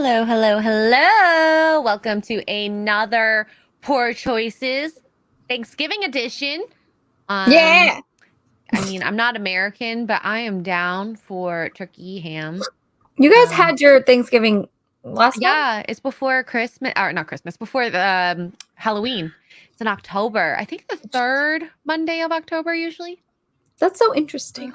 Hello, hello, hello. Welcome to another Poor Choices Thanksgiving edition. Yeah. I'm not American, but I am down for turkey ham. You guys Um, had your Thanksgiving last month? yeah, it's before Christmas, or not Christmas, before the Halloween. It's in October. I think the third Monday of October usually. That's so interesting.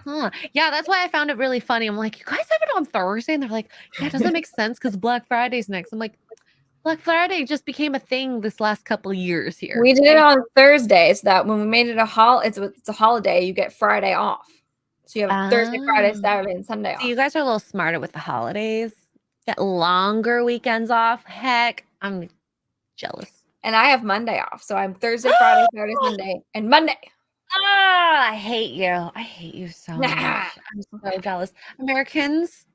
Yeah, that's why I found it really funny. I'm like, you guys have it on Thursday? And they're like, yeah, it doesn't make sense because Black Friday's next. I'm like, Black Friday just became a thing this last couple years here. We did it Okay. on Thursday so that when we made it it's a holiday, you get Friday off. So you have Thursday, Friday, Ah. Saturday, and Sunday So you off. guys are a little smarter with the holidays. Get longer weekends off. Heck, I'm jealous. And I have Monday off. So I'm Thursday, Friday, Saturday, Sunday, and Monday. Ah, I hate you. I hate you so Nah. much. I'm so jealous. Americans,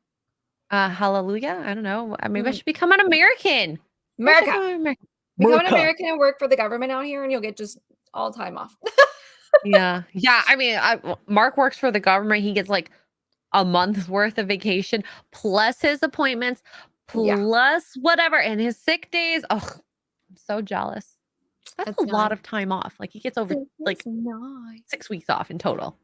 hallelujah. I don't know. Maybe I should become an American. Maybe I should America. become an American. Become an American and work for the government out here, and you'll get just all time off. Yeah. Yeah. Mark works for the government. He gets like a month's worth of vacation plus his appointments Yeah. plus whatever and his sick days. Oh, I'm so jealous. That's a lot nice. of time off. Like he gets over like Nice. 6 weeks off in total.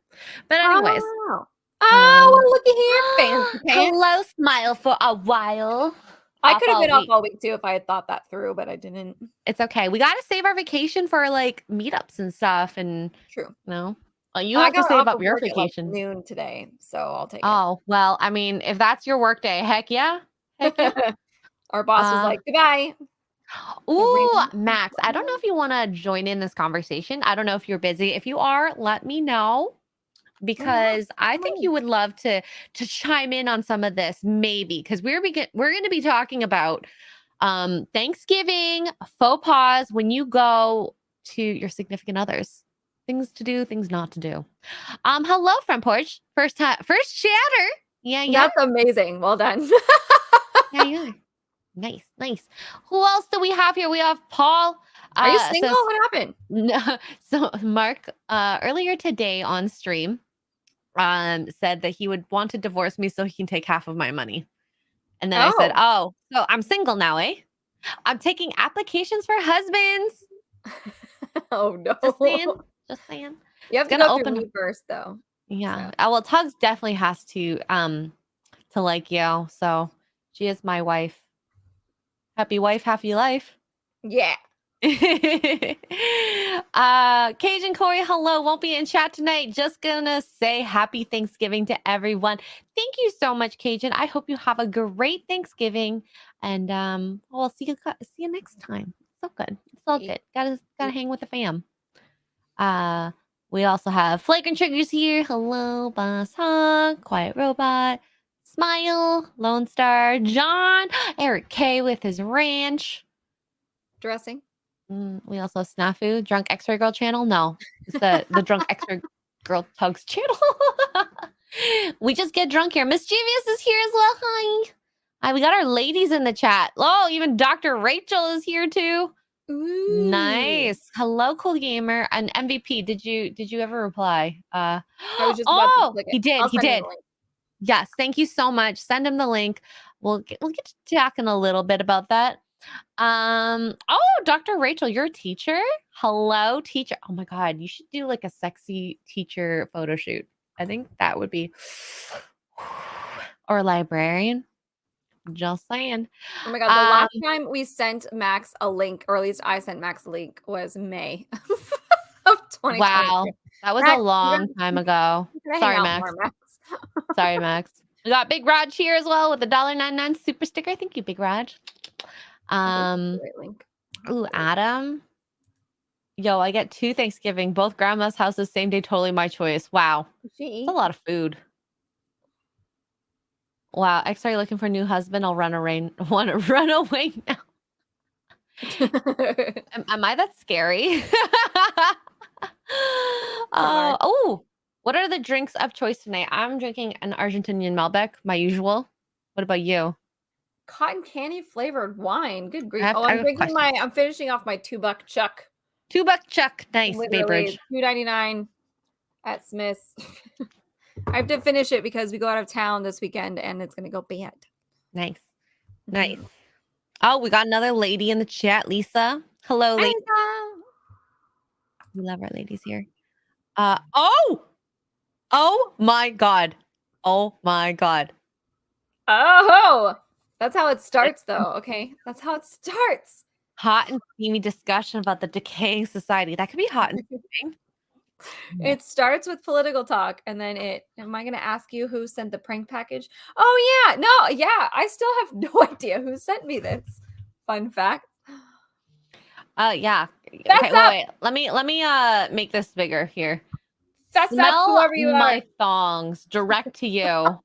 But anyways, Oh, well, looky here, fancy pants. hello, smile for a while. I Off could have all been off week. all week too if I had thought that through, but I didn't. It's okay. We got to save our vacation for like meetups and stuff. And True. well, you I have to got save off up of your work at like vacation. noon today, so I'll take it. Oh, well, if that's your work day, heck yeah. Heck yeah. Our boss was Uh, like, "Goodbye." Ooh, Max, I don't know if you want to join in this conversation. I don't know if you're busy. If you are, let me know because I think you would love to chime in on some of this maybe because we're going to be talking about Thanksgiving faux pas when you go to your significant others. Things to do, things not to do. Hello front porch. First chatter. Yeah, yeah. That's amazing. Well done. Yeah, yeah. Nice, nice. Who else do we have here? We have Paul. Are you single? Says What happened? no. So Mark, earlier today on stream, said that he would want to divorce me so he can take half of my money. And then I said, "Oh, so I'm single now, eh? I'm taking applications for husbands." Oh no. Just saying. Just saying. You have It's to gonna go through open. me first, though. Yeah. So. Well, Tugs definitely has to like you. So she is my wife. Happy wife, happy life. Yeah. Cajun Corey, hello. Won't be in chat tonight. Just gonna say happy Thanksgiving to everyone. Thank you so much, Cajun. I hope you have a great Thanksgiving, and we'll see you next time. It's so good. It's all good. Gotta hang with the fam. We also have Flagrant Triggers here. Hello, Boss Hog, Quiet Robot, Smile, Lone Star, John, Eric K with his ranch. Dressing. We also have Snafu, Drunk X-Ray Girl channel. No, it's the Drunk X-Ray Girl Tugs channel. We just get drunk here. Mischievous is here as well. Hi. Hi, we got our ladies in the chat. Oh, even Dr. Rachel is here too. Ooh. Nice. Hello, Cool Gamer. And MVP, did you ever reply? I was just about to click it. He did. He did. The link. Yes, thank you so much. Send him the link. We'll get to talking a little bit about that. Dr. Rachel, you're a teacher. Hello, teacher. Oh my God, you should do like a sexy teacher photo shoot. I think that would be, or a librarian. Just saying. Oh my God, the last time we sent Max a link, or at least I sent Max a link, was May of 2020. Wow, that was a long time ago. Sorry, Max. Sorry, Max. We got Big Raj here as well with the $1.99 super sticker. Thank you, Big Raj. Ooh, Adam. Yo, I get 2 Thanksgiving, both grandma's houses, same day, totally my choice. Wow. It's a lot of food. Wow. X-ray looking for a new husband. I'll want to run away now. Am I that scary? What are the drinks of choice tonight? I'm drinking an Argentinian Malbec, my usual. What about you? Cotton candy flavored wine. Good grief. I'm finishing off my $2 Chuck. $2 Chuck. Nice, Baybridge. $2.99 at Smith's. I have to finish it because we go out of town this weekend and it's going to go bad. Nice. Nice. Oh, we got another lady in the chat, Lisa. Hello, Hi, lady. Lisa. We love our ladies here. Oh my God. Oh my God. Oh, that's how it starts, though. Okay, that's how it starts. Hot and steamy discussion about the decaying society. That could be hot and steaming. It starts with political talk, and then am I gonna ask you who sent the prank package? Oh, yeah. No, yeah, I still have no idea who sent me this. Fun fact. Yeah. Fess Okay, up! wait. Let me make this bigger here. Fess up, Smell whoever you are. my thongs direct to you.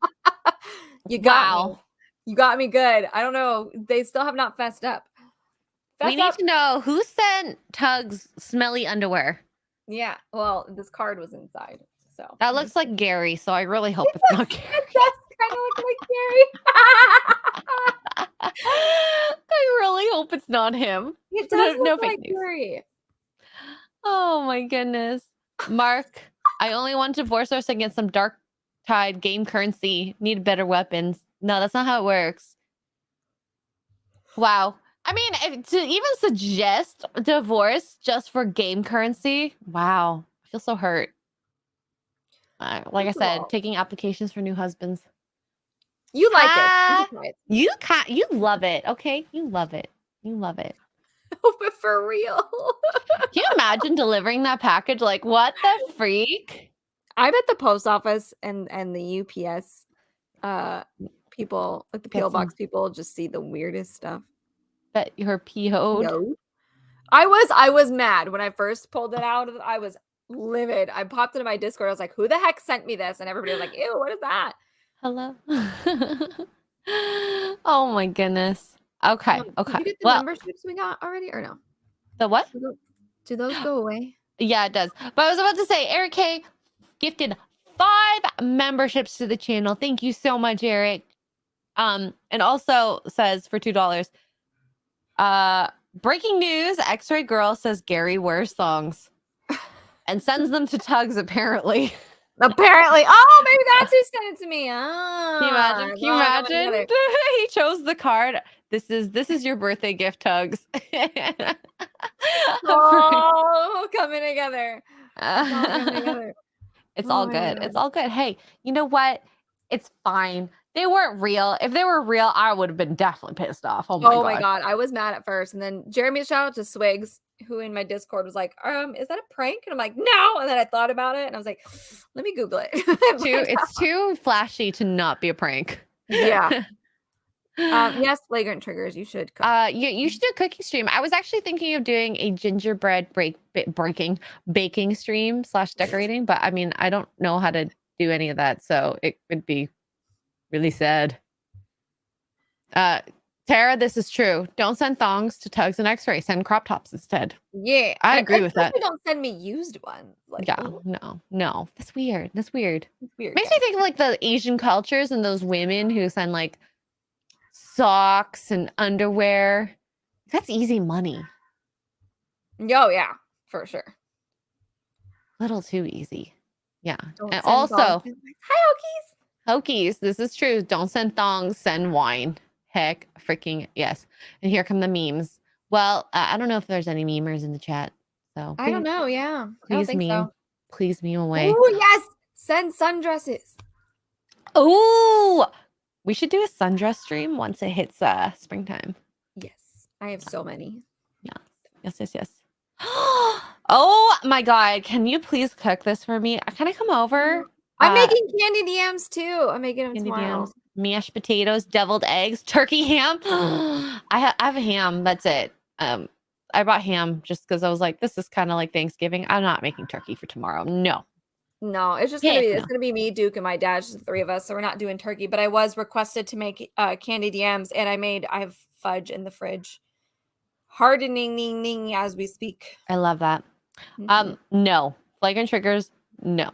You got me. Wow. You got me good. I don't know. They still have not fessed up. We Fess need up. to know who sent Tug's smelly underwear. Yeah, well, this card was inside, so. That looks like Gary, so I really hope it's not Gary. It does kind of look like Gary. I really hope it's not him. It does No look fake like news. Gary. Oh my goodness. Mark, I only want to divorce us against some dark tide game currency. Need better weapons. No, that's not how it works. Wow. I mean, to even suggest divorce just for game currency, wow. I feel so hurt. Like I First of said, all, taking applications for new husbands. you like it. Ah, You try it. you love it, okay? You love it. You love it. But for real. Can you imagine delivering that package? Like, what the freak? I bet the post office and the UPS people, like the Get PO some- box people, just see the weirdest stuff. Bet you're PO'd. No. I was mad when I first pulled it out. I was livid. I popped into my Discord. I was like, "Who the heck sent me this?" And everybody was like, "Ew, what is that?" Hello. Oh my goodness. Okay. Did you get the Well, memberships we got already, or no? the what? Do those go away? Yeah, it does. But I was about to say, Eric K gifted 5 memberships to the channel. Thank you so much, Eric. And also says for $2. Breaking news: X-Ray Girl says Gary wears thongs and sends them to Tugs. Apparently, Apparently. Oh, maybe that's who sent it to me. can you imagine? Ah, Can you imagine? He chose the card. This is your birthday gift, Tugs. Oh, coming together. It's all coming together. It's Oh all my good. God. It's all good. Hey, you know what? It's fine. They weren't real. If they were real, I would have been definitely pissed off. Oh my God. I was mad at first. And then Jeremy, shout out to Swigs, who in my Discord was like, is that a prank? And I'm like, no. And then I thought about it and I was like, let me Google it. It's too flashy to not be a prank. Yeah. Yes, flagrant triggers. You should cook. You should do a cooking stream. I was actually thinking of doing a gingerbread baking stream / decorating, but I mean, I don't know how to do any of that, so it would be really sad. Tara, this is true. Don't send thongs to Tugs and X-Ray. Send crop tops instead. Yeah, I agree with that. Don't send me used ones. Like, Yeah, no. That's weird. It's weird. Makes me think of like the Asian cultures and those women who send like socks and underwear. That's easy money. Oh yeah, for sure. Little too easy. Yeah. Don't And send also, thongs. Hi, Hokies, this is true. Don't send thongs, send wine. Heck, freaking yes. And here come the memes. Well, I don't know if there's any memers in the chat. So I don't know. Yeah, I don't please think meme. so. Please meme away. Oh yes, send sundresses. Oh, we should do a sundress stream once it hits springtime. Yes, I have so many. Yes. Oh my God. Can you please cook this for me? Can I come over? I'm making candied yams too. I'm making them Candied tomorrow. yams, mashed potatoes, deviled eggs, turkey ham. I have a ham. That's it. I bought ham just because I was like, this is kind of like Thanksgiving. I'm not making turkey for tomorrow. No, it's just gonna be me, Duke, and my dad. Just the 3 of us. So we're not doing turkey. But I was requested to make candied yams, and I have fudge in the fridge, hardening as we speak. I love that. No flagrant triggers. No,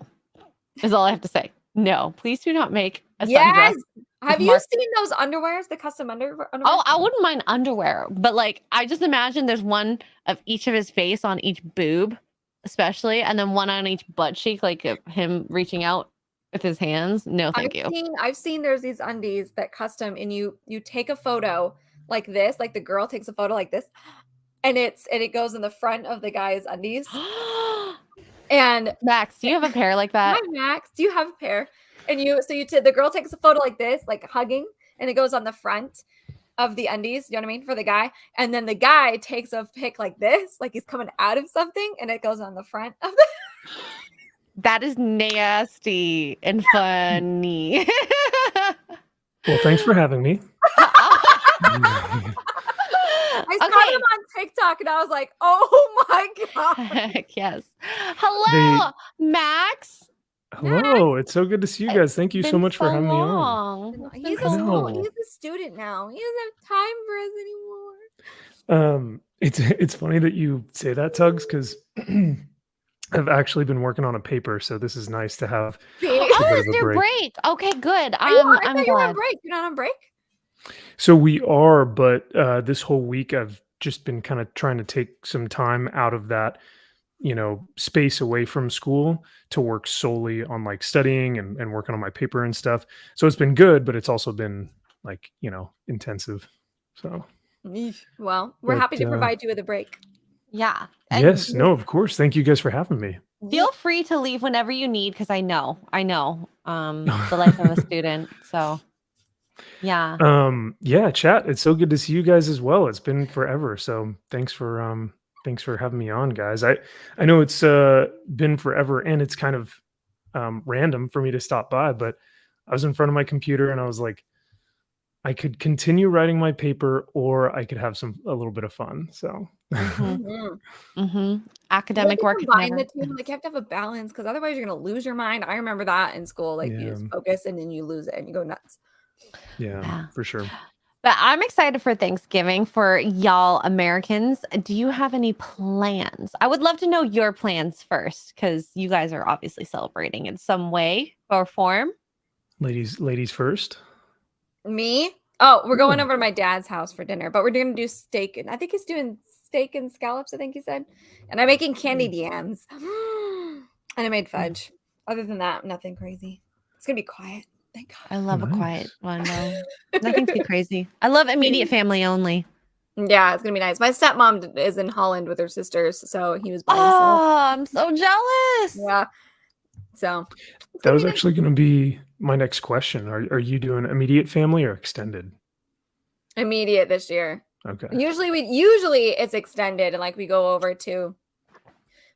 is all I have to say. No, please do not make a sundress. Have you seen those underwears, the custom underwear? Oh, I wouldn't mind underwear, but like I just imagine there's one of each of his face on each boob, especially, and then one on each butt cheek, like him reaching out with his hands. No, thank you. I've seen there's these undies that custom, and you take a photo like this, like the girl takes a photo like this, and it goes in the front of the guy's undies. And Max, do you have a pair like hi that? Max, do you have a pair? And the girl takes a photo like this, like hugging, and it goes on the front of the undies, you know what I mean, for the guy. And then the guy takes a pic like this, like he's coming out of something, and it goes on the front of the That is nasty and funny. Well, thanks for having me. I saw Okay. them on TikTok and I was like, oh my god. Heck yes. Hello, Max. Hello, it's so good to see you guys. Thank you so Been much for having me on. long. It's been He's so a long. he's a student now. He doesn't have time for us anymore. It's funny that you say that, Tugs, because I've actually been working on a paper, so this is nice to have See? a Oh, bit this of is a your break. break. Okay, good. I thought I'm you were on glad. break. You're not on break? So we are, but this whole week I've just been kind of trying to take some time out of that, space away from school to work solely on like studying and working on my paper and stuff. So it's been good, but it's also been like, intensive. So Well, we're happy to But, provide you with a break. Yeah. And yes, no, of course. Thank you guys for having me. feel free to leave whenever you need because I know the life of a student. So yeah. Yeah, chat. It's so good to see you guys as well. It's been forever. So thanks for having me on, guys. I know it's been forever and it's kind of random for me to stop by, but I was in front of my computer and I was like, I could continue writing my paper or I could have a little bit of fun. So Academic work is combine never. the two. Like you have to have a balance because otherwise you're gonna lose your mind. I remember that in school. Like you just focus and then you lose it and you go nuts. Yeah, for sure. But I'm excited for Thanksgiving for y'all Americans. Do you have any plans? I would love to know your plans first because you guys are obviously celebrating in some way or form. Ladies first. Me? Oh, we're going over to my dad's house for dinner, but we're gonna do steak, and I think he's doing steak and scallops. I think he said, and I'm making candied yams, and I made fudge. Other than that, nothing crazy. It's gonna be quiet. Thank God. I love a quiet one. No, nothing too crazy. I love immediate family only. Yeah, it's gonna be nice. My stepmom is in Holland with her sisters, so he was by himself. Oh, I'm so jealous. Yeah. So that was actually going to be my next question. Are you doing immediate family or extended? Immediate this year. Okay. Usually it's extended and like we go over to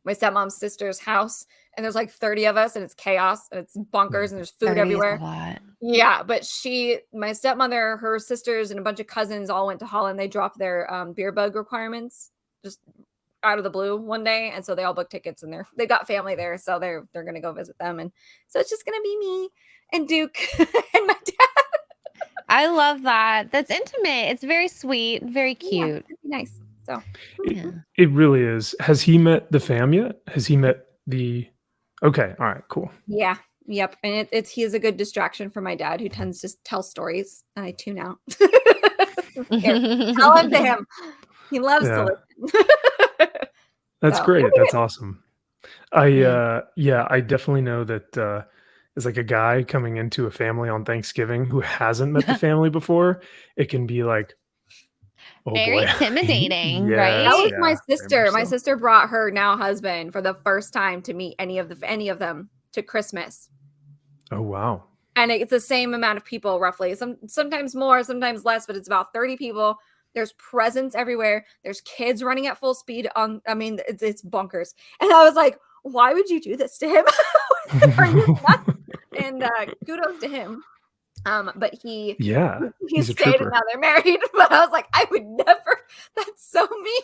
my stepmom's sister's house and there's like 30 of us and it's chaos and it's bonkers and there's food everywhere. A lot. Yeah, but my stepmother, her sisters, and a bunch of cousins all went to Holland. They dropped their beer bug requirements just out of the blue one day, and so they all booked tickets and they got family there, so they're gonna go visit them, and so it's just gonna be me and Duke and my dad. I love that. That's intimate. It's very sweet, very cute. Yeah, it'd be nice. So it really is. Has he met the fam yet? Has he met the? Okay, all right, cool. Yeah, yep, and he is a good distraction for my dad, who tends to tell stories, and I tune out. Here, tell him to him. He loves to listen. That's great. That's awesome. I definitely know that as like a guy coming into a family on Thanksgiving who hasn't met the family before, it can be like very intimidating, right? That was my sister. My sister brought her now husband for the first time to meet any of them to Christmas. Oh wow. And it's the same amount of people roughly. Sometimes more, sometimes less, but it's about 30 people. There's presents everywhere. There's kids running at full speed it's bonkers. And I was like, why would you do this to him? Are you nuts? And kudos to him. But he stayed and now they're married. But I was like, I would never. That's so mean.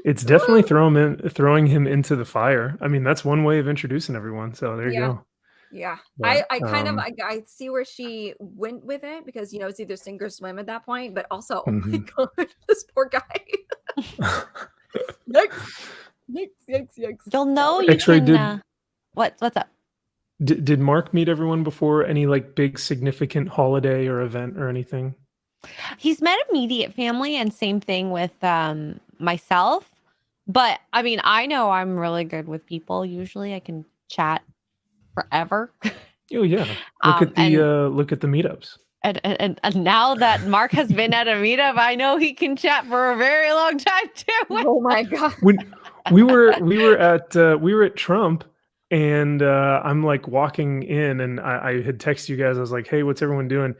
It's definitely throwing him into the fire. I mean, that's one way of introducing everyone. So there you go. Yeah. But, I see where she went with it because it's either sink or swim at that point, but also, oh my God, this poor guy. Yikes. You'll know you can what's up? Did Mark meet everyone before any like big significant holiday or event or anything? He's met immediate family and same thing with myself. But I mean, I know I'm really good with people. Usually I can chat forever. Oh yeah. Look at the meetups. And now that Mark has been at a meetup, I know he can chat for a very long time too. Oh my god. When we were at Trump, and I'm like walking in, and I had texted you guys. I was like, "Hey, what's everyone doing?"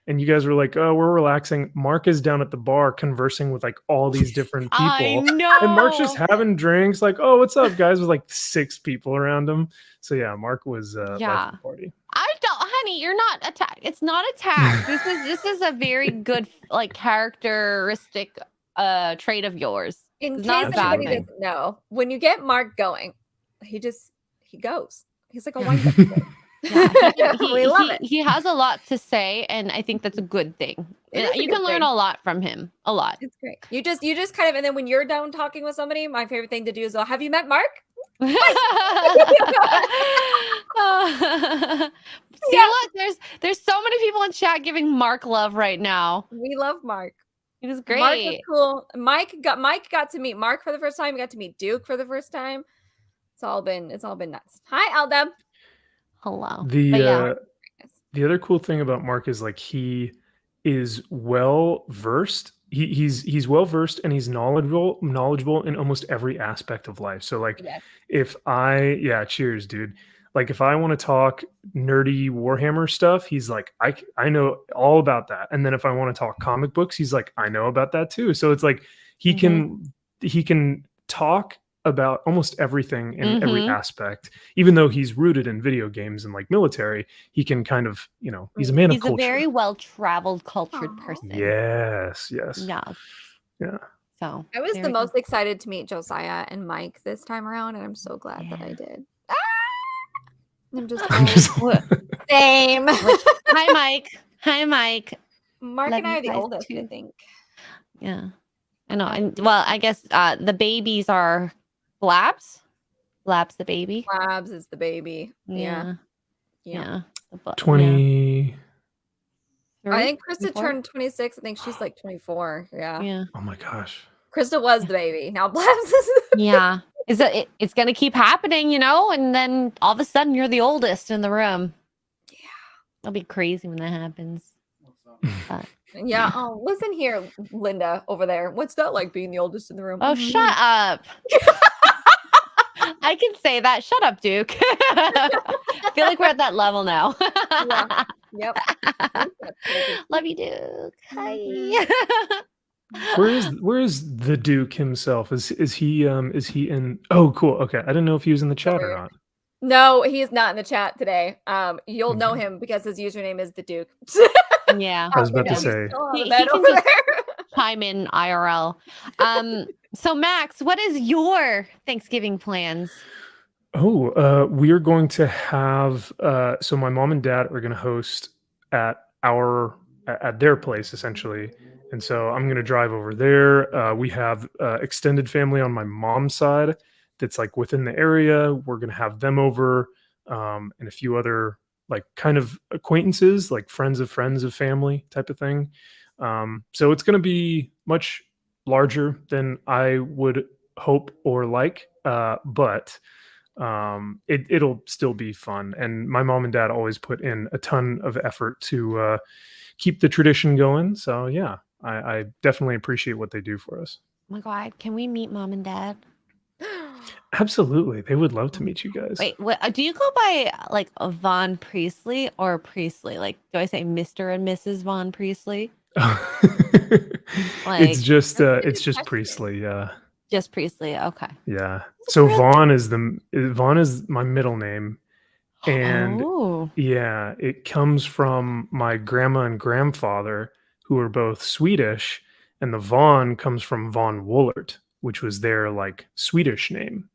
And you guys were like, "Oh, we're relaxing." Mark is down at the bar conversing with like all these different I people, know. and Mark's just having drinks. Like, "Oh, what's up, guys?" With like 6 people around him. So yeah, Mark was life Yeah. of the party. I don't, honey. You're not attacked. It's not attacked. This is a very good like characteristic trait of yours. In It's case not a bad anybody thing. doesn't know, when you get Mark going, he goes. He's like a wine festival. Yeah, We love it. he has a lot to say, and I think that's a good thing. It is a You good can learn thing. a lot from him. A lot. It's great. You just kind of, and then when you're done talking with somebody, my favorite thing to do is, have you met Mark? See, Yeah. look, there's so many people in chat giving Mark love right now. We love Mark. It was great. Mark is cool. Mike got to meet Mark for the first time. Got to meet Duke for the first time. It's all been nuts. Hi, Aldeb. Hello. But The yeah. the other cool thing about Mark is like he is well versed. He's well versed, and he's knowledgeable in almost every aspect of life. So like Yes. cheers, dude. Like if I want to talk nerdy Warhammer stuff, he's like, I know all about that. And then if I want to talk comic books, he's like, I know about that too. So it's like he can talk about almost everything in every aspect. Even though he's rooted in video games and like military, he can kind of, he's a man of culture. He's a very well-traveled, cultured person. Yes. Yeah. So I was the most excited to meet Josiah and Mike this time around, and I'm so glad that I did. I'm just same. Hi, Mike. Hi, Mike. Mark Love and I you are the guys oldest, too. I think. Yeah, I know. And well, I guess the babies are Blabs. Blabs the baby. Labs is the baby. Yeah. 20. I think Krista turned 26. I think she's like 24. Yeah. Oh my gosh. Krista was the baby. Now Blabs is the Yeah. It's gonna keep happening, and then all of a sudden you're the oldest in the room. Yeah. It'll be crazy when that happens. Yeah. Oh, listen here, Linda over there. What's that like being the oldest in the room? Oh, shut up. I can say that. Shut up, Duke. I feel like we're at that level now. Yeah. Yep. Love you, Duke. Hi. Where is the Duke himself? Is he in? Oh, cool. Okay, I didn't know if he was in the chat or not. No, he is not in the chat today. You'll know him because his username is the Duke. Yeah, I was about to say he can just chime in IRL. So Max, what is your Thanksgiving plans? Oh, we are going to have. So my mom and dad are going to host at their place essentially, and so I'm going to drive over there. We have extended family on my mom's side that's like within the area. We're going to have them over, and a few other like kind of acquaintances, like friends of family type of thing. So it's going to be much larger than I would hope or like, but it'll still be fun. And my mom and dad always put in a ton of effort to keep the tradition going. So yeah, I definitely appreciate what they do for us. Oh my God, can we meet mom and dad? Absolutely. They would love to meet you guys. Wait, what, do you go by like Von Priestley or Priestley? Like, do I say Mr. and Mrs. Von Priestley? It's just Priestley. Yeah. Just Priestley. Okay. Yeah. So Vaughn is my middle name. And yeah, it comes from my grandma and grandfather, who are both Swedish, and the Vaughn comes from Von Wollert, which was their like Swedish name.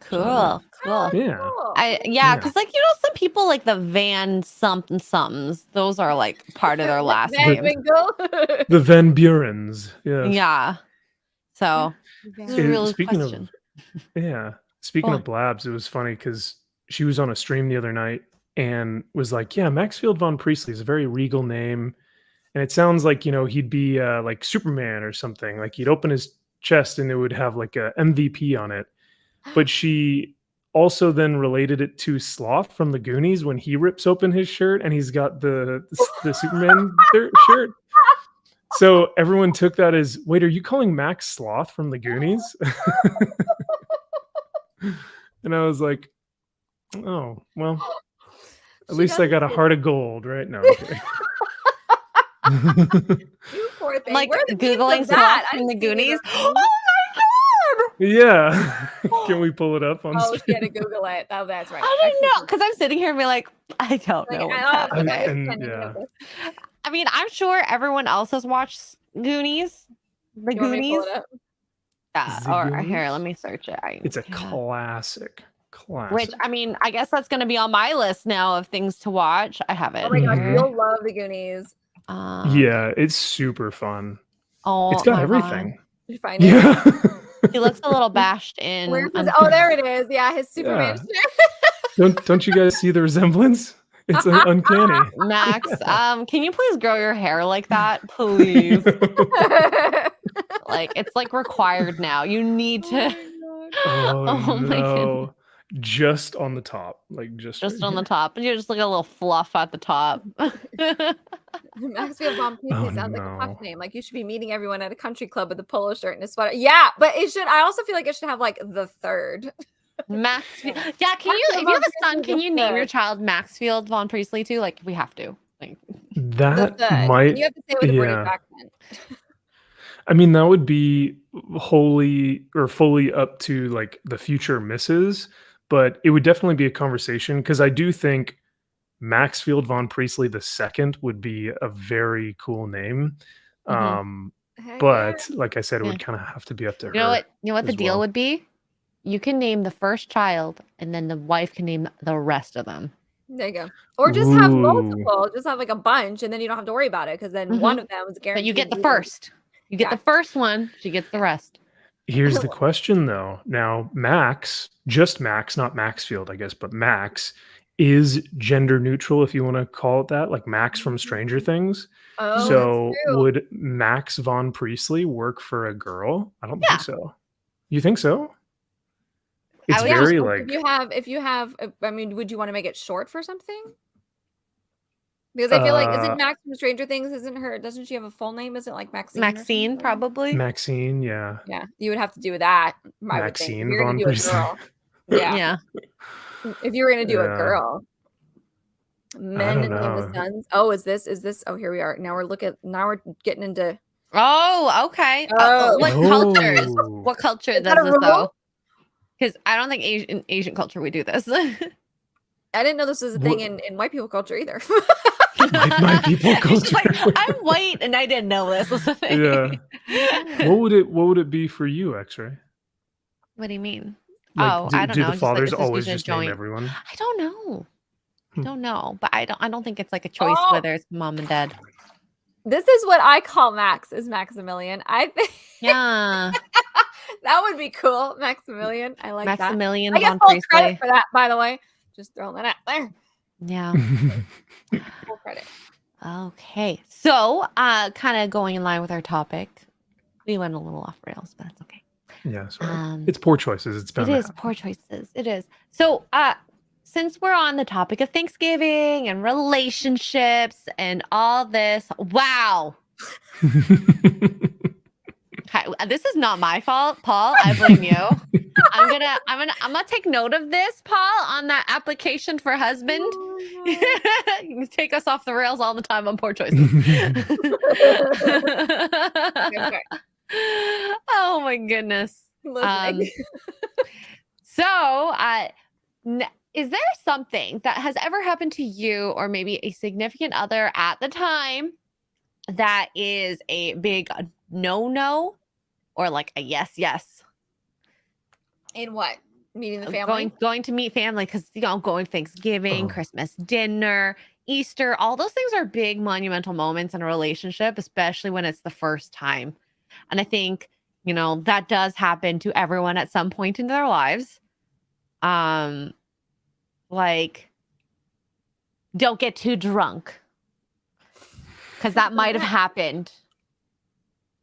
Cool. Yeah. Because like some people like the Van somethings. Those are like part of their last name. The Van Burens. Yeah. Yeah. So this is a real question. Speaking of Blabs, it was funny because she was on a stream the other night and was like, "Yeah, Maxfield Von Priestley is a very regal name, and it sounds like he'd be like Superman or something. Like he'd open his chest and it would have like a MVP on it." But she also then related it to Sloth from the Goonies when he rips open his shirt and he's got the Superman shirt. So everyone took that as, wait, are you calling Max Sloth from the Goonies? And I was like, oh, well, at least I got a heart of gold, right? No, I'm kidding. You poor thing. Like Where are the memes Googling of that? Sloth I from the didn't see Goonies. either of them. Oh my god! Yeah. Can we pull it up on Oh, she screen? had to Google it. Oh, that's right. I didn't know because I'm sitting here and be like, I don't Like, know what's I don't know. happening. And yeah. I mean, I'm sure everyone else has watched Goonies. The You want me to Goonies. pull it up? Yeah. The Or Goonies? here, let me search it. It's a Yeah. classic. Which I mean, I guess that's going to be on my list now of things to watch. I have it. Oh my gosh, Mhm. you'll love the Goonies. Yeah, it's super fun. Oh, It's got my everything. Did you find it? Yeah. God. He looks a little bashed in. Where's his, oh, there it is. Yeah, his Superman Don't you guys see the resemblance? It's uncanny. Max, can you please grow your hair like that, please? shirt. Like it's like required now. You need to. Oh, Oh my no. goodness. Just on the top. Like just Just right on the here. top. And you're just like a little fluff at the top. Maxfield Von Priestley Oh, sounds like a no. puff name. Like you should be meeting everyone at a country club with a polo shirt and a sweater. Yeah, but it should. I also feel like it should have like the third. Maxfield. Yeah, can you, if you have a son, can you name your child Maxfield Von Priestley too? Like we have to. Like That the third. might. And you have to say it with a British Yeah. accent. I mean, that would be wholly or fully up to like the future misses, but it would definitely be a conversation because I do think Maxfield Von Priestley II would be a very cool name. Mhm. Heck But like I said, it Yeah. would kind of have to be up to her. you know what? You know what the as deal well. would be? You can name the first child, and then the wife can name the rest of them. There you go. Or just have Ooh. multiple. Just have like a bunch, and then you don't have to worry about it because then one of them is guaranteed. But you get the to be first. You get Yeah. the first one. She gets the rest. Here's the question though. Now, Max, just Max, not Maxfield, I guess, but Max is gender neutral, if you want to call it that, like Max from Stranger Things. Oh, So that's true. would Max Von Priestley work for a girl? I don't Yeah. think so. You think so? It's would very just- like if you have, I mean, would you want to make it short for something? Because I feel like isn't Max from Stranger Things? Doesn't she have a full name? Isn't it like Maxine? or Maxine, something? probably. Maxine, yeah. Yeah, you would have to do that. I would think. If Maxine you're gonna Von do a Priestley. girl. Yeah. Yeah. If you were gonna do a Yeah. girl. Men don't name the know. sons. Oh, is this? Oh, here we are. Now we're getting into Oh, okay. Oh. What cultures? Oh. What culture Is does that a this rule? though? Because I don't think Asian culture we do this. I didn't know this was a thing What- in white people culture either. My people She's culture. like, I'm white and I didn't know this was a thing. Yeah. What would it be for you, X-Ray? What do you mean? Like, Oh, do, I don't do know. the Just like, fathers this is always using a just name joint. everyone? I don't know. I Hmm. don't know, but I don't think it's like a choice Oh. whether it's mom and dad. This is what I call Max is Maximilian. I think Yeah, that would be cool. Maximilian. I like Maximilian that. I get Von full Priestley. credit for that, by the way. Just throwing that out there. Yeah. Full credit. Okay. So, kind of going in line with our topic, we went a little off rails, but that's okay. Yeah, sorry. Um, It's poor choices. It's bound It to is happen. poor choices. It is. So, since we're on the topic of Thanksgiving and relationships and all this, wow. Okay, this is not my fault, Paul. I blame you. I'm gonna take note of this, Paul, on that application for husband. You take us off the rails all the time on poor choices. Okay. Oh my goodness. Listening. So, is there something that has ever happened to you or maybe a significant other at the time that is a big no-no or like a yes? In what? Meeting the family? Going to meet family because, going Thanksgiving, Oh. Christmas dinner, Easter, all those things are big monumental moments in a relationship, especially when it's the first time. And I think, that does happen to everyone at some point in their lives. Like, don't get too drunk because that might have happened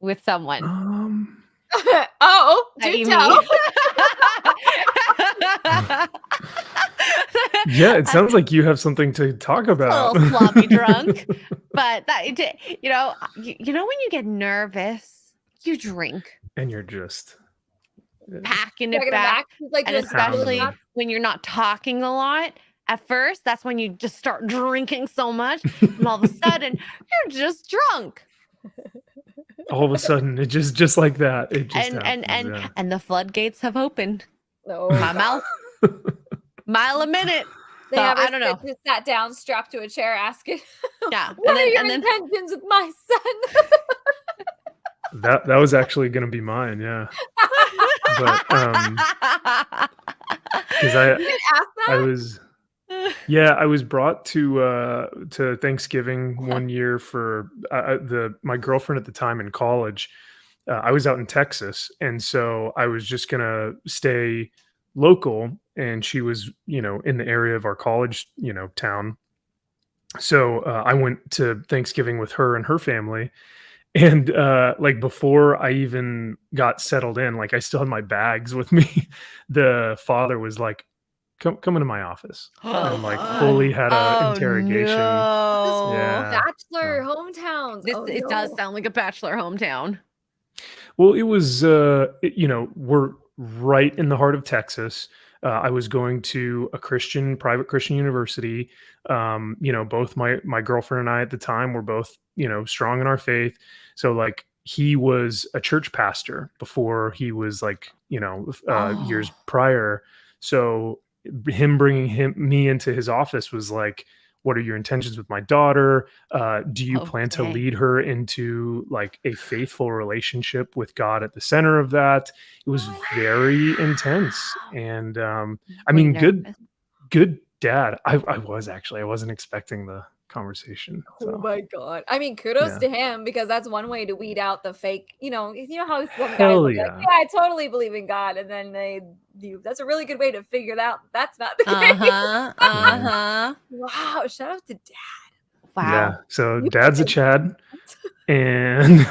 with someone. Oh, i.e. do me. tell. Yeah, it sounds like you have something to talk a about. little sloppy drunk, but you know when you get nervous, you drink, And you're just packing Dragging it it back, back. He's like and doing some Pounding especially them. nuts. when you're not talking a lot. At first, that's when you just start drinking so much, and all of a sudden, you're just drunk. all of a sudden, it just like that, it just and happens. and and Yeah. and the floodgates have opened. No, My mouth, mile a minute. They So have I don't know. just sat down, strapped to a chair, asking, Yeah, "What are your and then intentions with my son?" That was actually gonna be mine, yeah. But because You didn't ask I that? was I was brought to Thanksgiving one year for my girlfriend at the time in college. I was out in Texas, and so I was just gonna stay local, and she was, in the area of our college, town. So I went to Thanksgiving with her and her family, and like before I even got settled in, like I still had my bags with me. The father was like, come into my office, and like fully had a Oh interrogation. no! Yeah. Bachelor So, hometowns. This Oh it does no. sound like a bachelor hometown. well, it was we're right in the heart of Texas. I was going to a private Christian university. Both my girlfriend and I at the time were both, strong in our faith. So like he was a church pastor before he was like, years Oh, prior. So him bringing me into his office was like, what are your intentions with my daughter? Do you oh, plan to dang. lead her into like a faithful relationship with God at the center of that? It was very intense. And I Were you mean, good nervous? good dad. I was actually, I wasn't expecting the conversation. Oh So my god. I mean, kudos yeah. to him because that's one way to weed out the fake, you know how some guys will Hell be like, yeah. "Yeah, I totally believe in God," and then they do. That's a really good way to figure out that's not the case. Uh-huh. Yeah. Uh-huh. Wow, shout out to dad. Yeah. Wow. So You dad's a picked Chad. And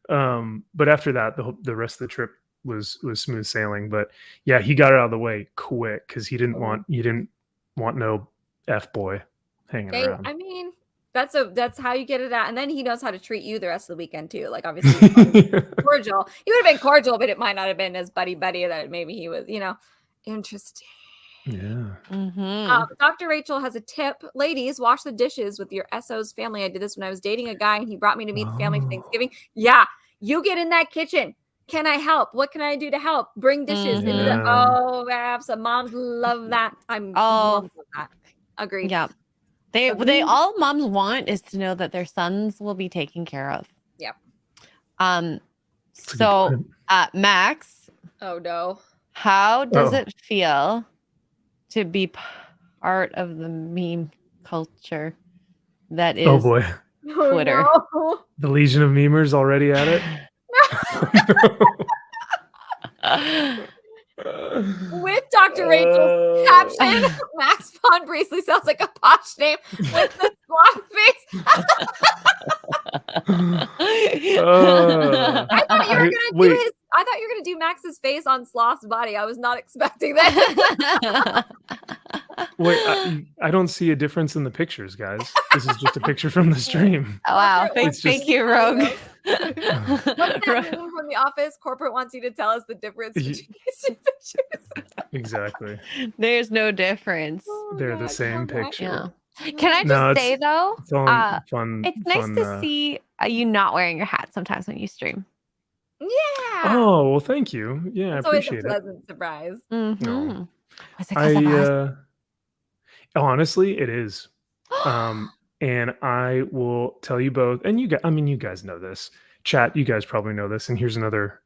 but after that, the rest of the trip was smooth sailing. But yeah, he got it out of the way quick because he didn't want no F boy hanging Hey, around. I mean, that's how you get it out, and then he knows how to treat you the rest of the weekend too. Like obviously cordial. He would have been cordial, but it might not have been as buddy that maybe he was, interesting. Yeah. Mm-hmm. Dr. Rachel has a tip. Ladies, wash the dishes with your SO's family. I did this when I was dating a guy and he brought me to meet the family for Oh, Thanksgiving. Yeah, you get in that kitchen. Can I help? What can I do to help? Bring dishes into the Mm-hmm. yeah. oh, abs. Moms love that. Oh, Moms love that. Agreed. yeah. They Agreed. all moms want is to know that their sons will be taken care of. Yep. That's a good So point. Max, Oh no. how does Oh. it feel to be part of the meme culture that Oh is boy. Oh, Twitter? no. The Legion of Memers already at it. With Dr. Rachel's caption, Max von Priestley sounds like a posh name with the block face. I thought you were gonna do Max's face on Sloth's body. I was not expecting that. Wait, I don't see a difference in the pictures, guys. This is just a picture from the stream. Oh, wow. Corporate wants Thank you you, to tell Rogue. What's that meme from The Office? Corporate wants you to tell us the difference between these two pictures. Exactly. There's no difference. Oh, They're the God, same come on, picture. Yeah. Can I just No, say though, it's all fun. it's nice fun, to see you not wearing your hat sometimes when you stream. Yeah. Oh, well, thank you. Yeah, I It's always a appreciate it. pleasant surprise. Mm-hmm. No. Was it 'cause of us? Honestly, it is. And I will tell you both, and you guys, I mean, you guys know this. Chat, you guys probably know this. And here's another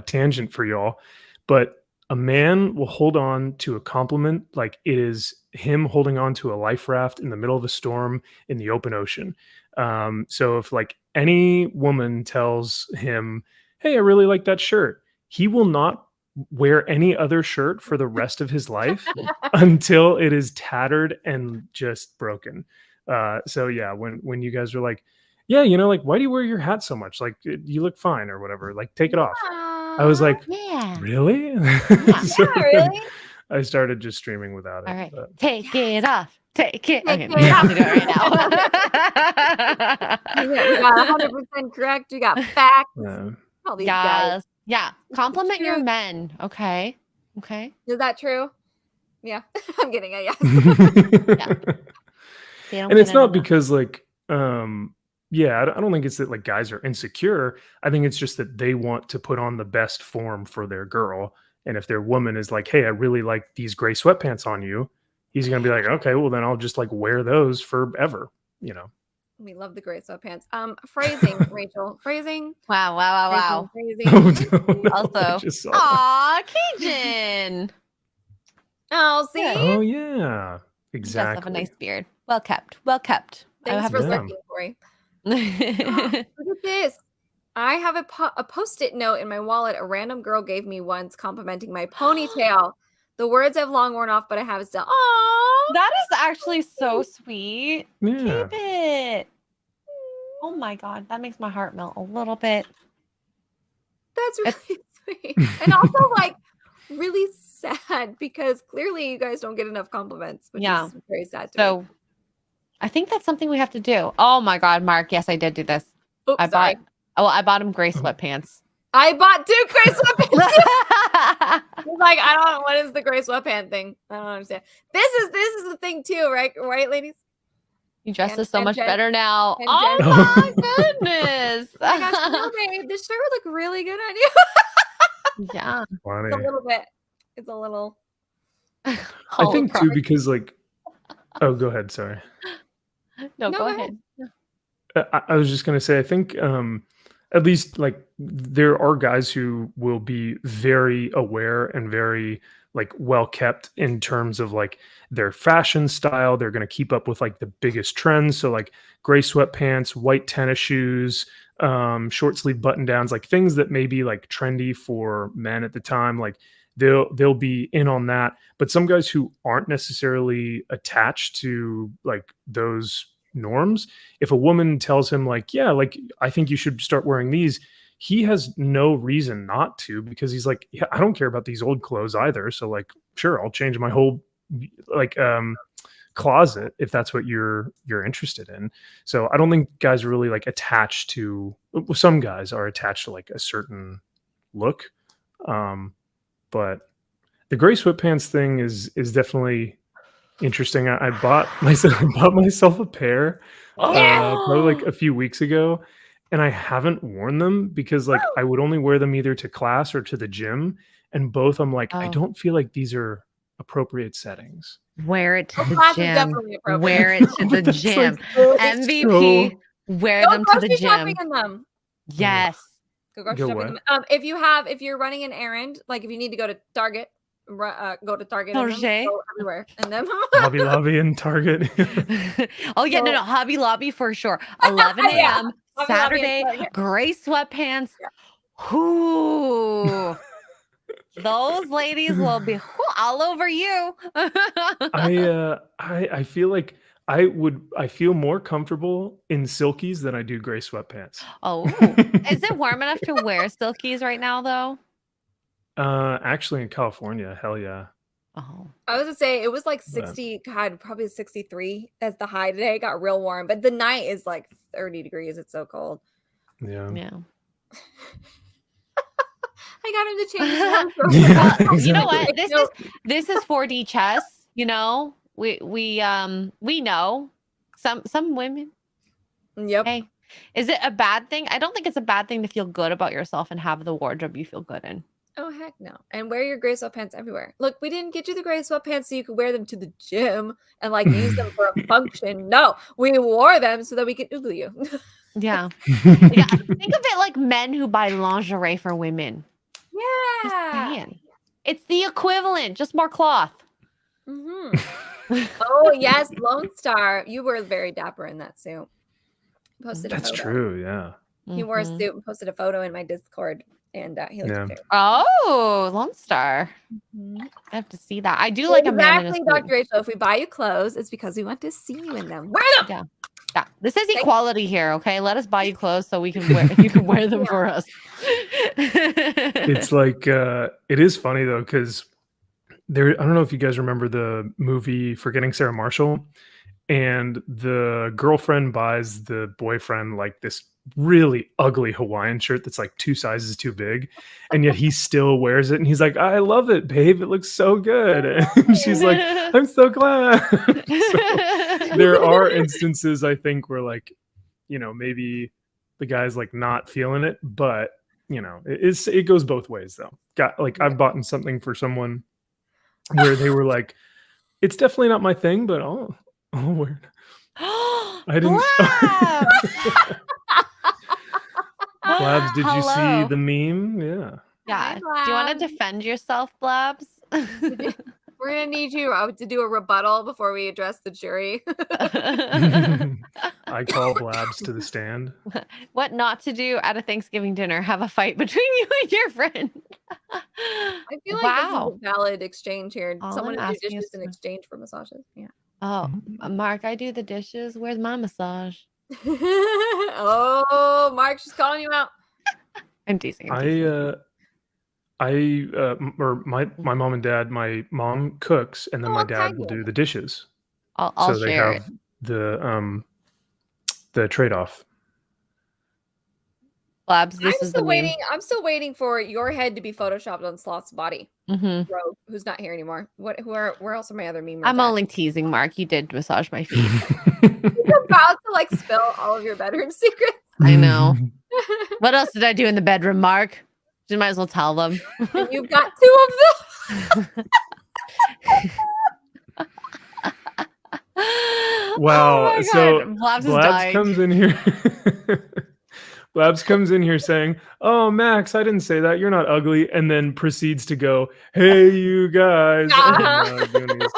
tangent for y'all. But a man will hold on to a compliment like it is him holding on to a life raft in the middle of a storm in the open ocean. So if like any woman tells him, "Hey, I really like that shirt," he will not wear any other shirt for the rest of his life until it is tattered and just broken. So yeah, when you guys are like, yeah, like, why do you wear your hat so much? Like, you look fine or whatever. Like, take it off. I was like, Yeah. really? Yeah. So Yeah, then really? I started just streaming without All it. right. But Take it off. Take it. Take Okay, it no, you have off. to do it right Yeah, we got now. 100% correct. We got facts. yeah. All these guys. Yes. Yeah. Compliment your Truth. men. Okay. Okay. Is that true? Yeah. I'm getting a yes. Yeah. They don't And get it's not enough. because like yeah, I don't think it's that like guys are insecure. I think it's just that they want to put on the best form for their girl. And if their woman is like, hey, I really like these gray sweatpants on you, he's gonna be like, okay, well then I'll just like wear those forever, you know. We love the gray sweatpants. Phrasing, Rachel. Phrasing. Wow. Wow. Wow. Phrasing. Oh, Phrasing. no, I Also, just saw that. aw, Cajun. Oh, see? Good. Oh yeah, He does have a exactly. nice beard. Well kept. Well kept. I Thanks have for to say. looking, Corey. Yeah. Look at this. I have a post-it note in my wallet a random girl gave me once complimenting my ponytail. The words have long worn off, but I have it still. Oh, That is actually so sweet. Yeah. Keep it. Oh my god, that makes my heart melt a little bit. that's really sweet. And also like really sad because clearly you guys don't get enough compliments, which Yeah. is very sad to me. So I think that's something we have to do. Oh my god, Mark. Yes, I did do this. Oops, I sorry. bought him gray sweatpants. I bought 2 gray sweatpants. He's like, I don't know what is the gray sweatpant thing. I don't understand. This is the thing too, right? Right, ladies? You dress And- us so and much Jen- better now. and Oh Jen- my goodness. Oh my gosh, no, babe, this shirt would look really good on you. Yeah. Funny. It's a little bit. It's a little. I Holy think crap. too because like, oh, go ahead. Sorry. No, No, go go ahead. I was just gonna say, I think at least like there are guys who will be very aware and very like well kept in terms of like their fashion style. They're gonna keep up with like the biggest trends. So like gray sweatpants, white tennis shoes, short sleeve button downs, like things that may be like trendy for men at the time. Like they'll be in on that. But some guys who aren't necessarily attached to like those norms, if a woman tells him like, yeah, like I think you should start wearing these, he has no reason not to, because he's like, yeah, I don't care about these old clothes either, so like sure, I'll change my whole like closet if that's what you're interested in. So I don't think guys are really like attached to, some guys are attached to like a certain look, but the gray sweatpants thing is definitely interesting. I bought myself a pair probably like a few weeks ago, and I haven't worn them because like I would only wear them either to class or to the gym, and both I'm like, I Oh. don't feel like these are appropriate settings. Wear it to the Class is gym. definitely appropriate. Wear it to the But that's, gym. like, MVP. so- Wear Go them to the grocery gym. shopping in them. Yes. Go grocery Go shopping what? in them. If you're running an errand, like if you need to go to Target, go to Target. In them, Target. go everywhere in them. Hobby Lobby and Target. Oh yeah, no, So- Hobby Lobby for sure. 11 Yeah. a.m. Hobby Lobby and Saturday, Target. gray sweatpants. Whoo. Those ladies will be all over you. I feel like I feel more comfortable in silkies than I do gray sweatpants. Oh, is it warm enough to wear silkies right now though? Actually in California, hell yeah. Oh, I was gonna say it was like But- 60, God, probably 63 as the high today. It got real warm, but the night is like 30 degrees. It's so cold. Yeah. yeah. I got him to change his wardrobe. Yeah, Well, you know what? exactly. This is 4D chess. You know, we know some women. Yep. Hey, is it a bad thing? I don't think it's a bad thing to feel good about yourself and have the wardrobe you feel good in. Oh heck no! And wear your gray sweatpants everywhere. Look, we didn't get you the gray sweatpants so you could wear them to the gym and like use them for a function. No, we wore them so that we could oogle you. Yeah. Yeah. Think of it like men who buy lingerie for women. Just Yeah. saying. It's the equivalent, just more cloth. Hmm. Oh yes, Lone Star. You were very dapper in that suit. Posted a That's photo. true, yeah. He wore a Mhm. suit and posted a photo in my Discord. and he likes Yeah. fairy. Oh, Lone Star. Mhm. I have to see that. I do like a man in a Exactly, suit. Dr. Rachel. If we buy you clothes, it's because we want to see you in them. Wear them. Yeah. Yeah. This is Thank- equality here, okay? Let us buy you clothes so we can wear you can wear them Yeah. for us. It's like it is funny though, because there I don't know if you guys remember the movie Forgetting Sarah Marshall, and the girlfriend buys the boyfriend like this really ugly Hawaiian shirt that's like 2 sizes too big, and yet he still wears it and he's like, I love it, babe, it looks so good. And she's like, I'm so glad. So there are instances I think where like, maybe the guy's like not feeling it, but it goes both ways though. Got like I've bought something for someone where they were like, it's definitely not my thing, but I'll wear it. I didn't. Blabs! Blabs, did you see Hello. the meme? Yeah. Yeah. Hi, Do you want to Blabs. defend yourself, Blabs? We're gonna need you to do a rebuttal before we address the jury. I call Blabs to the stand. What not to do at a Thanksgiving dinner? Have a fight between you and your friend. I feel like Wow. this is a valid exchange here. All Someone I'm to do asking dishes is in to- exchange for massages. Yeah. Oh, Mark, I do the dishes. Where's my massage? Oh, Mark, she's calling you out. I'm teasing. I'm teasing. My mom and dad, my mom cooks and then Oh, my I'll dad tag will you. do the dishes. I'll So they share it. have the trade-off. Blabs, this is the meme. I'm still waiting for your head to be photoshopped on Sloth's body. Mhm. Rogue, who's not here anymore. Where else are my other memers? I'm at? only teasing, Mark. You did massage my feet. You're about to like spill all of your bedroom secrets. I know. What else did I do in the bedroom, Mark? You might as well tell them. And you've got 2 of them. Wow. Oh my So God. Blabs is Blabs dying. comes in here. Blabs comes in here saying, "Oh, Max, I didn't say that. You're not ugly," and then proceeds to go, "Hey, you guys." Goonies.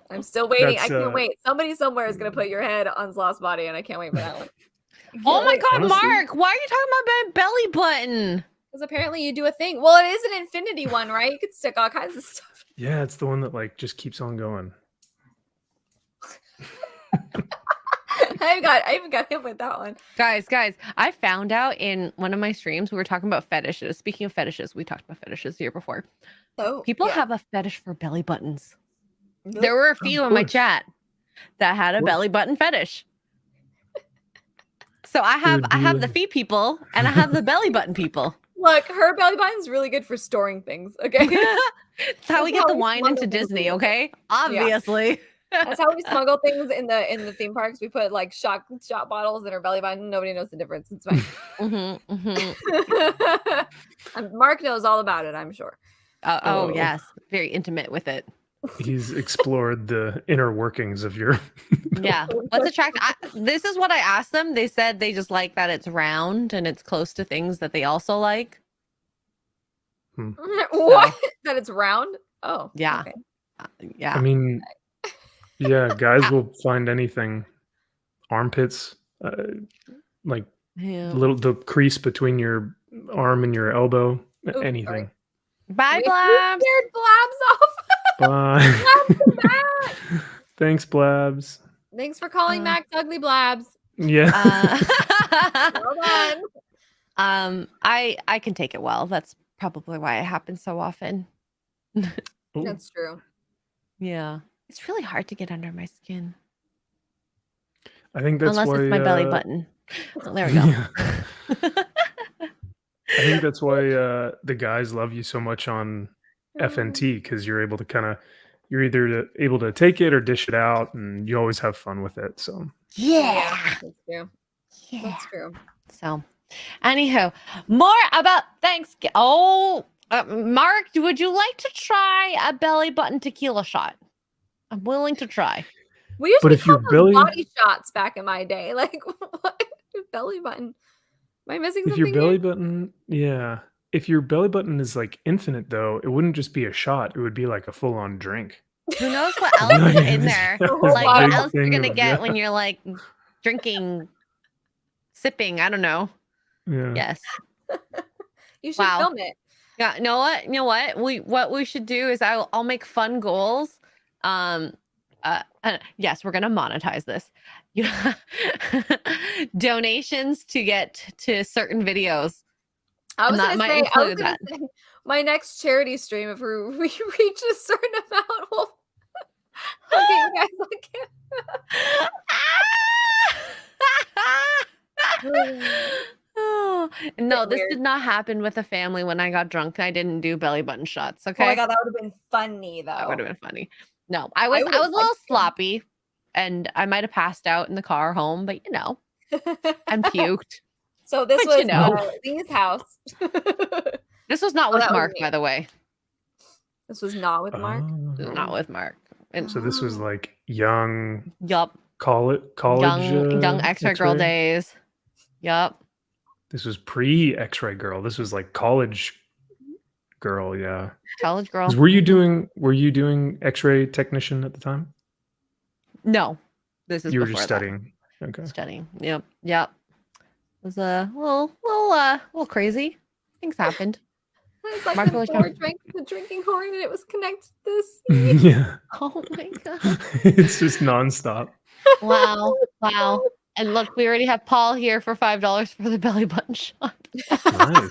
I'm still waiting. That's, I can't wait. Somebody somewhere is gonna put your head on Sloth's body, and I can't wait for that one. Oh my God, Honestly- Mark. Why are you talking about my belly button? Because apparently you do a thing. Well, it is an infinity one, right? You could stick all kinds of stuff. Yeah, it's the one that like just keeps on going. I even got him with that one. Guys, I found out in one of my streams, we were talking about fetishes. Speaking of fetishes, we talked about fetishes here before. Oh, People yeah. have a fetish for belly buttons. Nope. There were a few in my course. chat that had a Of course. belly button fetish. So I would have be the a- feet people and I have the belly button people. Look, her belly button's really good for storing things. Okay, That's how we get how the we wine smuggle into things Disney, in. okay? Obviously. that's how we smuggle things in the theme parks. We put like shot bottles in her belly button. Nobody knows the difference. It's fine. And Mark knows all about it, I'm sure. Oh, Oh. yes, very intimate with it. He's explored the inner workings of your. Yeah. What's attractive? This is what I asked them. They said they just like that it's round and it's close to things that they also like. What? That it's round? Oh, Yeah. okay. Yeah. I mean, yeah, guys will find anything. Armpits, like Yeah. the crease between your arm and your elbow, Oops, anything. Bye, We Blabs. scared Blabs off. Bye. Blabs, come back. Thanks, Blabs. Thanks for calling Max ugly Blabs. Yeah. Well done. I can take it well. That's probably why it happens so often. Ooh. That's true. Yeah. It's really hard to get under my skin. I think that's Unless why it's my belly button. Well, there we go. Yeah. I think that's why the guys love you so much on FNT, because you're able to you're either able to take it or dish it out, and you always have fun with it. So Yeah. That's true. Yeah. That's true. So, anyhow, more about Thanksgiving. Oh, Mark, would you like to try a belly button tequila shot? I'm willing to try. We used But to if your call those belly- body shots back in my day. Like what? Belly button. Am I missing if something? your belly here? button, yeah, if your belly button is like infinite, though, it wouldn't just be a shot; it would be like a full-on drink. Who knows what else is in there? This Like what big else you're thing gonna of- get yeah. when you're like drinking, sipping. I don't know. Yeah. Yes. You should Wow. film it. Yeah, you know what? What we should do is I'll make fun goals. Yes, we're gonna monetize this. You donations to get to certain videos. I was And that gonna might say, include that. my next charity stream, if we reach a certain amount, I'll get you guys on camera. Oh, no, this Weird. did not happen with a family when I got drunk. I didn't do belly button shots. Oh my Okay, god, that would have been funny that would though. have been funny. No, I was a would've little liked it. sloppy, and I might have passed out in the car home, but and puked. So this But was Lee's house. This was not Oh, with that was Mark, me. by the way. This was not with Mark. This was not with Mark. And So this was like young yup, college young X-ray girl X-ray? days. Yup. This was pre X-ray girl. This was like college girl, yeah. College girl. 'Cause were you doing X-ray technician at the time? No, this is You were before just that. studying. Okay. Studying. Yep. It was a little crazy. Things happened. It's like Mark when really Thor showed- drank the drinking horn and it was connected to the sea. Yeah. Oh my god. It's just nonstop. Wow. And look, we already have Paul here for $5 for the belly button shot. Nice.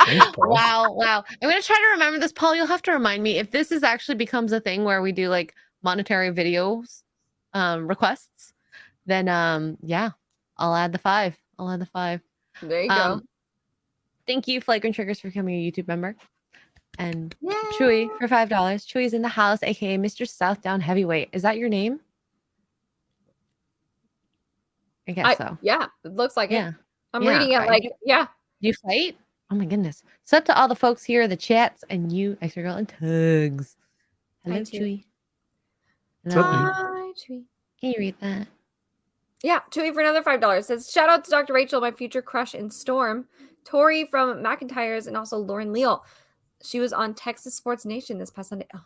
Thanks, Paul. Wow. I'm gonna try to remember this, Paul. You'll have to remind me if this actually becomes a thing where we do like monetary videos requests, then yeah, I'll add the 5. There you go. Thank you, Flagrant Triggers, for becoming a YouTube member. And Yay. Chewy for $5. Chewy's in the house, aka Mr. Southdown Heavyweight. Is that your name? I guess so. Yeah, it looks like Yeah. it. I'm Yeah, reading it right. like, yeah. Do you fight? Oh my goodness. Sup to all the folks here in the chats and you, Extra Girl and Tugs. Hello, Hi, too. Chewy. What's up, dude? Hi, Chewy. Can you read that? Yeah, Chewy for another $5. Says, shout out to Dr. Rachel, my future crush in Storm. Tori from McIntyre's and also Lauren Leal. She was on Texas Sports Nation this past Sunday. Oh.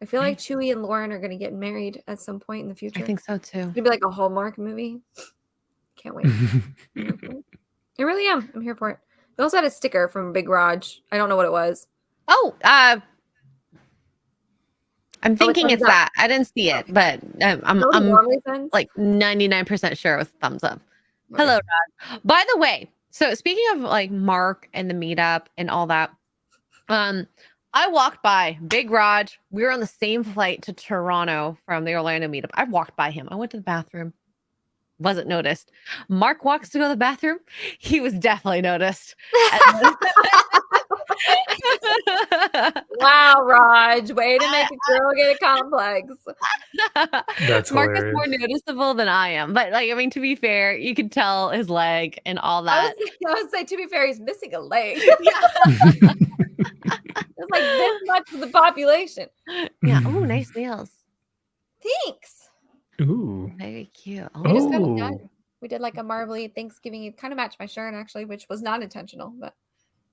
I feel like Chewy and Lauren are going to get married at some point in the future. I think so too. It'd be like a Hallmark movie. Can't wait. I really am. I'm here for it. We also had a sticker from Big Raj. I don't know what it was. Oh, I'm thinking it's that. I didn't see it, but I'm like 99% sure it was thumbs up. Okay. Hello, Rod. By the way, so speaking of like Mark and the meetup and all that, I walked by Big Raj. We were on the same flight to Toronto from the Orlando meetup. I walked by him. I went to the bathroom. Wasn't noticed. Mark walks to go to the bathroom. He was definitely noticed. Wow, Raj. Way to make a girl get a complex. That's Mark hilarious. is more noticeable than I am. But like, I mean, to be fair, you could tell his leg and all that. I would say, to be fair, he's missing a leg. Yeah. It's like this much of the population. Yeah. Oh, nice nails. Thanks. Ooh. Very cute. We just got it Ooh. done. We did like a marbly Thanksgiving. It kind of matched my shirt actually, which was not intentional, but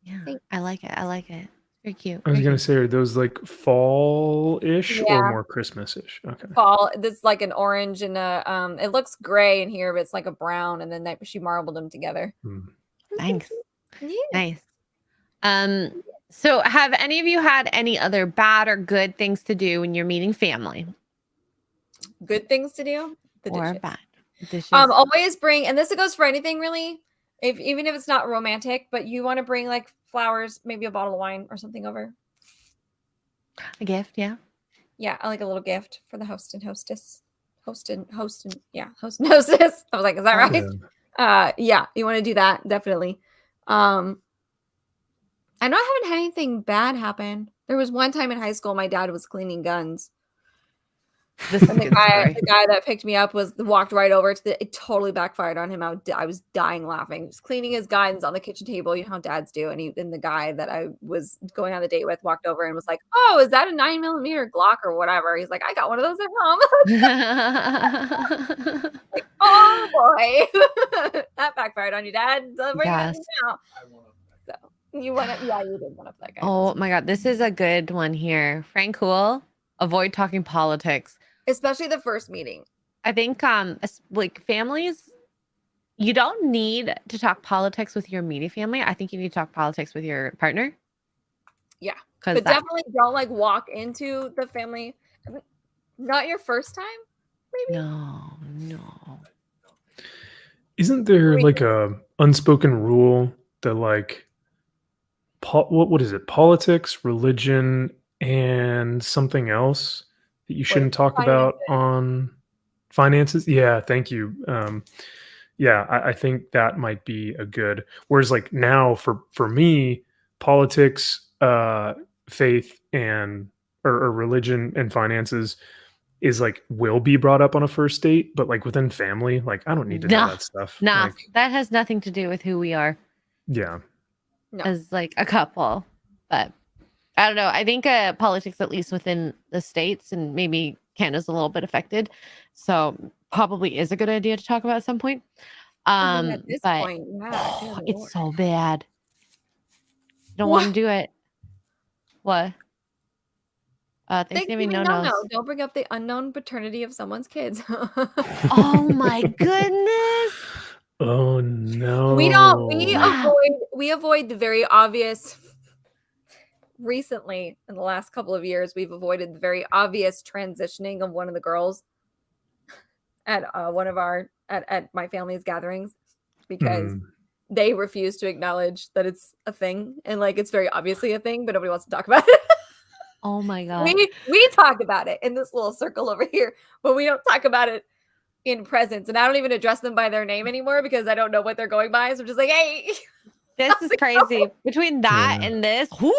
Yeah, thanks. I like it. Very cute. I was Very gonna cute. say, are those like fall-ish Yeah. or more Christmas-ish? Okay. fall. This like an orange and a it looks gray in here, but it's like a brown, and then she marbled them together. Thanks. Yeah. Nice. So have any of you had any other bad or good things to do when you're meeting family? Good things to do. The Or dishes. bad dishes? Always bring, and this goes for anything really. Even if it's not romantic, but you want to bring like flowers, maybe a bottle of wine or something over. A gift, yeah. Yeah, I like a little gift for the host and hostess. Host and hostess. I was like, is that right? Yeah, you want to do that, definitely. I know I haven't had anything bad happen. There was one time in high school, my dad was cleaning guns. This is And a good story. the guy that picked me up walked right over to it totally backfired on him. I was dying laughing. He was cleaning his guns on the kitchen table. You know how dads do. And the guy that I was going on the date with walked over and was like, "Oh, is that a 9mm Glock or whatever?" He's like, "I got one of those at home." Like, oh boy, that backfired on you, Dad. Celebrate Yes. now. So you want to? Yeah, you did one up that guy. Oh my God, this is a good one here. Frank Cool, avoid talking politics. Especially the first meeting. I think like families, You don't need to talk politics with your immediate family. I think you need to talk politics with your partner. Yeah. Because But definitely don't like walk into the family. Not your first time, maybe? no. Isn't there We like think a unspoken rule that like what is it? Politics, religion, and something else that you what shouldn't talk about finances. on finances? Yeah, thank you. Yeah, I think that might be a good. Whereas like now for me, politics, faith, and or religion and finances is like will be brought up on a first date, but like within family, like I don't need to know Nah, that stuff. nah. Like, That has nothing to do with who we are yeah. No. as like a couple. But I don't know. I think politics, at least within the States and maybe Canada's a little bit affected. So probably is a good idea to talk about at some point. I mean, at this But point, yeah, good it's lord. so bad. Don't want to What? do it. What? Thanksgiving Thanksgiving, no, no-nos. don't bring up the unknown paternity of someone's kids. Oh my goodness. Oh We don't. Wow. We avoid the very obvious. Recently, in the last couple of years, we've avoided the very obvious transitioning of one of the girls at one of our at my family's gatherings because Mm. they refuse to acknowledge that it's a thing and like it's very obviously a thing, but nobody wants to talk about it. Oh my god. We talk about it in this little circle over here, but we don't talk about it in presence. And I don't even address them by their name anymore because I don't know what they're going by. So I'm just like, hey, This is crazy. Between that Yeah. and this, whoo,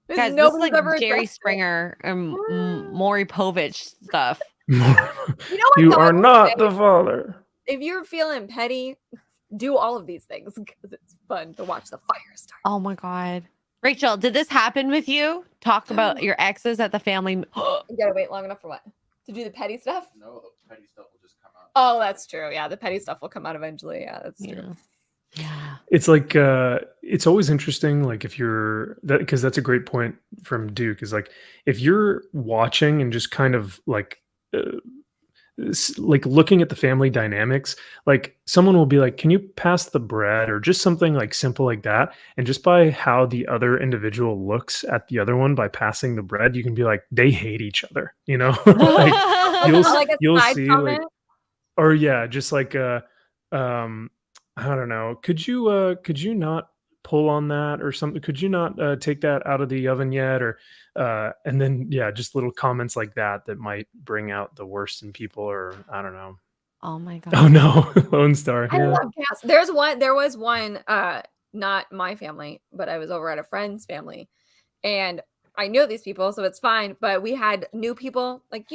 guys, this is nobody's like ever Jerry addressed it. Springer and Maury Povich stuff. You know what? You though, I are will not say, the father. if you're feeling petty, do all of these things because it's fun to watch the fire start. Oh my god. Rachel, did this happen with you? Talk about your exes at the family. You gotta wait long enough for what? To do the petty stuff? No, the petty stuff will just come out. Oh, that's true. Yeah, the petty stuff will come out eventually. Yeah, that's true. Yeah. It's like it's always interesting like if you're that because that's a great point from Duke is like if you're watching and just kind of like like looking at the family dynamics, like someone will be like, "Can you pass the bread?" or just something like simple like that. And just by how the other individual looks at the other one by passing the bread, you can be like, they hate each other, you know? Like Like a you'll side see like comment. or yeah, just like I don't know. Could you not pull on that or something? Could you not take that out of the oven yet? Or and then yeah, just little comments like that that might bring out the worst in people or I don't know. Oh my god. Oh no, Lone Star. I Yeah. love cats. There was one, not my family, but I was over at a friend's family, and I knew these people, so it's fine. But we had new people, like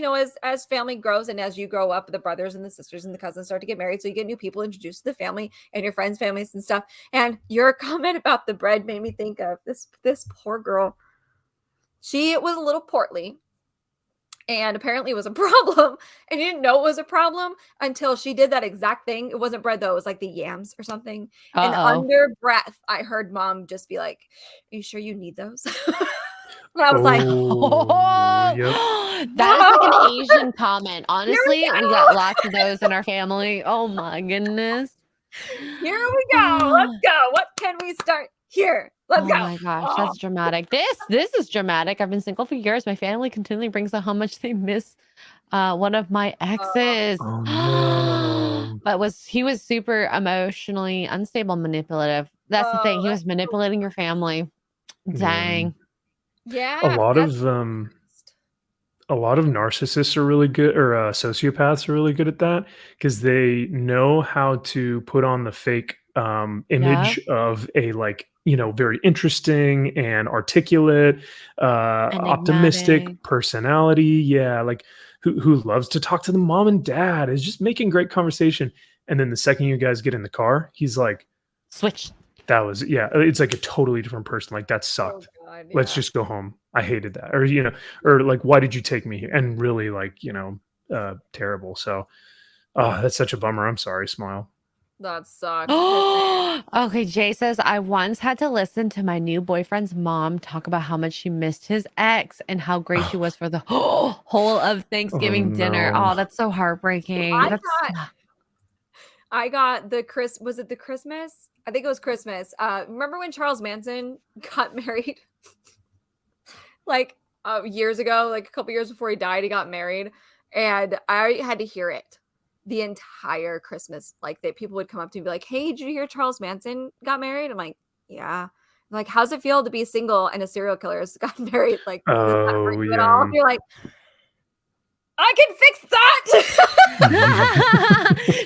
as family grows and as you grow up, the brothers and the sisters and the cousins start to get married, so you get new people introduced to the family and your friends' families and stuff. And your comment about the bread made me think of this poor girl. She was a little portly, and apparently it was a problem, and you didn't know it was a problem until she did that exact thing. It wasn't bread though, it was like the yams or something. And Uh-oh. under breath I heard mom just be like, "Are you sure you need those?" And I was like, Oh, yep. That is like an Asian comment. Honestly, we go. got lots of those in our family. Oh my goodness. "Here we go, let's go, what can we start here? Let's Oh go." my gosh, that's dramatic. This is dramatic. I've been single for years. My family continually brings up how much they miss one of my exes. Oh no. But he was super emotionally unstable, manipulative. That's the thing. He was manipulating your family. Dang. Yeah, A lot that's of narcissists are really good or sociopaths are really good at that because they know how to put on the fake image of a like very interesting and articulate optimistic Enigmatic. personality, yeah, like who loves to talk to the mom and dad, is just making great conversation, and then the second you guys get in the car he's like, Switch. that was yeah, it's like a totally different person, like that sucked. God, Let's yeah. just go home. I hated that. Or, or like, why did you take me here? And really like, terrible. So, that's such a bummer. I'm sorry, Smile. That sucks. Okay, Jay says, I once had to listen to my new boyfriend's mom talk about how much she missed his ex and how great she was for the whole of Thanksgiving dinner. no. Oh, that's so heartbreaking. I got the was it the Christmas? I think it was Christmas. Remember when Charles Manson got married? Like years ago, like a couple years before he died, he got married. And I had to hear it the entire Christmas. Like people would come up to me and be like, "Hey, did you hear Charles Manson got married?" I'm like, "Yeah." I'm like, how's it feel to be single and a serial killer has gotten married? Like, does that hurt you at all? You're like, I can fix that.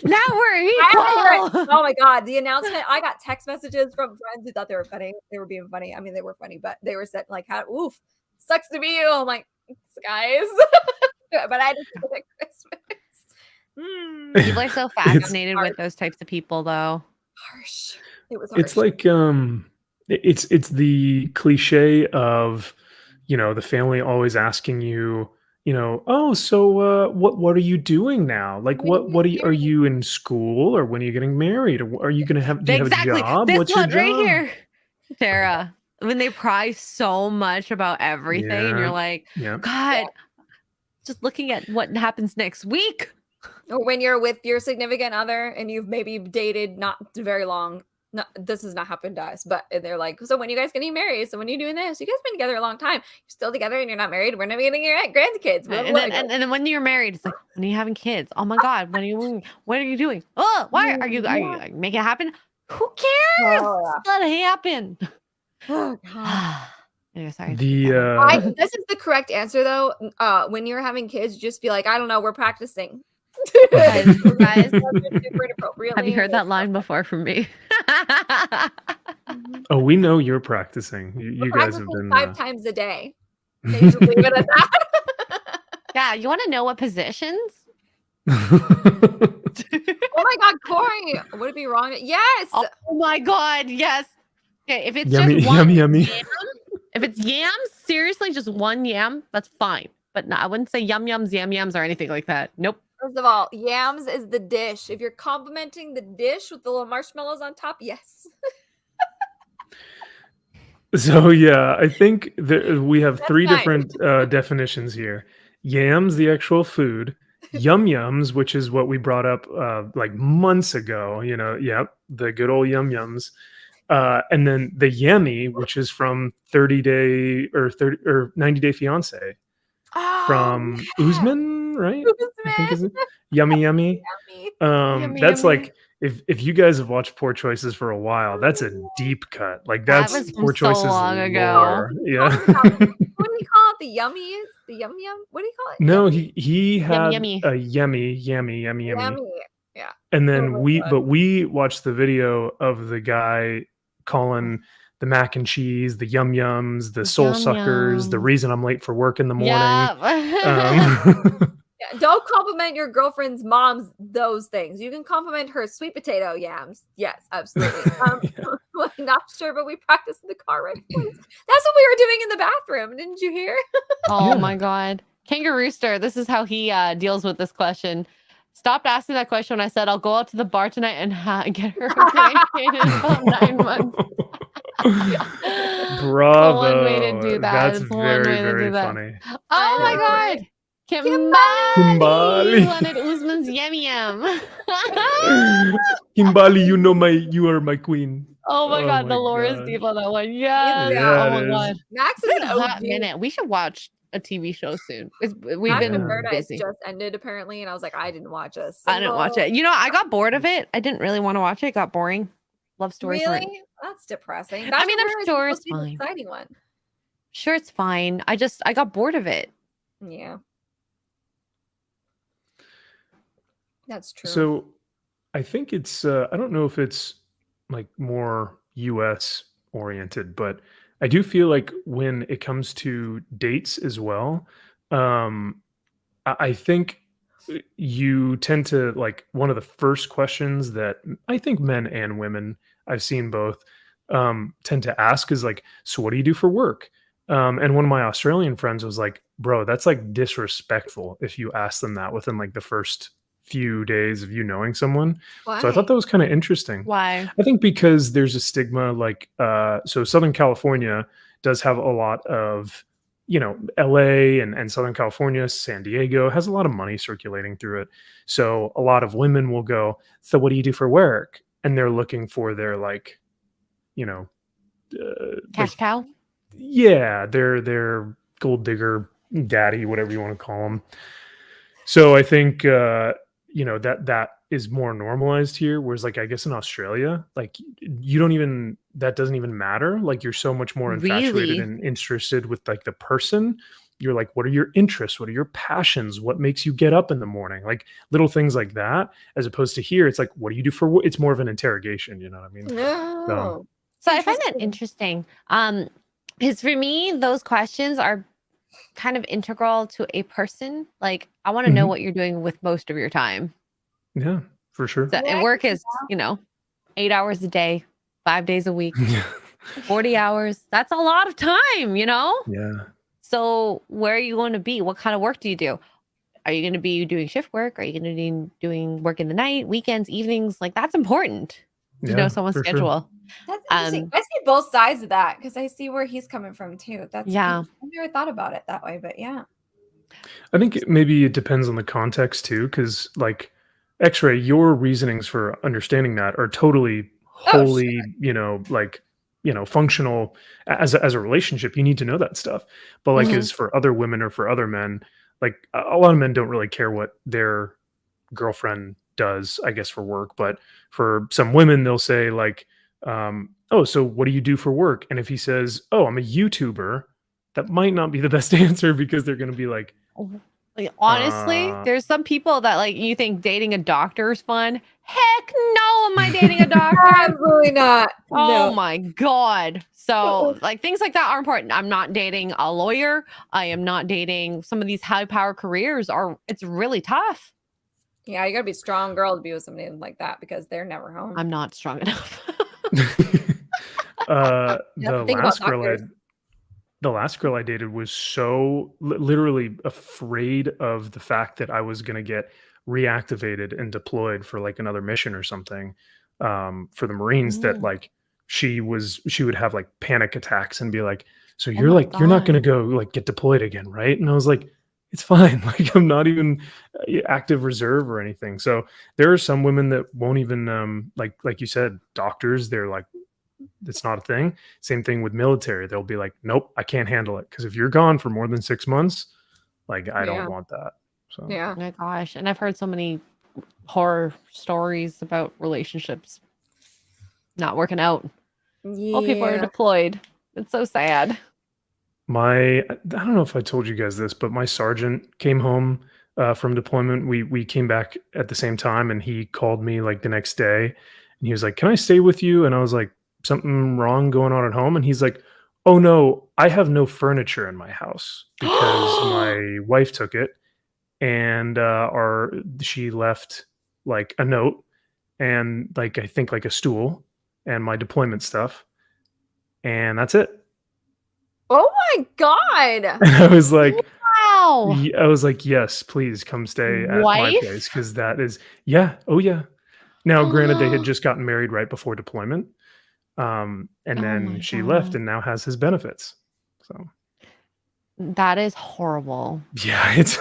Now we're equal. Oh my god, the announcement! I got text messages from friends who thought they were funny. They were being funny. I mean, they were funny, but they were said like, "How oof, sucks to be you." I'm like, guys, but I just did it Christmas. People are so fascinated with those types of people, though. Harsh. It was harsh. It's like it's the cliche of, you know, the family always asking you, you know, oh, so what are you doing now? Like what are you in school, or when are you getting married, or are you gonna have do you have a job? This What's your one right job? here, Sarah. When they pry so much about everything, and you're like, God, just looking at what happens next week. Or when you're with your significant other and you've maybe dated not very long. No, this has not happened to us, but they're like, so when are you guys getting married? So when are you doing this? You guys been together a long time. You're still together and you're not married. We're not getting your grandkids. And then when you're married, it's like, when are you having kids? Oh my God, what are you doing? Oh, why are you making it happen? Who cares? Let it happen. Oh God. Yeah, sorry. This is the correct answer though. When you're having kids, just be like, I don't know, we're practicing. guys, have you heard that line before from me? Oh, we know you're practicing. You guys have been 5 times a day. They just leave it at that. Yeah, you want to know what positions? Oh my God, Corey, would it be wrong? Yes. Oh my God, yes. Okay, if it's yummy, just one yummy. Yam, if it's yams, seriously, just one yam, that's fine. But no, I wouldn't say yum yums, yam yams, or anything like that. Nope. First of all, yams is the dish. If you're complimenting the dish with the little marshmallows on top, yes. So yeah, I think we have three different definitions here. Yams, the actual food. Yum yums, which is what we brought up like months ago. You know, the good old yum yums. And then the yummy, which is from 30 Day or 90 Day Fiance. From Usman, right? I think is it yummy. That's like if you guys have watched Poor Choices for a while, that's a deep cut. Like that's Poor Choices long ago. Yeah. What do you call it? The yummies? The yum yum? What do you call it? No, he had yummy. a yummy. Yeah. And then we watched the video of the guy calling the mac and cheese, the yum yums, the soul suckers, the reason I'm late for work in the morning. Yeah, don't compliment your girlfriend's mom's those things. You can compliment her sweet potato yams. Yes, absolutely. Not sure, but we practiced in the car right before this. That's what we were doing in the bathroom. Didn't you hear? Oh my God. Kangarooster, this is how he deals with this question. Stopped asking that question when I said I'll go out to the bar tonight and get her a grandkid in about 9 months. Bravo. One way to do that. That's very funny. Oh my God. Kimbali. You wanted Usman's yummy yum. Kimbali, you are my queen. Oh my God, the lore is deep on that one. Yeah. Oh my God. Max is It's been a hot minute. We should watch a TV show soon. We've been busy. Just ended apparently, and I was like, I didn't watch this. I didn't watch it. You know, I got bored of it. I didn't really want to watch it. It got boring. Love stories. Really? That's depressing. I mean, I'm sure it's fine. An exciting one. Sure, it's fine. I got bored of it. Yeah. That's true. So I think it's I don't know if it's like more US oriented, but I do feel like when it comes to dates as well, I think you tend to like one of the first questions that I think men and women, I've seen both, tend to ask is like, so what do you do for work? And one of my Australian friends was like, bro, that's like disrespectful if you ask them that within like the first few days of you knowing someone. Why? So I thought that was kind of interesting. Why? I think because there's a stigma like so Southern California does have a lot of LA and Southern California, San Diego has a lot of money circulating through it. So a lot of women will go, so what do you do for work? And they're looking for their like, you know, like, Cash cow. yeah, their gold digger daddy, whatever you want to call them. So I think that is more normalized here. Whereas like I guess in Australia, like you don't even that doesn't even matter. Like you're so much more infatuated Really? and interested with like the person. You're like, what are your interests? What are your passions? What makes you get up in the morning? Like little things like that. As opposed to here, it's like, what do you do for work? It's more of an interrogation. You know what I mean? So No. So I find that interesting. Because for me, those questions are kind of integral to a person. Like, I want to know Mhm. what you're doing with most of your time. Yeah, for sure. So, and work is, 8 hours a day, 5 days a week, 40 hours. That's a lot of time, Yeah. So where are you going to be? What kind of work do you do? Are you going to be doing shift work? Are you going to be doing work in the night, weekends, evenings? Like that's important to know Yeah, someone's for sure. schedule. That's interesting. I see both sides of that because I see where he's coming from too. Yeah. I never thought about it that way, but yeah. I think maybe it depends on the context too, because like X-ray, your reasonings for understanding that are totally Oh, sure. wholly, functional as a relationship. You need to know that stuff. But like Mhm. as for other women or for other men, like a lot of men don't really care what their girlfriend does, I guess, for work. But for some women, they'll say like, "Oh, so what do you do for work?" And if he says, "Oh, I'm a YouTuber," that might not be the best answer because they're going to be like, Like, honestly, uh, there's some people that like you think dating a doctor is fun. Heck no, am I dating a doctor? Absolutely not. Oh No. my God. So, like, things like that are important. I'm not dating a lawyer. I am not dating some of these high power careers it's really tough. Yeah, you gotta be a strong girl to be with somebody like that because they're never home. I'm not strong enough. You have the to think about last girl I doctors. the last girl I dated was so literally afraid of the fact that I was going to get reactivated and deployed for like another mission or something, for the Marines, that Mm. like she would have like panic attacks and be like, so Oh my you're not going to God. go like get deployed again, right? And I was like, it's fine. Like I'm not even active reserve or anything. So there are some women that won't even like you said, doctors, they're like, it's not a thing. Same thing with military. They'll be like, nope, I can't handle it. Because if you're gone for more than 6 months, like I don't Yeah. want that. So Yeah. Oh my gosh. And I've heard so many horror stories about relationships not working out while people are Yeah. deployed. It's so sad. I don't know if I told you guys this, but my sergeant came home from deployment. We came back at the same time, and he called me like the next day, and he was like, "Can I stay with you?" And I was like, "Something wrong going on at home?" And he's like, "Oh no, I have no furniture in my house because my wife took it, and our she left like a note and like I think like a stool and my deployment stuff, and that's it." Oh my God. And I was like, Wow. I was like, "Yes, please come stay at my place Wife? because that is." Yeah, oh yeah. Now, granted, they had just gotten married right before deployment, and Oh then my she left God. and now has his benefits. So, That is horrible. yeah, it's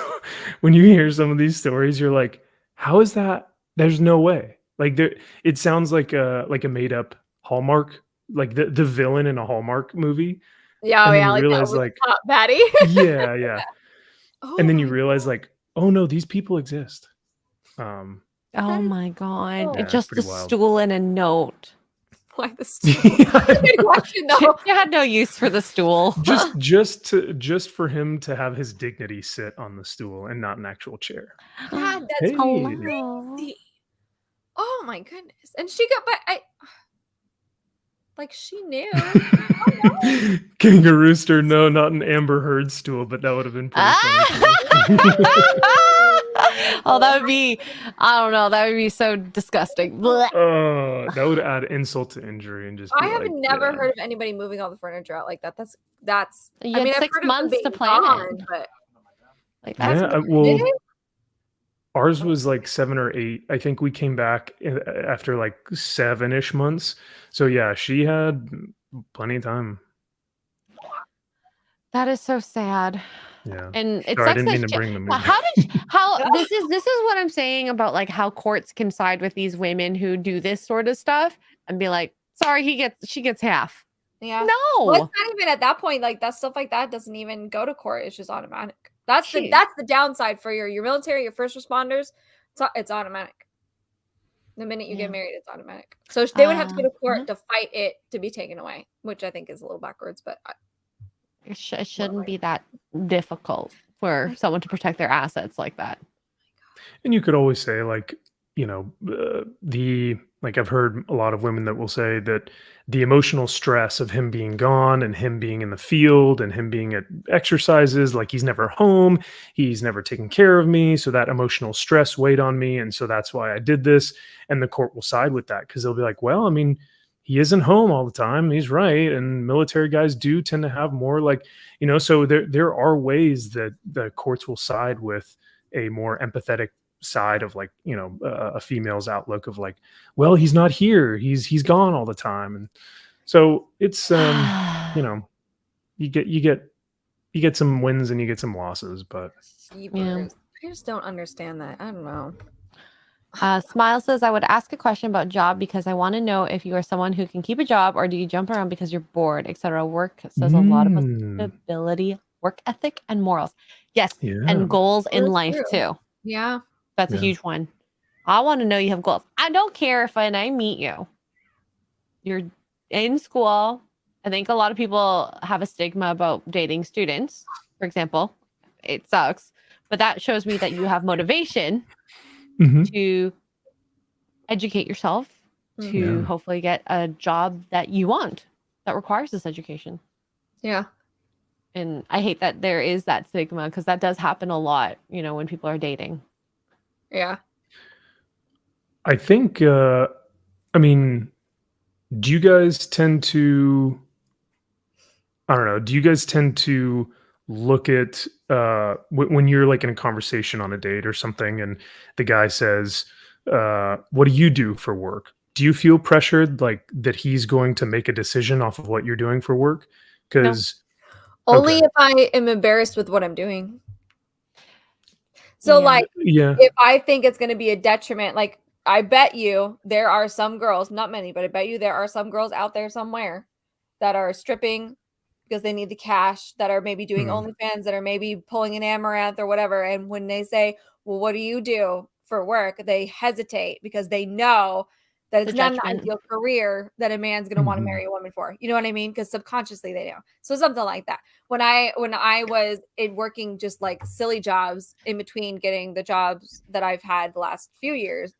when you hear some of these stories, you're like, "How is that? There's no way." Like, it sounds like a made up Hallmark, like the villain in a Hallmark movie, Yeah, oh and then yeah, you like that realize, over the like, top Patty. yeah, yeah, and Oh then you my realize, like, "Oh, no, these people exist." Um, Oh that is my God. so yeah, it's Just a pretty wild. stool and a note. why the stool. Good question She though. had no use for the stool. Just for him to have his dignity sit on the stool and not an actual chair. God, that's Hey. Hello. crazy. Oh my goodness. And she got but I like she knew. King of Rooster, no, not an Amber Heard stool, but that would have been pretty funny Ah! too. Oh, that would be, I don't know, that would be so disgusting. Blech. That would add insult to injury and just I be have like, never yeah. heard of anybody moving all the furniture out like that. That's You I had mean, I've 6 heard of them months to being plan gone, it. but Like, that's that's Yeah, did well, it? ours was like 7 or 8. I think we came back after like 7-ish months. So yeah, she had plenty of time. That is so sad. Yeah. And it Sorry, I sucks didn't mean that to bring them well, in. how this is what I'm saying about like how courts can side with these women who do this sort of stuff and be like, sorry, she gets half. Yeah. No. Well, it's not even at that point. Like that stuff like that doesn't even go to court. It's just automatic. That's She- the downside for your military, your first responders. It's automatic. The minute you get Yeah. married, it's automatic. So they would have to go to court mhm. to fight it to be taken away, which I think is a little backwards. But It shouldn't be that difficult for someone to protect their assets like that. And you could always say, like, like I've heard a lot of women that will say that the emotional stress of him being gone and him being in the field and him being at exercises, like he's never home, he's never taken care of me. So that emotional stress weighed on me. And so that's why I did this. And the court will side with that because they'll be like, well, I mean, he isn't home all the time. He's right. And military guys do tend to have more like, so there are ways that the courts will side with a more empathetic side of like a female's outlook of like, well, he's not here, he's gone all the time. And so it's you get some wins and you get some losses, but I just don't understand that. I don't know. Smile says, I would ask a question about job because I want to know if you are someone who can keep a job or do you jump around because you're bored, etc. Work says a lot about stability, work ethic, and morals. Yes, and goals in life too. Yeah. That's a huge one. I want to know you have goals. I don't care if when I meet you, you're in school. I think a lot of people have a stigma about dating students, for example. It sucks. But that shows me that you have motivation to educate yourself, to hopefully get a job that you want that requires this education. Yeah. And I hate that there is that stigma because that does happen a lot, when people are dating. Yeah. I think, do you guys tend to, I don't know, do you guys tend to look at, when you're like in a conversation on a date or something and the guy says, what do you do for work? Do you feel pressured like that he's going to make a decision off of what you're doing for work? Because only if I am embarrassed with what I'm doing. So if I think it's going to be a detriment, like I bet you there are some girls, not many, but I bet you there are some girls out there somewhere that are stripping because they need the cash, that are maybe doing OnlyFans, that are maybe pulling an amaranth or whatever. And when they say, well, what do you do for work? They hesitate because they know that it's not an ideal career that a man's going to want to marry a woman for. You know what I mean? Because subconsciously they know. So something like that. When I was working just like silly jobs in between getting the jobs that I've had the last few years,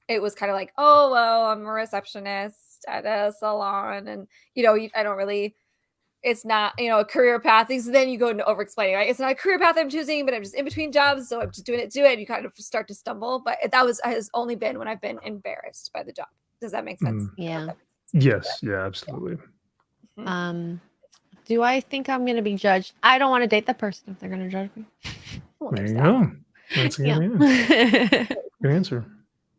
it was kind of like, oh, well, I'm a receptionist at a salon. And, I don't really, it's not, a career path. Then you go into over explaining, right? It's not a career path I'm choosing, but I'm just in between jobs. So I'm just doing it to it. And you kind of start to stumble. But has only been when I've been embarrassed by the job. Does that make sense? Yeah. Yes. Yeah, absolutely. Do I think I'm going to be judged? I don't want to date that person if they're going to judge me. There you go. That's a good answer.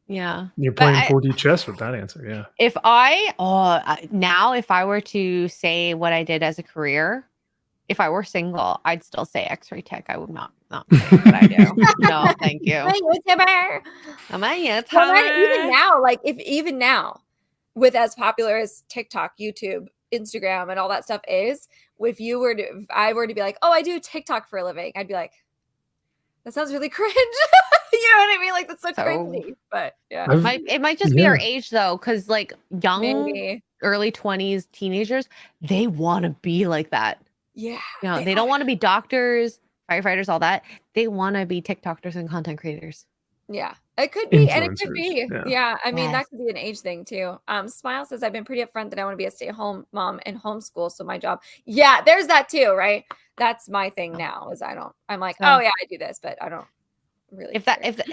Yeah. You're playing 4D chess with that answer. Yeah. If if I were to say what I did as a career, if I were single, I'd still say X-ray tech. I would not say what I do. No, thank you. I'm a YouTuber. Even now, even now, with as popular as TikTok, YouTube, Instagram, and all that stuff is, if I were to be like, oh, I do TikTok for a living, I'd be like, that sounds really cringe. You know what I mean? Like, that's so crazy. But yeah, it might just be our age though, because like young, early 20s teenagers, they want to be like that. Yeah. They don't want to be doctors, firefighters, all that. They want to be TikTokers and content creators. Yeah, it could be, and it could be. Yeah, I mean, that could be an age thing too. Smile says, I've been pretty upfront that I want to be a stay-at-home mom and homeschool, so my job. Yeah, there's that too, right? That's my thing now. I'm like, oh yeah, I do this, but I don't really.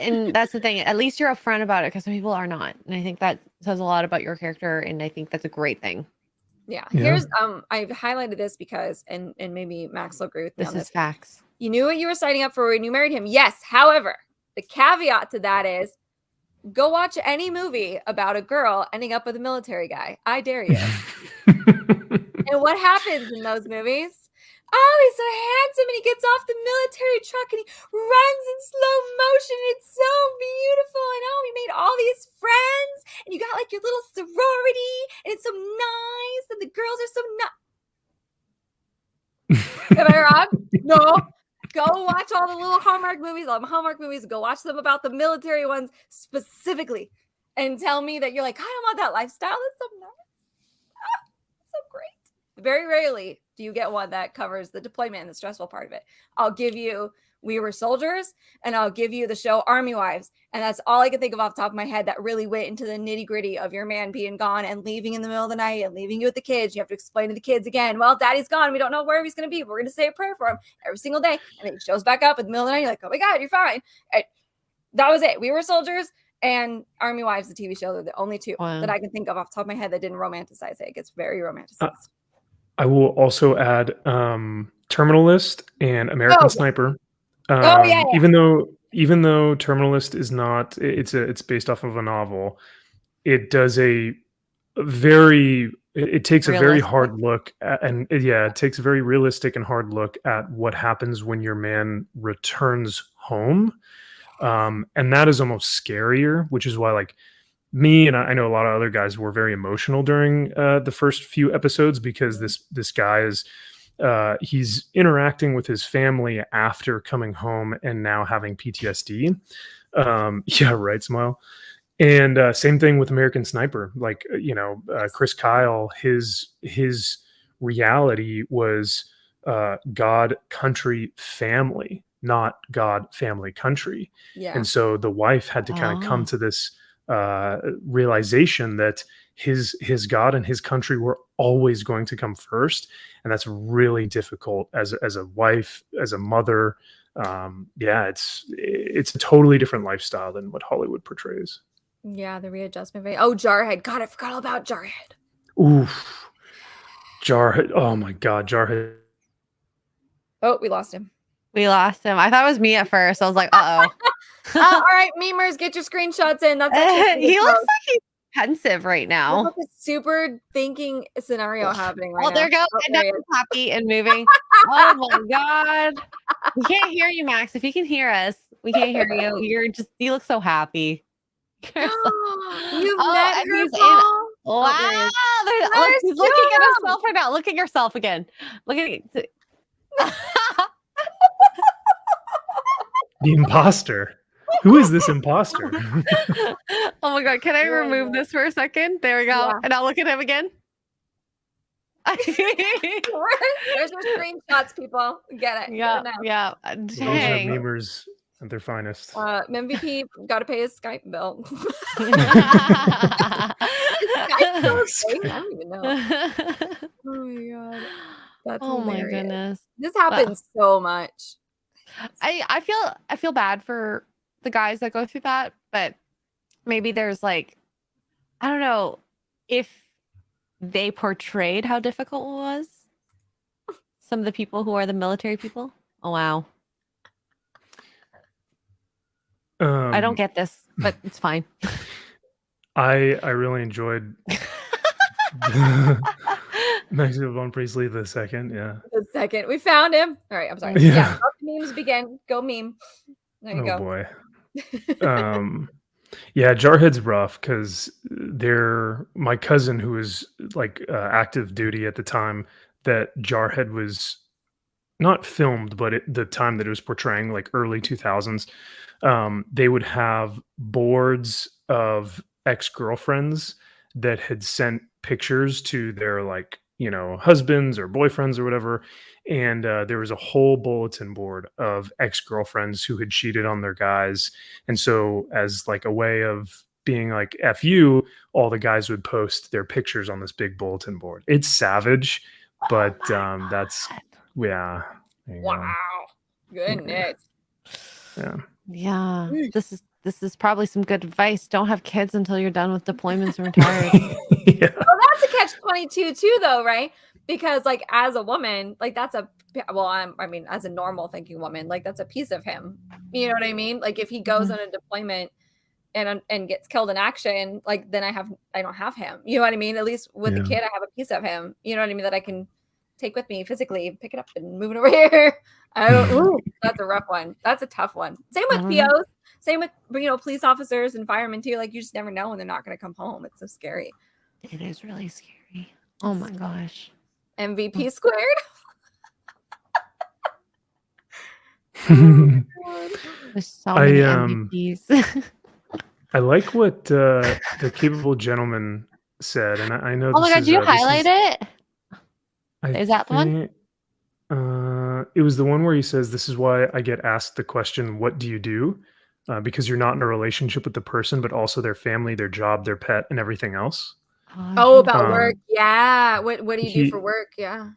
And that's the thing. At least you're upfront about it, because some people are not, and I think that says a lot about your character, and I think that's a great thing. Yeah. Here's I've highlighted this because, and maybe Max will agree with me on this. This is facts. You knew what you were signing up for when you married him. Yes, however, the caveat to that is go watch any movie about a girl ending up with a military guy. I dare you. And what happens in those movies? Oh, he's so handsome, and he gets off the military truck and he runs in slow motion. It's so beautiful, and oh, he made all these friends, and you got like your little sorority, and it's so nice, and the girls are so nice. Am I wrong? No. Go watch all the little Hallmark movies, Go watch them about the military ones specifically, and tell me that you're like, I don't want that lifestyle. That's so nice. So great. Very rarely do you get one that covers the deployment and the stressful part of it. I'll give you We Were Soldiers, and I'll give you the show Army Wives. And that's all I can think of off the top of my head that really went into the nitty gritty of your man being gone and leaving in the middle of the night and leaving you with the kids. You have to explain to the kids again, well, daddy's gone. We don't know where he's going to be. We're going to say a prayer for him every single day. And then he shows back up in the middle of the night. You're like, oh my God, you're fine. And that was it. We Were Soldiers and Army Wives, the TV show. They're the only two that I can think of off the top of my head that didn't romanticize it. It gets very romanticized. I will also add Terminal List and American Sniper. Yeah. Even though Terminal List is not, it's based off of a novel. It does it takes a very hard look at, and it takes a very realistic and hard look at what happens when your man returns home. And that is almost scarier, which is why like me and I know a lot of other guys were very emotional during the first few episodes, because this guy is he's interacting with his family after coming home and now having PTSD. Yeah, right, Smile. And same thing with American Sniper. Like Chris Kyle, his reality was God, country, family, not God, family, country. Yeah. And so the wife had to kind of come to this realization that his God and his country were always going to come first, and that's really difficult as a wife, as a mother. It's a totally different lifestyle than what Hollywood portrays. Yeah, the readjustment phase. Oh, Jarhead. God, I forgot all about Jarhead. Oof, Jarhead. Oh my God, Jarhead. Oh, we lost him. I thought it was me at first. I was like, uh-oh. All right, memers, get your screenshots in. That's he looks like he's pensive right now. Like a super thinking scenario happening right now. There we go. And now he's happy and moving. Oh my God. We can't hear you, Max. If you can hear us, we can't hear you. You look so happy. You've met her, Paul? Wow. Look, he's looking at himself right now. Look at yourself again. Look at it. The imposter. Who is this imposter? Oh my God. Can I remove this for a second? There we go. Yeah. And I'll look at him again. There's your screenshots, people. Get it. Yeah. Yeah. Dang. Those are memers at their finest. MVP got to pay his Skype bill. I don't even know. Oh my God. That's hilarious. My goodness. This happens so much. I feel bad for the guys that go through that, but maybe there's like, I don't know if they portrayed how difficult it was. Some of the people who are the military people. Oh wow. I don't get this, but it's fine. I really enjoyed Maximum von Priestley the second. Yeah. The second. We found him. All right. I'm sorry. Yeah. Memes begin. Go meme. There you go. Oh boy. Yeah, Jarhead's rough because my cousin who was like active duty at the time that Jarhead was not filmed, but the time that it was portraying, like early 2000s, they would have boards of ex-girlfriends that had sent pictures to their like, husbands or boyfriends or whatever. And there was a whole bulletin board of ex-girlfriends who had cheated on their guys. And so as like a way of being like, F you, all the guys would post their pictures on this big bulletin board. It's savage, but that's, yeah. Wow. Goodness. Yeah. Yeah. This is probably some good advice. Don't have kids until you're done with deployments and retired. Yeah. Well, that's a catch-22 too, though, right? Because like as a woman, like that's as a normal thinking woman, like that's a piece of him. You know what I mean? Like if he goes on a deployment and gets killed in action, like then I don't have him. You know what I mean? At least with the kid, I have a piece of him. You know what I mean? That I can take with me physically, pick it up and move it over here. Ooh, that's a rough one. That's a tough one. Same with POs. Same with police officers and firemen too. Like you just never know when they're not going to come home. It's so scary. It is really scary. Oh my gosh. MVP squared. There's so many MVPs. I like what the capable gentleman said, and I know. Oh my god, did you highlight it? Is that the one? It was the one where he says, "This is why I get asked the question, what do you do? Because you're not in a relationship with the person, but also their family, their job, their pet, and everything else." Oh, about work. Yeah. What do you do for work? Yeah.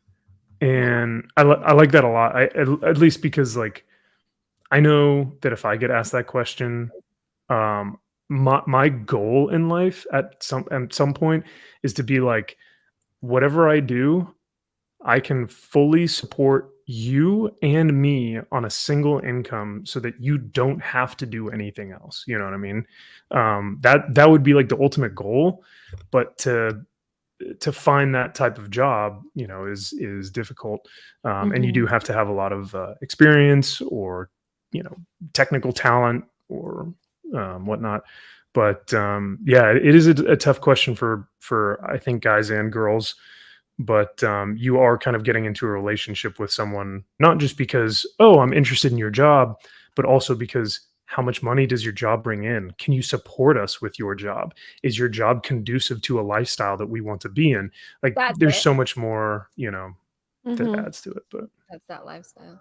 And I like that a lot. At least because like I know that if I get asked that question, my goal in life at some point is to be like, whatever I do, I can fully support you and me on a single income so that you don't have to do anything else. You know what I mean? That would be like the ultimate goal, but to find that type of job, is difficult. And you do have to have a lot of experience or, technical talent or whatnot. But yeah, it is a tough question for I think guys and girls. But you are kind of getting into a relationship with someone, not just because, oh, I'm interested in your job, but also because how much money does your job bring in? Can you support us with your job? Is your job conducive to a lifestyle that we want to be in? Like there's so much more, that adds to it. But that's that lifestyle.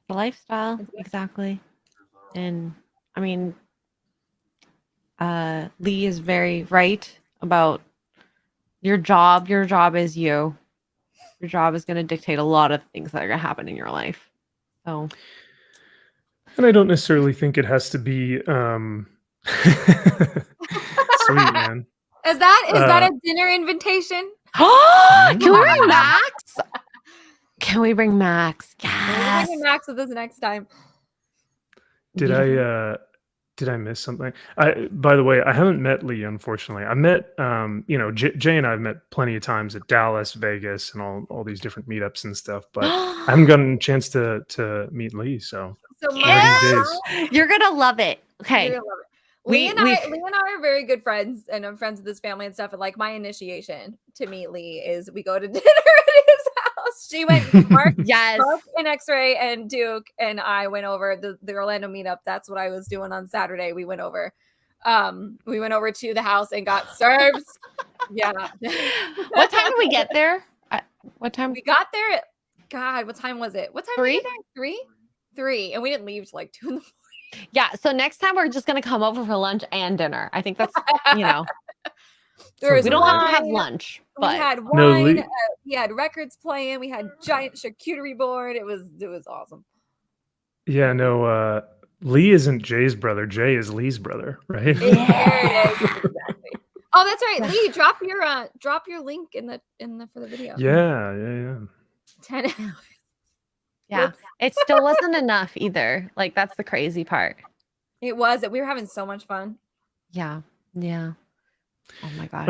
The lifestyle, exactly. And I mean, Lee is very right about your job. Your job is you. Your job is going to dictate a lot of things that are going to happen in your life. So, and I don't necessarily think it has to be sweet, man. Is that a dinner invitation? Can we bring Max? Can we bring Max? Yes. We're bringing Max with us next time. Did I miss something? By the way, I haven't met Lee, unfortunately. I met, Jay and I have met plenty of times at Dallas, Vegas, and all these different meetups and stuff. But I haven't gotten a chance to meet Lee. So one of these days, you're gonna love it. Okay. You're gonna love it. Lee and I are very good friends, and I'm friends with his family and stuff. And like my initiation to meet Lee is we go to dinner at his house. She went, Mark, yes, Mark and X-Ray and Duke and I went over the Orlando meetup. That's what I was doing on Saturday. We went over to the house and got served. Yeah. What time did we get there? What time? We got there at, God, what time was it? What time 3? Did we get there? 3? And we didn't leave till like 2 in the morning. Yeah, so next time we're just gonna come over for lunch and dinner. I think that's we don't have to have lunch, but we had wine. We had records playing. We had giant charcuterie board. It was awesome. Yeah, no. Lee isn't Jay's brother. Jay is Lee's brother, right? There it is. Exactly. Oh, that's right. Lee, drop your link in the for the video. Yeah. 10 hours. Yeah, it still wasn't enough either. Like that's the crazy part. It was. We were having so much fun. Yeah. Oh my gosh.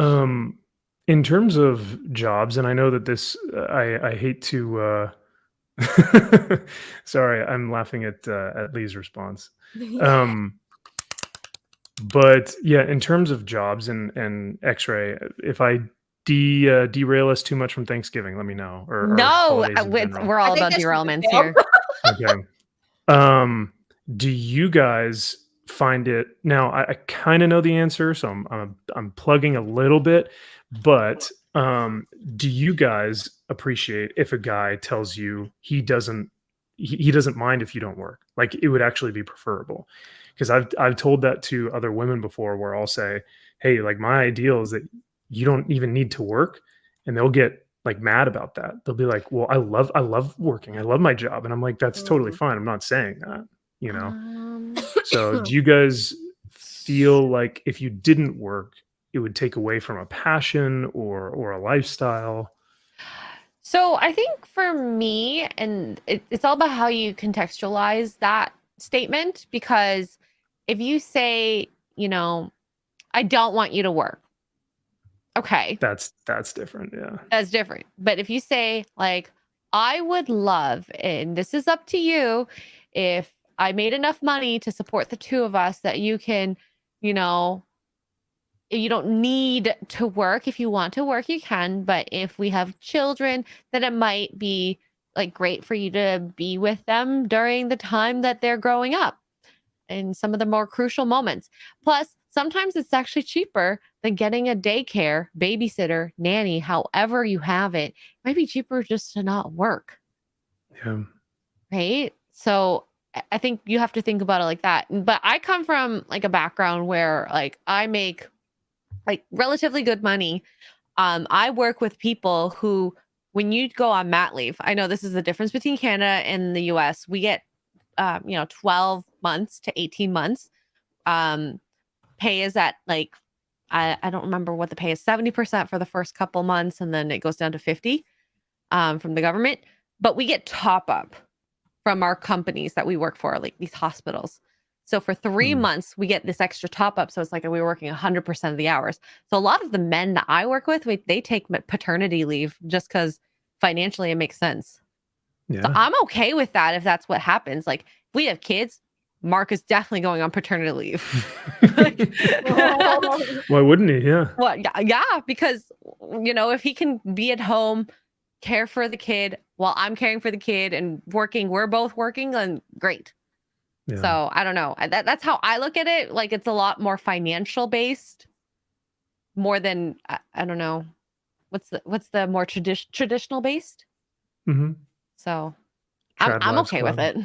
In terms of jobs, and I know that this, I hate to. Sorry, I'm laughing at Lee's response. But yeah, in terms of jobs and X-Ray, if I derail us too much from Thanksgiving, let me know. Or no, we're all about derailments here. Okay. Do you guys find it now? I kind of know the answer, so I'm plugging a little bit. But do you guys appreciate if a guy tells you he doesn't mind if you don't work? Like it would actually be preferable. Because I've told that to other women before, where I'll say, "Hey, like my ideal is that you don't even need to work," and they'll get like mad about that. They'll be like, "Well, I love working. I love my job," and I'm like, "That's totally fine. I'm not saying that, So, do you guys feel like if you didn't work, it would take away from a passion or a lifestyle? So I think for me, and it's all about how you contextualize that statement, because if you say, I don't want you to work. Okay. That's different. Yeah. That's different. But if you say like, I would love, and this is up to you, if I made enough money to support the two of us that you can, you know, you don't need to work. If you want to work, you can. But if we have children, then it might be like great for you to be with them during the time that they're growing up in some of the more crucial moments. Plus, sometimes it's actually cheaper than getting a daycare, babysitter, nanny, however you have it. It might be cheaper just to not work, Yeah. right? So I think you have to think about it like that. But I come from like a background where like I make like relatively good money. I work with people who, when you go on mat leave, I know this is the difference between Canada and the US. We get, 12 months to 18 months. Pay is at like, I don't remember what the pay is, 70% for the first couple months, and then it goes down to 50 from the government. But we get top up from our companies that we work for, like these hospitals. So for 3 Mhm. months, we get this extra top up. So it's like we were working 100% of the hours. So a lot of the men that I work with, they take paternity leave just because financially it makes sense. So Yeah. I'm okay with that if that's what happens. Like if we have kids, Mark is definitely going on paternity leave. Like, Why wouldn't he? Yeah. well, yeah, because if he can be at home, care for the kid while I'm caring for the kid and working, we're both working, then great. Yeah. So I don't know. That's how I look at it. Like it's a lot more financial based, more than I don't know. What's the more traditional based? hmm So Trad I'm Wives okay with Club. it.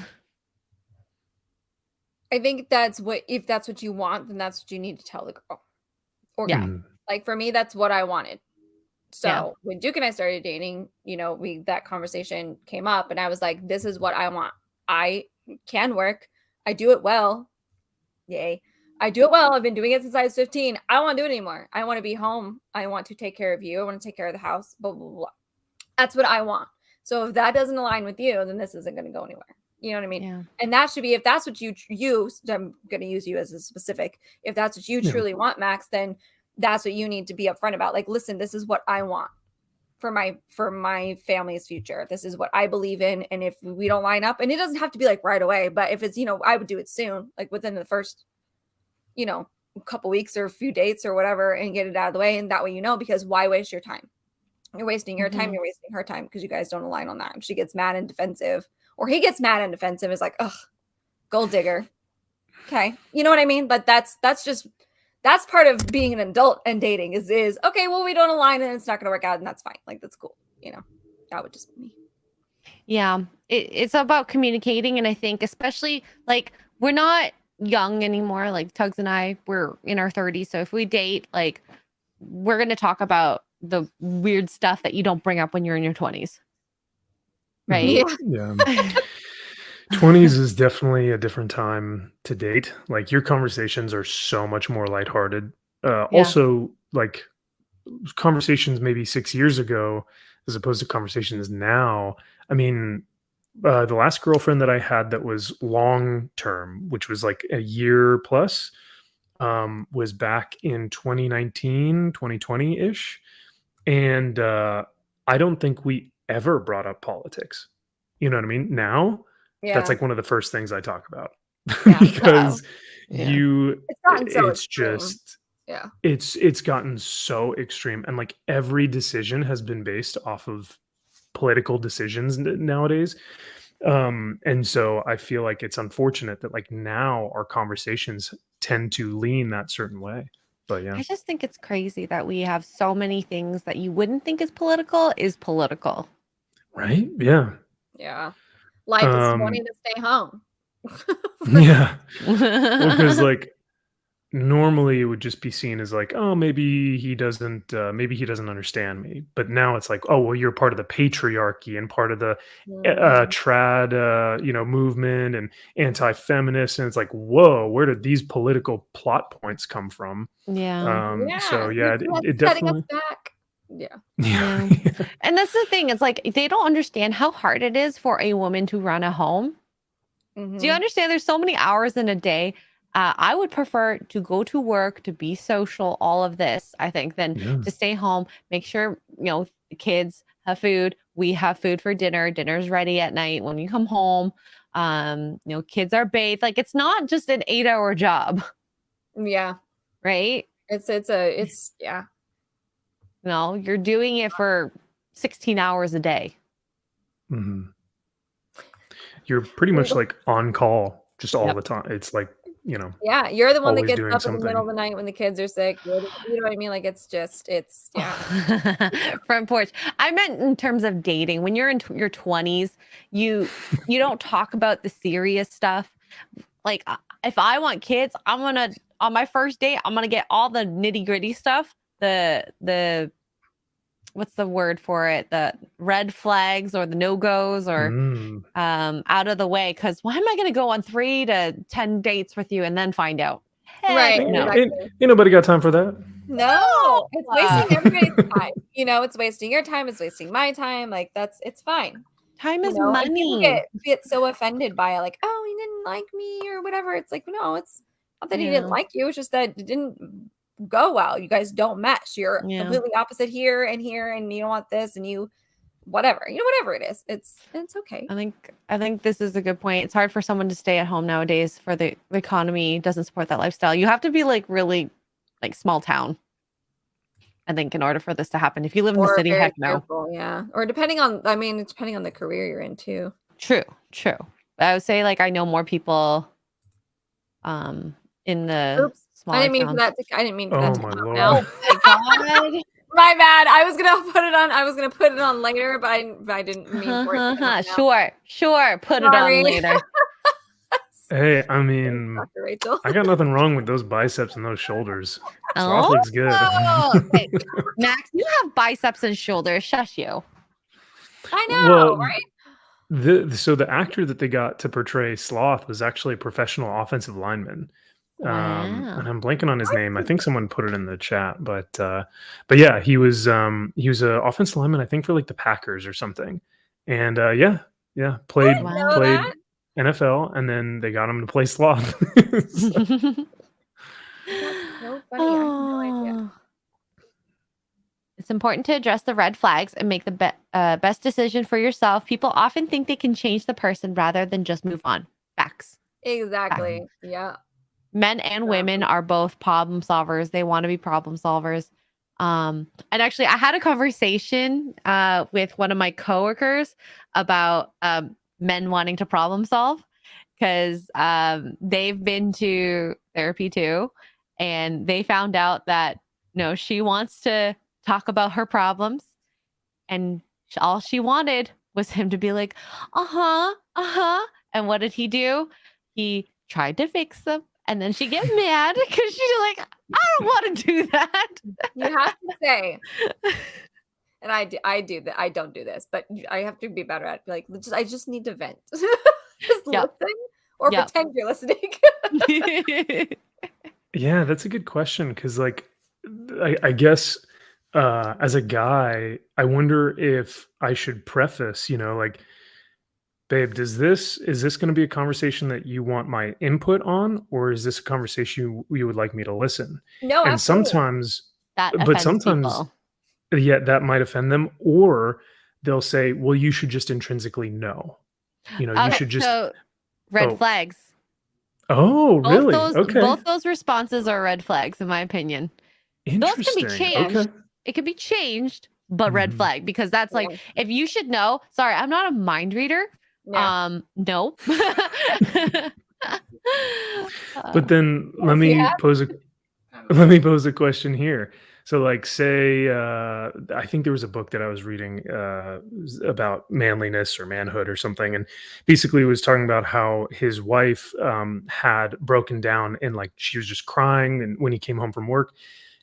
I think if that's what you want, then that's what you need to tell the girl or Yeah. guy. Mhm. Like for me, that's what I wanted. So Yeah. when Duke and I started dating, that conversation came up and I was like, this is what I want. I can work. I do it well. Yay. I do it well. I've been doing it since I was 15. I don't want to do it anymore. I want to be home. I want to take care of you. I want to take care of the house. Blah, blah, blah. That's what I want. So if that doesn't align with you, then this isn't going to go anywhere. You know what I mean? Yeah. And that should be, if that's what you, I'm going to use you as a specific, if that's what you Yeah. truly want, Max, then that's what you need to be upfront about. Like, listen, this is what I want for my family's future. This is what I believe in. And if we don't line up, and it doesn't have to be like right away, but if it's, I would do it soon, like within the first, couple weeks or a few dates or whatever, and get it out of the way. And that way, because why waste your time? You're wasting your time. Mhm. You're wasting her time because you guys don't align on that. And she gets mad and defensive, or he gets mad and defensive. Is like, ugh, gold digger. Okay, you know what I mean. But that's part of being an adult and dating is okay. Well, we don't align and it's not going to work out, and that's fine. Like that's cool. That would just be me. Yeah. It's about communicating, and I think especially like we're not young anymore. Like Tugs and I, we're in our 30s. So if we date, like we're going to talk about the weird stuff that you don't bring up when you're in your 20s. Right? Yeah. 20s is definitely a different time to date. Like your conversations are so much more lighthearted. Yeah. Also, like conversations maybe 6 years ago, as opposed to conversations now. I mean, the last girlfriend that I had that was long term, which was like a year plus, was back in 2019, 2020 ish. And I don't think we ever brought up politics. You know what I mean? Now, that's Yeah. like one of the first things I talk about Yeah. because Yeah. It's gotten so it's extreme. just, Yeah. it's gotten so extreme. And like every decision has been based off of political decisions nowadays. And so I feel like it's unfortunate that like now our conversations tend to lean that certain way. But yeah. I just think it's crazy that we have so many things that you wouldn't think is political. Right? Yeah. Yeah. Like is wanting Um to stay home. yeah. Well, because like normally it would just be seen as like, oh, maybe he doesn't understand me. But now it's like, oh, well, you're part of the patriarchy and part of the Mhm. trad movement and anti-feminist. And it's like, whoa, where did these political plot points come from? Yeah. So Yeah. yeah, It's it setting us definitely back. Yeah. yeah. And that's the thing. It's like they don't understand how hard it is for a woman to run a home. Do you Mhm. understand? There's so many hours in a day. I would prefer to go to work, to be social, all of this, I think, than Yeah. to stay home, make sure, the kids have food, we have food for dinner. Dinner's ready at night when you come home. Kids are bathed. Like, it's not just an 8-hour job, Yeah. right? It's yeah. No, you're doing it for 16 hours a day. Mm-hmm. You're pretty much like on call just all the time. It's like, Yeah, you're the one that always gets doing up in the middle something. of the night when the kids are sick. You know what I mean? Like, it's yeah. Front porch. I meant in terms of dating. When you're in your 20s, you don't talk about the serious stuff. Like, if I want kids, on my first date, I'm gonna get all the nitty gritty stuff. The what's the word for it? The red flags or the no-goes or out of the way. Because why am I going to go on 3 to 10 dates with you and then find out? Heck Right. no. Ain't nobody got time for that. No, it's wasting everybody's time. It's wasting your time. It's wasting my time. Like, it's fine. Time is And people money. get so offended by it, like, oh, he didn't like me or whatever. It's like, no, it's not that he didn't like you. It's just that it didn't go well. You guys don't mesh. You're completely opposite here, and you don't want this, and you whatever it is. It's okay. I think this is a good point. It's hard for someone to stay at home nowadays for the economy doesn't support that lifestyle. You have to be like really like small town, I think, in order for this to happen. If you live in the city, heck no. Yeah. Or depending on the career you're in too. True. I would say, like, I know more people in the smaller I didn't mean towns. for that to I didn't mean for that to my come Lord. out. Oh my God. My bad. I was gonna put it on later, but I didn't mean for it to come out now. Sure. Put it on later. Hey, I mean, Dr. Rachel. I got nothing wrong with those biceps and those shoulders. Sloth looks good. Okay. Max, you have biceps and shoulders. Shush you. I know, right? So the actor that they got to portray Sloth was actually a professional offensive lineman. Wow. And I'm blanking on his name. I think someone put it in the chat, but yeah, he was an offensive lineman, I think, for like the Packers or something. And played NFL, and then they got him to play Sloth. That's so funny. I have no idea. It's important to address the red flags and make the best decision for yourself. People often think they can change the person rather than just move on. Facts. Exactly. Facts. Yeah. Men and women are both problem solvers. They want to be problem solvers. And actually, I had a conversation with one of my coworkers about men wanting to problem solve, because they've been to therapy too, and they found out that she wants to talk about her problems, and all she wanted was him to be like, and what did he do? He tried to fix them. And then she gets mad because she's like, I don't want to do that. You have to say, and I do that. I don't do this, but I have to be better at like, I just need to vent. Just listen or pretend you're listening. Yeah, that's a good question, because like I guess as a guy, I wonder if I should preface, like, babe, is this going to be a conversation that you want my input on, or is this a conversation you would like me to listen? No, and absolutely. sometimes people. Yeah, that might offend them, or they'll say, well, you should just intrinsically know. You should just red flags. Oh, really? Okay. Both those responses are red flags, in my opinion. Those can be changed. Okay. It can be changed, but red flag, because that's like, if you should know. Sorry, I'm not a mind reader. No. But then let me pose a question here. So, like, say I think there was a book that I was reading about manliness or manhood or something, and basically it was talking about how his wife had broken down, and like she was just crying, and when he came home from work,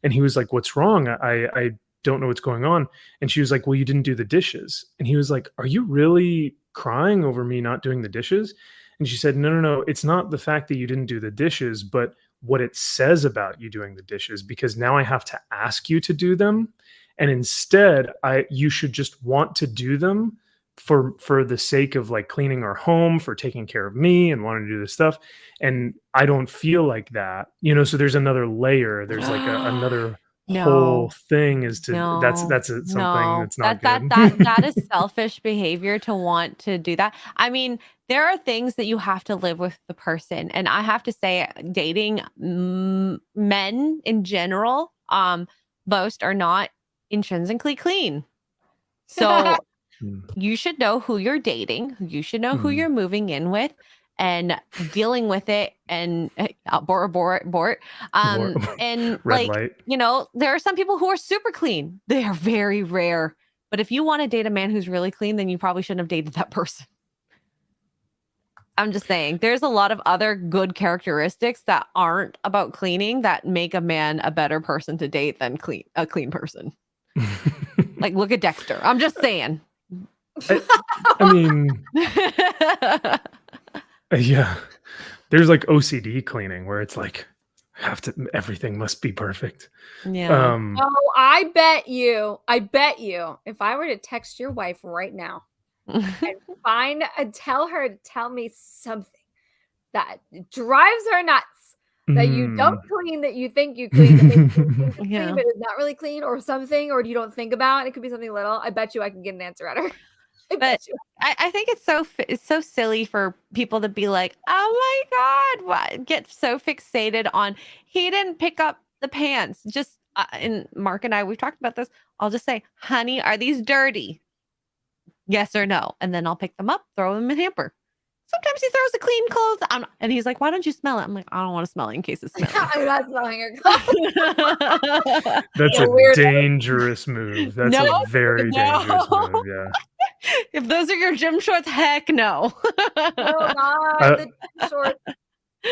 and he was like, "What's wrong? I don't know what's going on." And she was like, "Well, you didn't do the dishes." And he was like, "Are you really crying over me not doing the dishes?" And she said, no, it's not the fact that you didn't do the dishes, but what it says about you doing the dishes, because now I have to ask you to do them. And instead, you should just want to do them for the sake of like cleaning our home, for taking care of me and wanting to do this stuff. And I don't feel like that, so there's another layer. There's like another whole No. thing is to No. something that's not That good. is selfish behavior to want to do that. I mean, there are things that you have to live with the person, and I have to say, dating men in general, most are not intrinsically clean. So Mm, you should know who you're dating. You should know who mm. you're moving in with, and dealing with it. And abort. And Red like, light. there are some people who are super clean. They are very rare. But if you want to date a man who's really clean, then you probably shouldn't have dated that person. I'm just saying, there's a lot of other good characteristics that aren't about cleaning that make a man a better person to date than a clean person. Like, look at Dexter. I'm just saying. I mean, yeah. There's like OCD cleaning where it's like everything must be perfect. Yeah. Oh, I bet you, if I were to text your wife right now and tell her to tell me something that drives her nuts, that you don't Mm. clean, that you think you clean, that makes you think you clean, Yeah. but it's not really clean, or something, or you don't think about it. It could be something little. I bet you I can get an answer out of her. I But bet you. I think it's so silly for people to be like, oh my God, what? Get so fixated on he didn't pick up the pants. Just and Mark and I, we've talked about this. I'll just say, honey, are these dirty? Yes or no. And then I'll pick them up, throw them in the hamper. Sometimes he throws the clean clothes. And he's like, why don't you smell it? I'm like, I don't want to smell it in case it's smelly. I'm not smelling her clothes. That's Yeah, a weird. dangerous move. That's No, a very dangerous no. move. Yeah. If those are your gym shorts, heck no. No, not the shorts.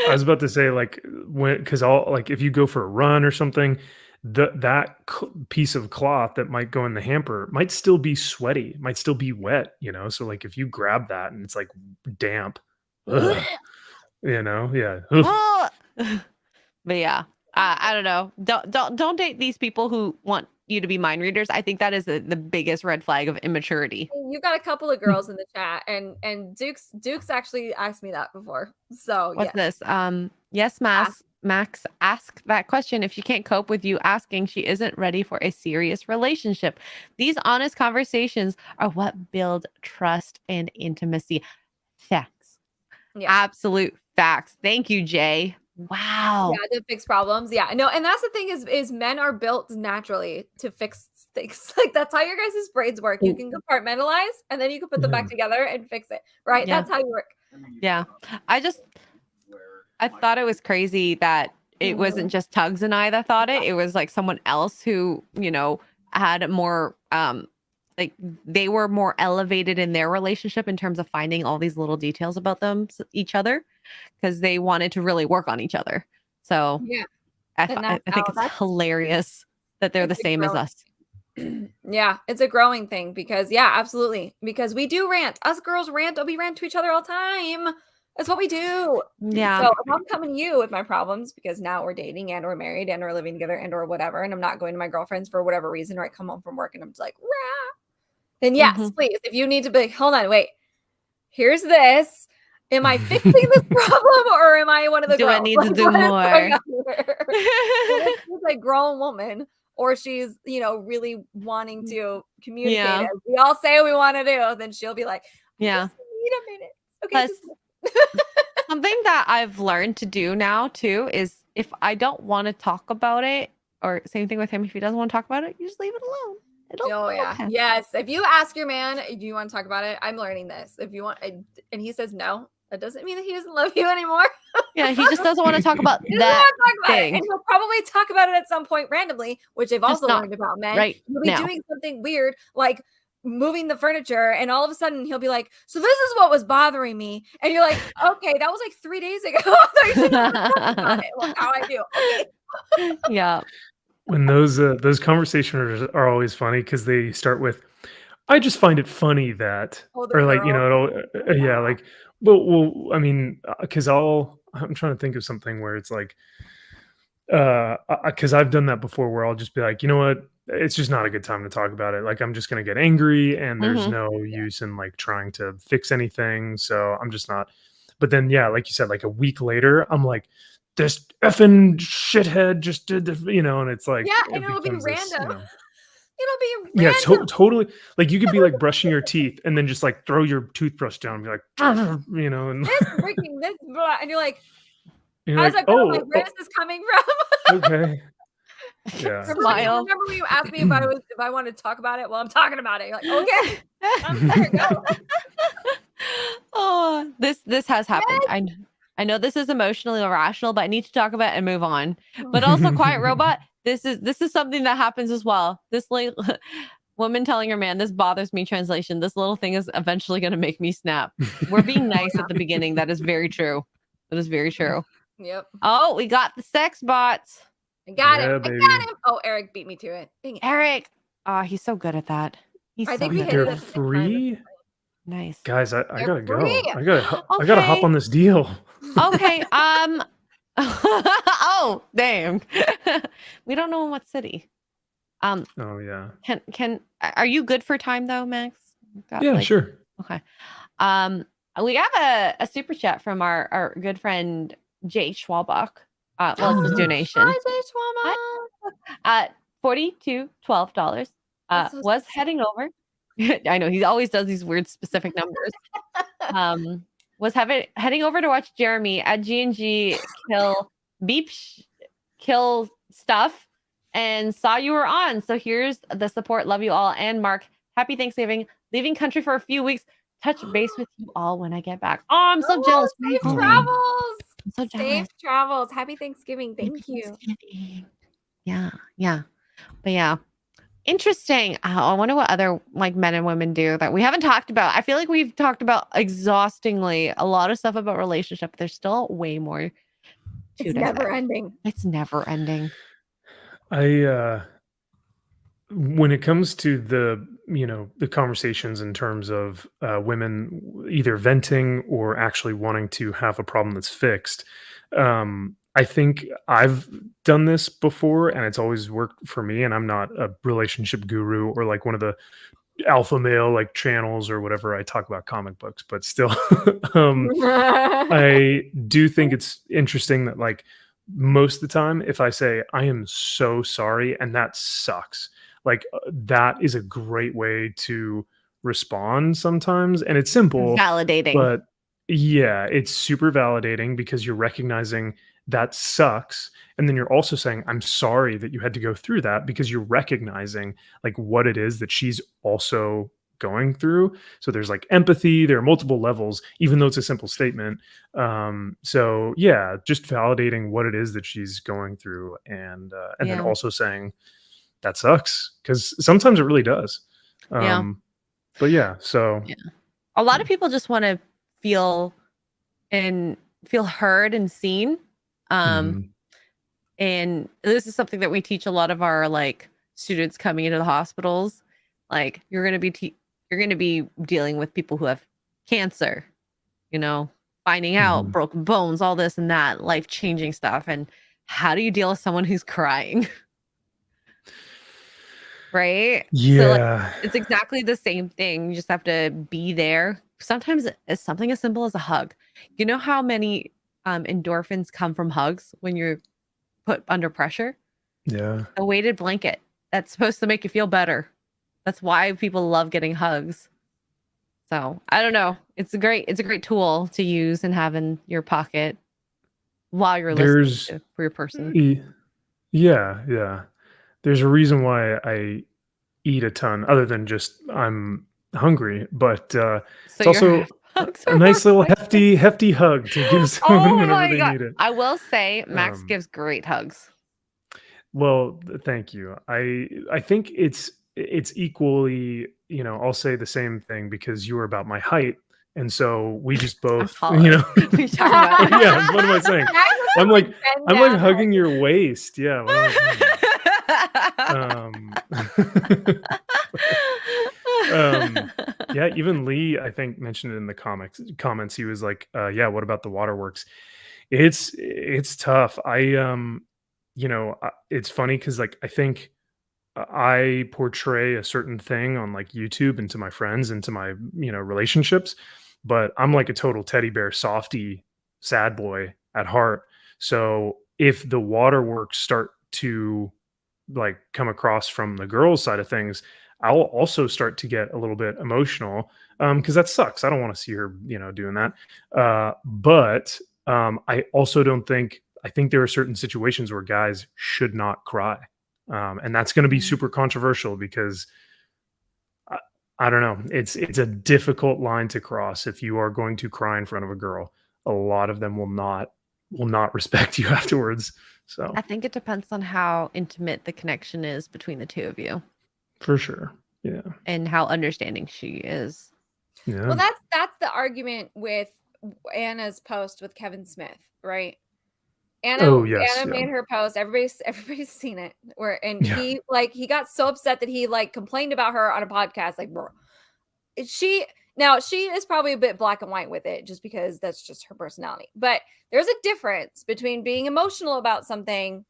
I was about to say, like, because if you go for a run or something, that piece of cloth that might go in the hamper might still be sweaty, might still be wet, So like if you grab that and it's like damp, ugh, yeah. Ugh. But yeah, I don't know. Don't date these people who want you to be mind readers. I think that is the biggest red flag of immaturity. You got a couple of girls in the chat, and Duke's actually asked me that before. So What's yes. this? Yes, Max asked that question. If she can't cope with you asking, she isn't ready for a serious relationship. These honest conversations are what build trust and intimacy. Facts. Yeah. Absolute facts. Thank you, Jay. Wow. Yeah, to fix problems. Yeah, no, and that's the thing is men are built naturally to fix things. Like that's how your guys' brains work. You can compartmentalize and then you can put them back together and fix it. Right? Yeah. That's how you work. Yeah. I thought it was crazy that it wasn't just Tugs and I that thought it. It was like someone else who, had more like they were more elevated in their relationship in terms of finding all these little details about each other because they wanted to really work on each other. So Yeah. I think it's hilarious that they're the same as us. Yeah, it's a growing thing because absolutely. Because we do rant. Us girls rant. We rant to each other all the time. That's what we do. Yeah. So if I'm coming to you with my problems because now we're dating and we're married and we're living together and or whatever, and I'm not going to my girlfriend's for whatever reason, or I come home from work and I'm just like, rah. Then yes, please. If you need to be, hold on, wait. Here's this. Am I fixing this problem or am I one of the girls? Do I need to do more? She's a grown woman, or she's really wanting to communicate as we all say we want to do, then she'll be like, just need a minute. Okay. Something that I've learned to do now too is if I don't want to talk about it, or same thing with him, if he doesn't want to talk about it, you just leave it alone. Okay. Yes. If you ask your man, do you want to talk about it? I'm learning this. If you want, and he says no, that doesn't mean that he doesn't love you anymore. Yeah, he just doesn't want to talk about that thing. And he'll probably talk about it at some point randomly, which I've also learned about men. Right. He'll be doing something weird, like moving the furniture, and all of a sudden he'll be like, so this is what was bothering me. And you're like, okay, that was like 3 days ago. I thought you said about it. Well, how I do. Okay. Yeah. When those conversations are always funny because they start with, I just find it funny that, or like, it'll, like, well, I mean, because I'm trying to think of something where it's like, because I've done that before where I'll just be like, you know what, it's just not a good time to talk about it. Like, I'm just going to get angry and there's no use in like trying to fix anything. So I'm just not. But then, yeah, like you said, like a week later, I'm like, this effing shithead just did the, and it's like, Yeah, and it it'll be becomes this, random. It'll be yeah, random. totally. Like you could be like brushing your teeth and then just like throw your toothbrush down and be like, and This breaking this, blah, and you're like, you're how's like, that going? Like, where is this coming from? okay. Yeah. Smile. Remember when you asked me if I wanted to talk about it? Well, I'm talking about it. You're like, okay, there you go. Oh, this has happened. I know this is emotionally irrational, but I need to talk about it and move on. But also, Quiet Robot, this is something that happens as well. This woman telling her man, this bothers me. Translation: this little thing is eventually going to make me snap. We're being nice at the beginning. That is very true. That is very true. Yep. Oh, we got the sex bots. I got Yeah, him. baby. I got him. Oh, Eric beat me to it. Dang it. Eric. Oh, he's so good at that. He's I so think we good hit at it They're at that. the same time. free, Nice. guys. I They're gotta go. free. I gotta hop on this deal. Okay. Oh, damn. We don't know in what city. Oh yeah. Are you good for time though, Max? Yeah, sure. Okay. We have a super chat from our good friend Jay Schwalbach. Well, it's a donation. $42.12. That's so Was heading over. I know he always does these weird specific numbers. Was heading over to watch Jeremy at G&G kill stuff, and saw you were on. So here's the support. Love you all. And Mark, happy Thanksgiving. Leaving country for a few weeks. Touch base with you all when I get back. Oh, I'm so jealous. Safe Oh, travels. I'm so jealous. Safe travels. Happy Thanksgiving. Thank you. Yeah. But yeah. Interesting. I wonder what other like men and women do that we haven't talked about. I feel like we've talked about exhaustingly a lot of stuff about relationship. There's still way more to It's dissect. never ending. It's never ending. When it comes to the conversations in terms of women either venting or actually wanting to have a problem that's fixed, I think I've done this before and it's always worked for me. And I'm not a relationship guru or like one of the alpha male like channels or whatever. I talk about comic books, but still, I do think it's interesting that like most of the time, if I say I am so sorry and that sucks, like that is a great way to respond sometimes, and it's simple, Validating. but yeah, it's super validating because you're recognizing that sucks, and then you're also saying I'm sorry that you had to go through that, because you're recognizing like what it is that she's also going through. So there's like empathy, there are multiple levels, even though it's a simple statement. So yeah, just validating what it is that she's going through, and then Yeah. also saying that sucks, because sometimes it really does. Yeah. But yeah, so Yeah. A lot of people just want to feel heard and seen. mhm. And this is something that we teach a lot of our like students coming into the hospitals. Like you're going to be dealing with people who have cancer, finding out Mhm. broken bones, all this and that, life-changing stuff. And how do you deal with someone who's crying? Right? So like, Yeah. it's exactly the same thing. You just have to be there. Sometimes it's something as simple as a hug. You know how many endorphins come from hugs when you're put under pressure? Yeah. A weighted blanket that's supposed to make you feel better. That's why people love getting hugs. So I don't know. It's a great tool to use and have in your pocket while you're listening for your person. Yeah. There's a reason why I eat a ton, other than just I'm hungry, but it's also a nice little hefty hug to give someone whenever they need it. I will say Max gives great hugs. Well, thank you. I think it's equally, I'll say the same thing because you were about my height, and so we just both, What are you talking about? yeah. What am I saying? I'm like hugging your waist. Yeah. What am I saying? Yeah, even Lee, I think, mentioned it in the comments. He was like, yeah, what about the waterworks? It's tough. It's funny because like I think I portray a certain thing on like YouTube and to my friends and to my relationships, but I'm like a total teddy bear softy sad boy at heart. So if the waterworks start to like come across from the girls' side of things, I'll also start to get a little bit emotional because that sucks. I don't want to see her, doing that. But I also don't think I think there are certain situations where guys should not cry, and that's going to be super controversial because I don't know. It's a difficult line to cross if you are going to cry in front of a girl. A lot of them will not respect you afterwards. So I think it depends on how intimate the connection is between the two of you for sure. Yeah. and how understanding she is. Yeah. Well, that's the argument with Anna's post with Kevin Smith, right? Oh, yes, Anna yeah. made her post. Everybody's seen it. Yeah. He got so upset that he like complained about her on a podcast. Like, bro, she is probably a bit black and white with it, just because that's just her personality. But there's a difference between being emotional about something,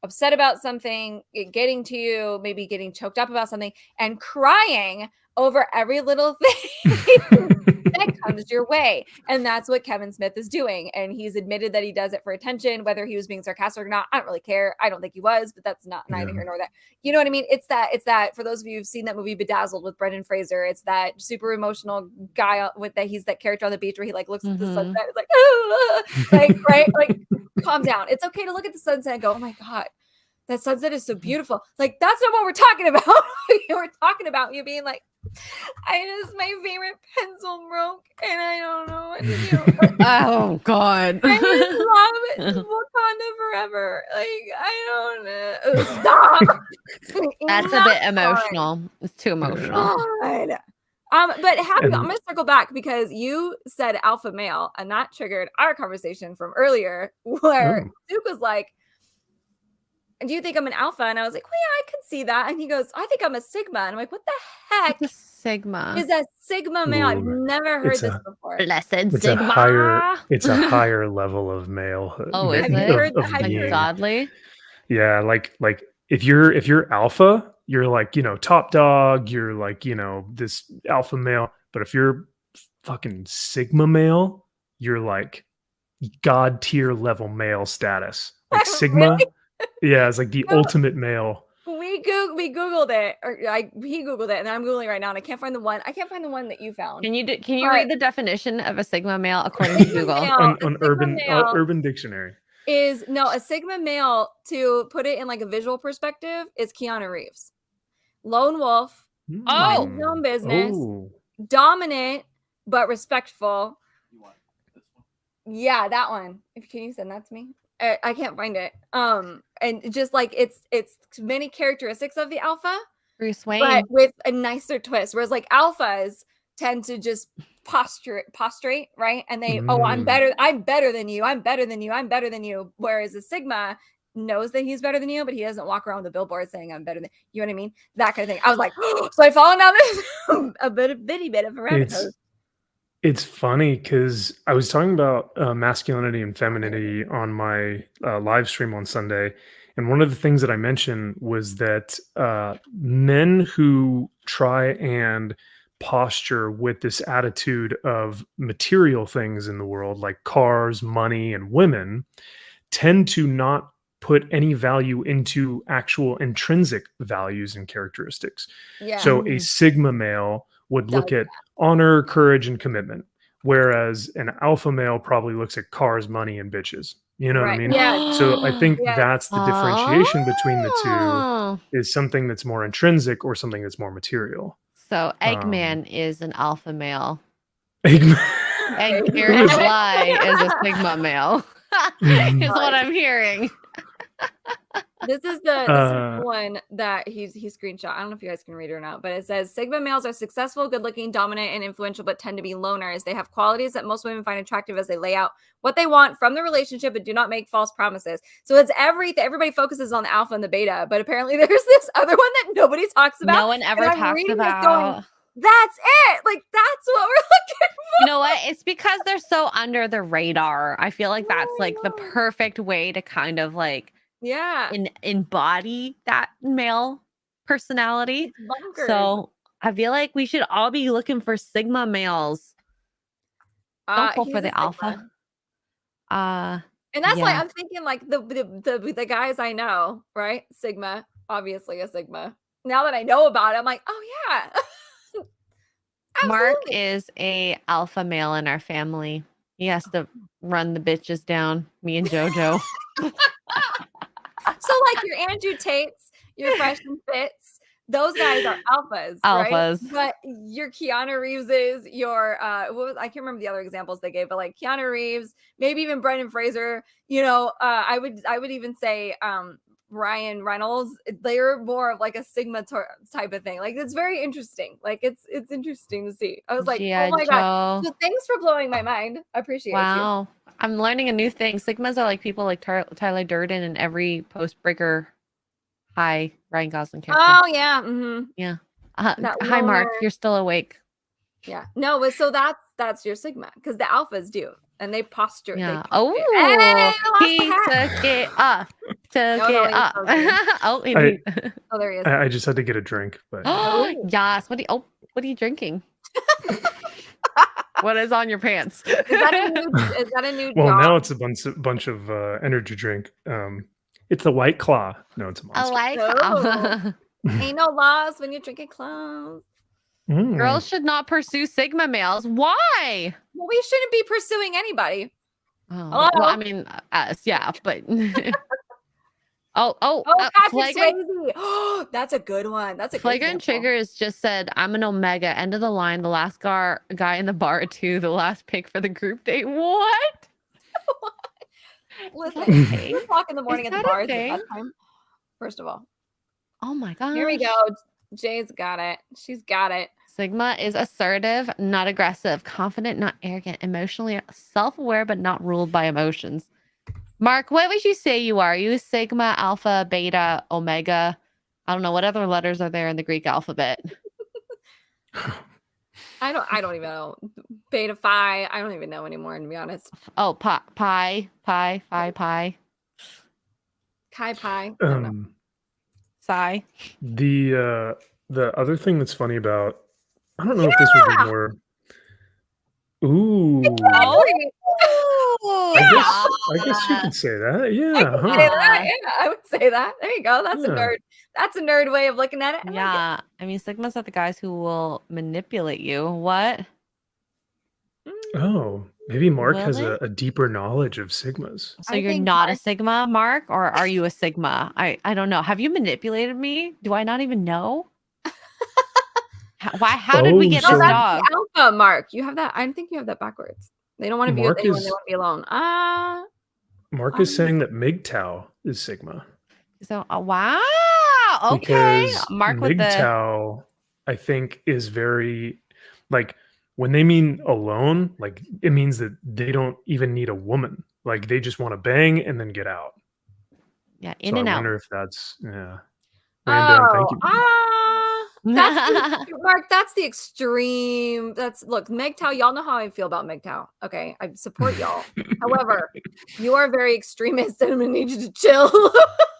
upset about something, it getting to you, maybe getting choked up about something, and crying over every little thing that comes your way. And that's what Kevin Smith is doing. And he's admitted that he does it for attention, whether he was being sarcastic or not. I don't really care. I don't think he was, but that's not neither here nor there. You know what I mean? It's that for those of you who've seen that movie Bedazzled with Brendan Fraser, it's that super emotional guy with he's that character on the beach where he like looks at the sunset, it's like, like, right? Like, calm down. It's okay to look at the sunset and go, oh my God, that sunset is so beautiful. Like, that's not what we're talking about. We're talking about you being like, my favorite pencil broke and I don't know what to do. Oh God. I just love Wakanda forever. Like, I don't know. Stop. That's a bit emotional. It's too emotional. God. But I'm gonna circle back because you said alpha male, and that triggered our conversation from earlier where Duke was like, do you think I'm an alpha? And I was like, well, yeah, I can see that. And he goes, I think I'm a sigma. And I'm like, what the heck It's a sigma. is a sigma male? I've never heard this before. Blessed It's sigma. it's a higher level of malehood. Oh, is Have you it? heard of have you Like heard- godly. Yeah, like if you're alpha, you're like, top dog, you're like, this alpha male. But if you're fucking sigma male, you're like god tier level male status. Like sigma. Really? Yeah, it's like the No. ultimate male. We Googled it, or he Googled it, and I'm Googling right now, and I can't find the one. I can't find the one that you found. Can you But- read the definition of a sigma male according to Google? Male, on a sigma urban male urban dictionary. is a sigma male, to put it in like a visual perspective, is Keanu Reeves. Lone wolf, Oh. minds his own business, Oh. dominant but respectful. You want this one? Yeah, that one. Can you send that to me? I can't find it. And just like it's many characteristics of the alpha, Bruce Wayne. but with a nicer twist. Whereas like alphas tend to just prostrate, right? And they, I'm better than you. I'm better than you. I'm better than you. Whereas a sigma knows that he's better than you, but he doesn't walk around with a billboard saying I'm better than you. Know what I mean? That kind of thing. I was like, so I fallen down this a bitty bit of a rabbit hole. It's funny because I was talking about masculinity and femininity on my live stream on Sunday. And one of the things that I mentioned was that men who try and posture with this attitude of material things in the world, like cars, money, and women, tend to not put any value into actual intrinsic values and characteristics. Yeah. So a sigma male would look at honor, courage, and commitment, whereas an alpha male probably looks at cars, money, and bitches. You know what I mean? Yeah. So I think Yes. that's the differentiation between the Oh. two, is something that's more intrinsic or something that's more material. So Eggman is an alpha male. Eggman. Egg Gary Fly is a sigma male. Is what I'm hearing. This is the one that he screenshot. I don't know if you guys can read it or not, but it says Sigma males are successful, good-looking, dominant, and influential, but tend to be loners. They have qualities that most women find attractive as they lay out what they want from the relationship, but do not make false promises. So it's everything. Everybody focuses on the alpha and the beta, but apparently there's this other one that nobody talks about. No one ever and I'm talks reading this about. going, that's it. Like, that's what we're looking for. You know what? It's because they're so under the radar. I feel like that's like the perfect way to kind of like Yeah. embody that male personality. Bunkers. So I feel like we should all be looking for sigma males. Don't go He's for a the Sigma. alpha. And that's why Yeah. I'm thinking like the guys I know, right? Sigma, obviously a Sigma. Now that I know about it, I'm like, oh yeah. Mark Absolutely. is a alpha male in our family. He has to run the bitches down, me and JoJo. So like your Andrew Tates, your Fresh and Fits, those guys are alphas, right? Alphas. But your Keanu Reeveses, your I can't remember the other examples they gave, but like Keanu Reeves, maybe even Brendan Fraser, I would even say Ryan Reynolds, they're more of like a Sigma type of thing. Like it's very interesting. Like it's interesting to see. I was like, oh G.I. my god. Joe. So thanks for blowing my mind. I appreciate you. Wow. I'm learning a new thing. Sigmas are like people like Tyler Durden in every Post-Breaker High Ryan Gosling character. Oh yeah. Mm-hmm. Yeah. That Hi, Mark. loner. You're still awake. Yeah. No, but so that's your Sigma because the alphas do. And they posture. Yeah. Hey, I lost He the hat. took it off. Took No, it he's off. so good. Oh, Oh, there he is. I just had to get a drink, but Oh. yes. What are you drinking? What is on your pants? Is that a new well, job? now it's a bunch of energy drink. It's a White Claw. No, it's a I Monster. like Oh. Ain't no laws when you're drinking clothes. Mm. Girls should not pursue Sigma males. Why? Well, we shouldn't be pursuing anybody. Oh, Hello? well, I mean, us, yeah, but Oh, Patrick Flagrant Swayze. That's a good one. That's a good Flagrant example. Triggers just said, "I'm an Omega, end of the line, the last guy in the bar too, the last pick for the group date." What? Listen, Okay. 2 o'clock in the morning Is at the that a bar is the thing? best time. First of all, Oh my gosh. here we go. Jay's got it. She's got it. Sigma is assertive, not aggressive, confident, not arrogant, emotionally self-aware, but not ruled by emotions. Mark, what would you say you are? Are you a Sigma, Alpha, Beta, Omega? I don't know. What other letters are there in the Greek alphabet? I don't even know. Beta Phi. I don't even know anymore, to be honest. Oh, Pi. Chi Pi. I don't know. Psi. The other thing that's funny about, I don't know if this would be more. Ooh. Oh, I guess you could say that. Yeah. Say that. Yeah, I would say that. There you go. That's a Yeah. nerd. That's a nerd way of looking at it. I like it. yeah. I mean, Sigmas are the guys who will manipulate you. What? Oh, maybe Mark Will has they? a deeper knowledge of Sigmas. So I you're think not a Mark- Sigma, Mark, or are you a Sigma? I don't know. Have you manipulated me? Do I not even know? How did we Oh, get No, this so- that's dog? the alpha, Mark. You have that. I think you have that backwards. They don't want to be Mark with anyone. is- They want to be alone. Mark is saying that MGTOW is Sigma. So, wow. Okay. Because Mark with the. MGTOW, I think, is very, like, when they mean alone, like, it means that they don't even need a woman. Like, they just want to bang and then get out. Yeah, So in and I out. wonder if that's, yeah. Random, thank you. That's Mark. That's the extreme. Look, MGTOW. Y'all know how I feel about MGTOW. Okay, I support y'all. However, you are very extremist, and I'm gonna need you to chill.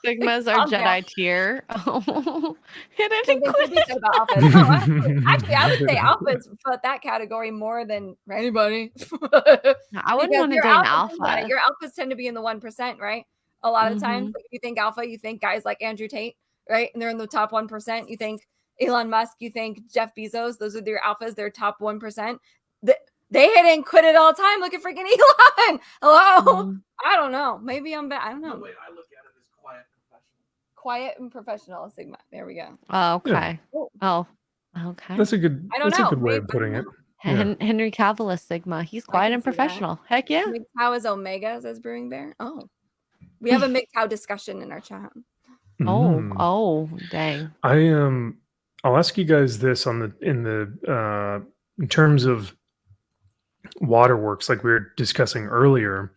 Sigmas are Calm down. Jedi tier. Oh, hit it Same and thing could be quit. said about alphas. No, actually, I would say alphas put that category more than anybody. I wouldn't Because want to your date an alphas, think about it, alpha. Your alphas tend to be in the 1%, right? A lot of times, Mhm. like, if you think alpha, you think guys like Andrew Tate, right? And they're in the top 1%. You think Elon Musk, you think Jeff Bezos. Those are their alphas. They're top 1%. They hit and quit it all the time. Look at freaking Elon. Hello. Mhm. I don't know. Maybe I'm bad. I don't know. The way I look at it is quiet and professional. Quiet and professional, Sigma. There we go. Oh, okay. Cool. Oh, okay. That's a good, I don't that's know. a good way Maybe- of putting I it. don't Yeah. Henry Cavill is Sigma. He's I quiet can and see that. professional. Heck yeah. MGTOW is Omega, says Brewing Bear. Oh, we have a MGTOW discussion in our chat. Mm. Oh, dang. I'll ask you guys this in terms of waterworks, like we were discussing earlier,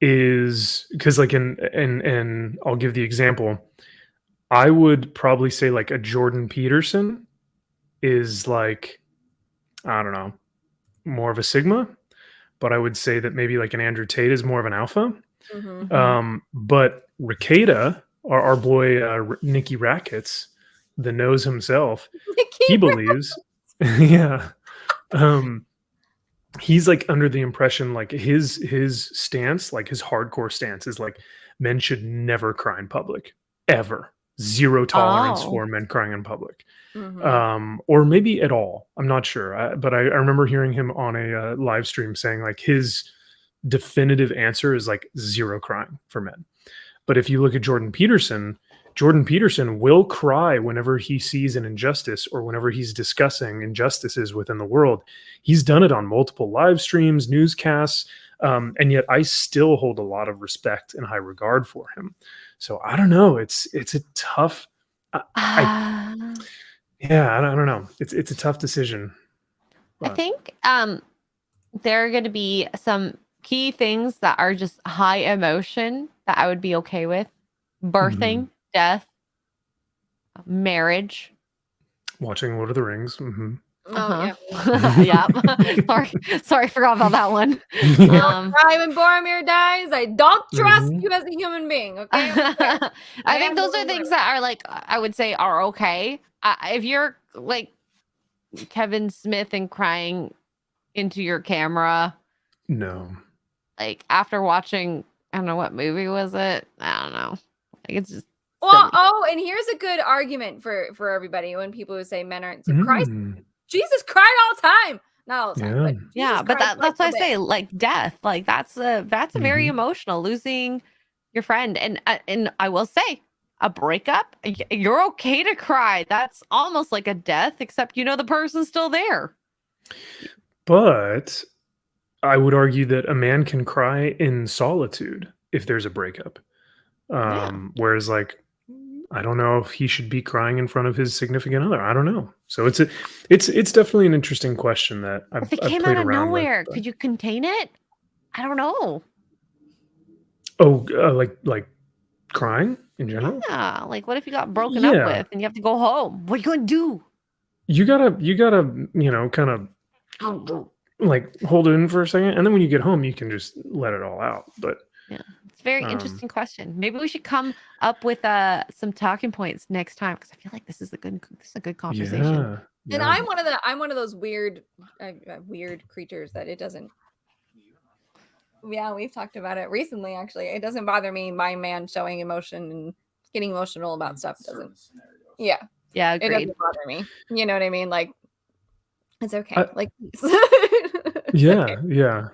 is because, like, and I'll give the example. I would probably say like a Jordan Peterson is like, I don't know, more of a Sigma, but I would say that maybe like an Andrew Tate is more of an alpha. Mhm. But Ricada, our boy Nicky Rackets, the nose himself, he believes, yeah, he's like under the impression like his stance, like his hardcore stance is like men should never cry in public ever. Zero tolerance Oh. for men crying in public. Mhm. Or maybe at all. I'm not sure. But I remember hearing him on a live stream saying like his definitive answer is like zero crying for men. But if you look at Jordan Peterson will cry whenever he sees an injustice or whenever he's discussing injustices within the world. He's done it on multiple live streams, newscasts, and yet I still hold a lot of respect and high regard for him. So I don't know. It's a tough. I Ah, yeah. I don't know. It's a tough decision. I But think there are going to be some key things that are just high emotion that I would be okay with. Birthing, death, marriage. watching Lord of the Rings. Oh, Uh-huh. yeah. Yeah. Sorry, forgot about that one. Cry when Boromir dies. I don't trust Mhm. you as a human being. Okay. I'm sorry. I think am those are doing things whatever. that are like I would say are okay. If you're like Kevin Smith and crying into your camera, No. like after watching, I don't know what movie was it. I don't know. Like it's just Well, silly. oh, and here's a good argument for everybody when people who say men aren't. Christ, Mm, Jesus cried all the time. Not all the time, yeah. but Yeah, Jesus but cried quite that's why a I bit. say like death. Like that's a very Mhm. emotional, losing your friend. And I will say a breakup, you're okay to cry. That's almost like a death, except you know the person's still there. But I would argue that a man can cry in solitude if there's a breakup. Yeah. Whereas like I don't know if he should be crying in front of his significant other. I don't know. So it's definitely an interesting question that If it I've came out played of around with. nowhere, But, could you contain it? I don't know. like crying in general. Yeah. Like what if you got broken up Yeah, with and you have to go home? What are you gonna do? you gotta kind of like hold it in for a second, and then when you get home, you can just let it all out. But Yeah. It's a very um, interesting question. Maybe we should come up with some talking points next time because I feel like this is a good conversation. yeah, And yeah. I'm one of those weird creatures that it doesn't. Yeah, we've talked about it recently. Actually, it doesn't bother me. My man showing emotion and getting emotional about stuff doesn't. Yeah, Yeah, it agreed. doesn't bother me. You know what I mean? Like it's okay. I, Like it's okay. yeah.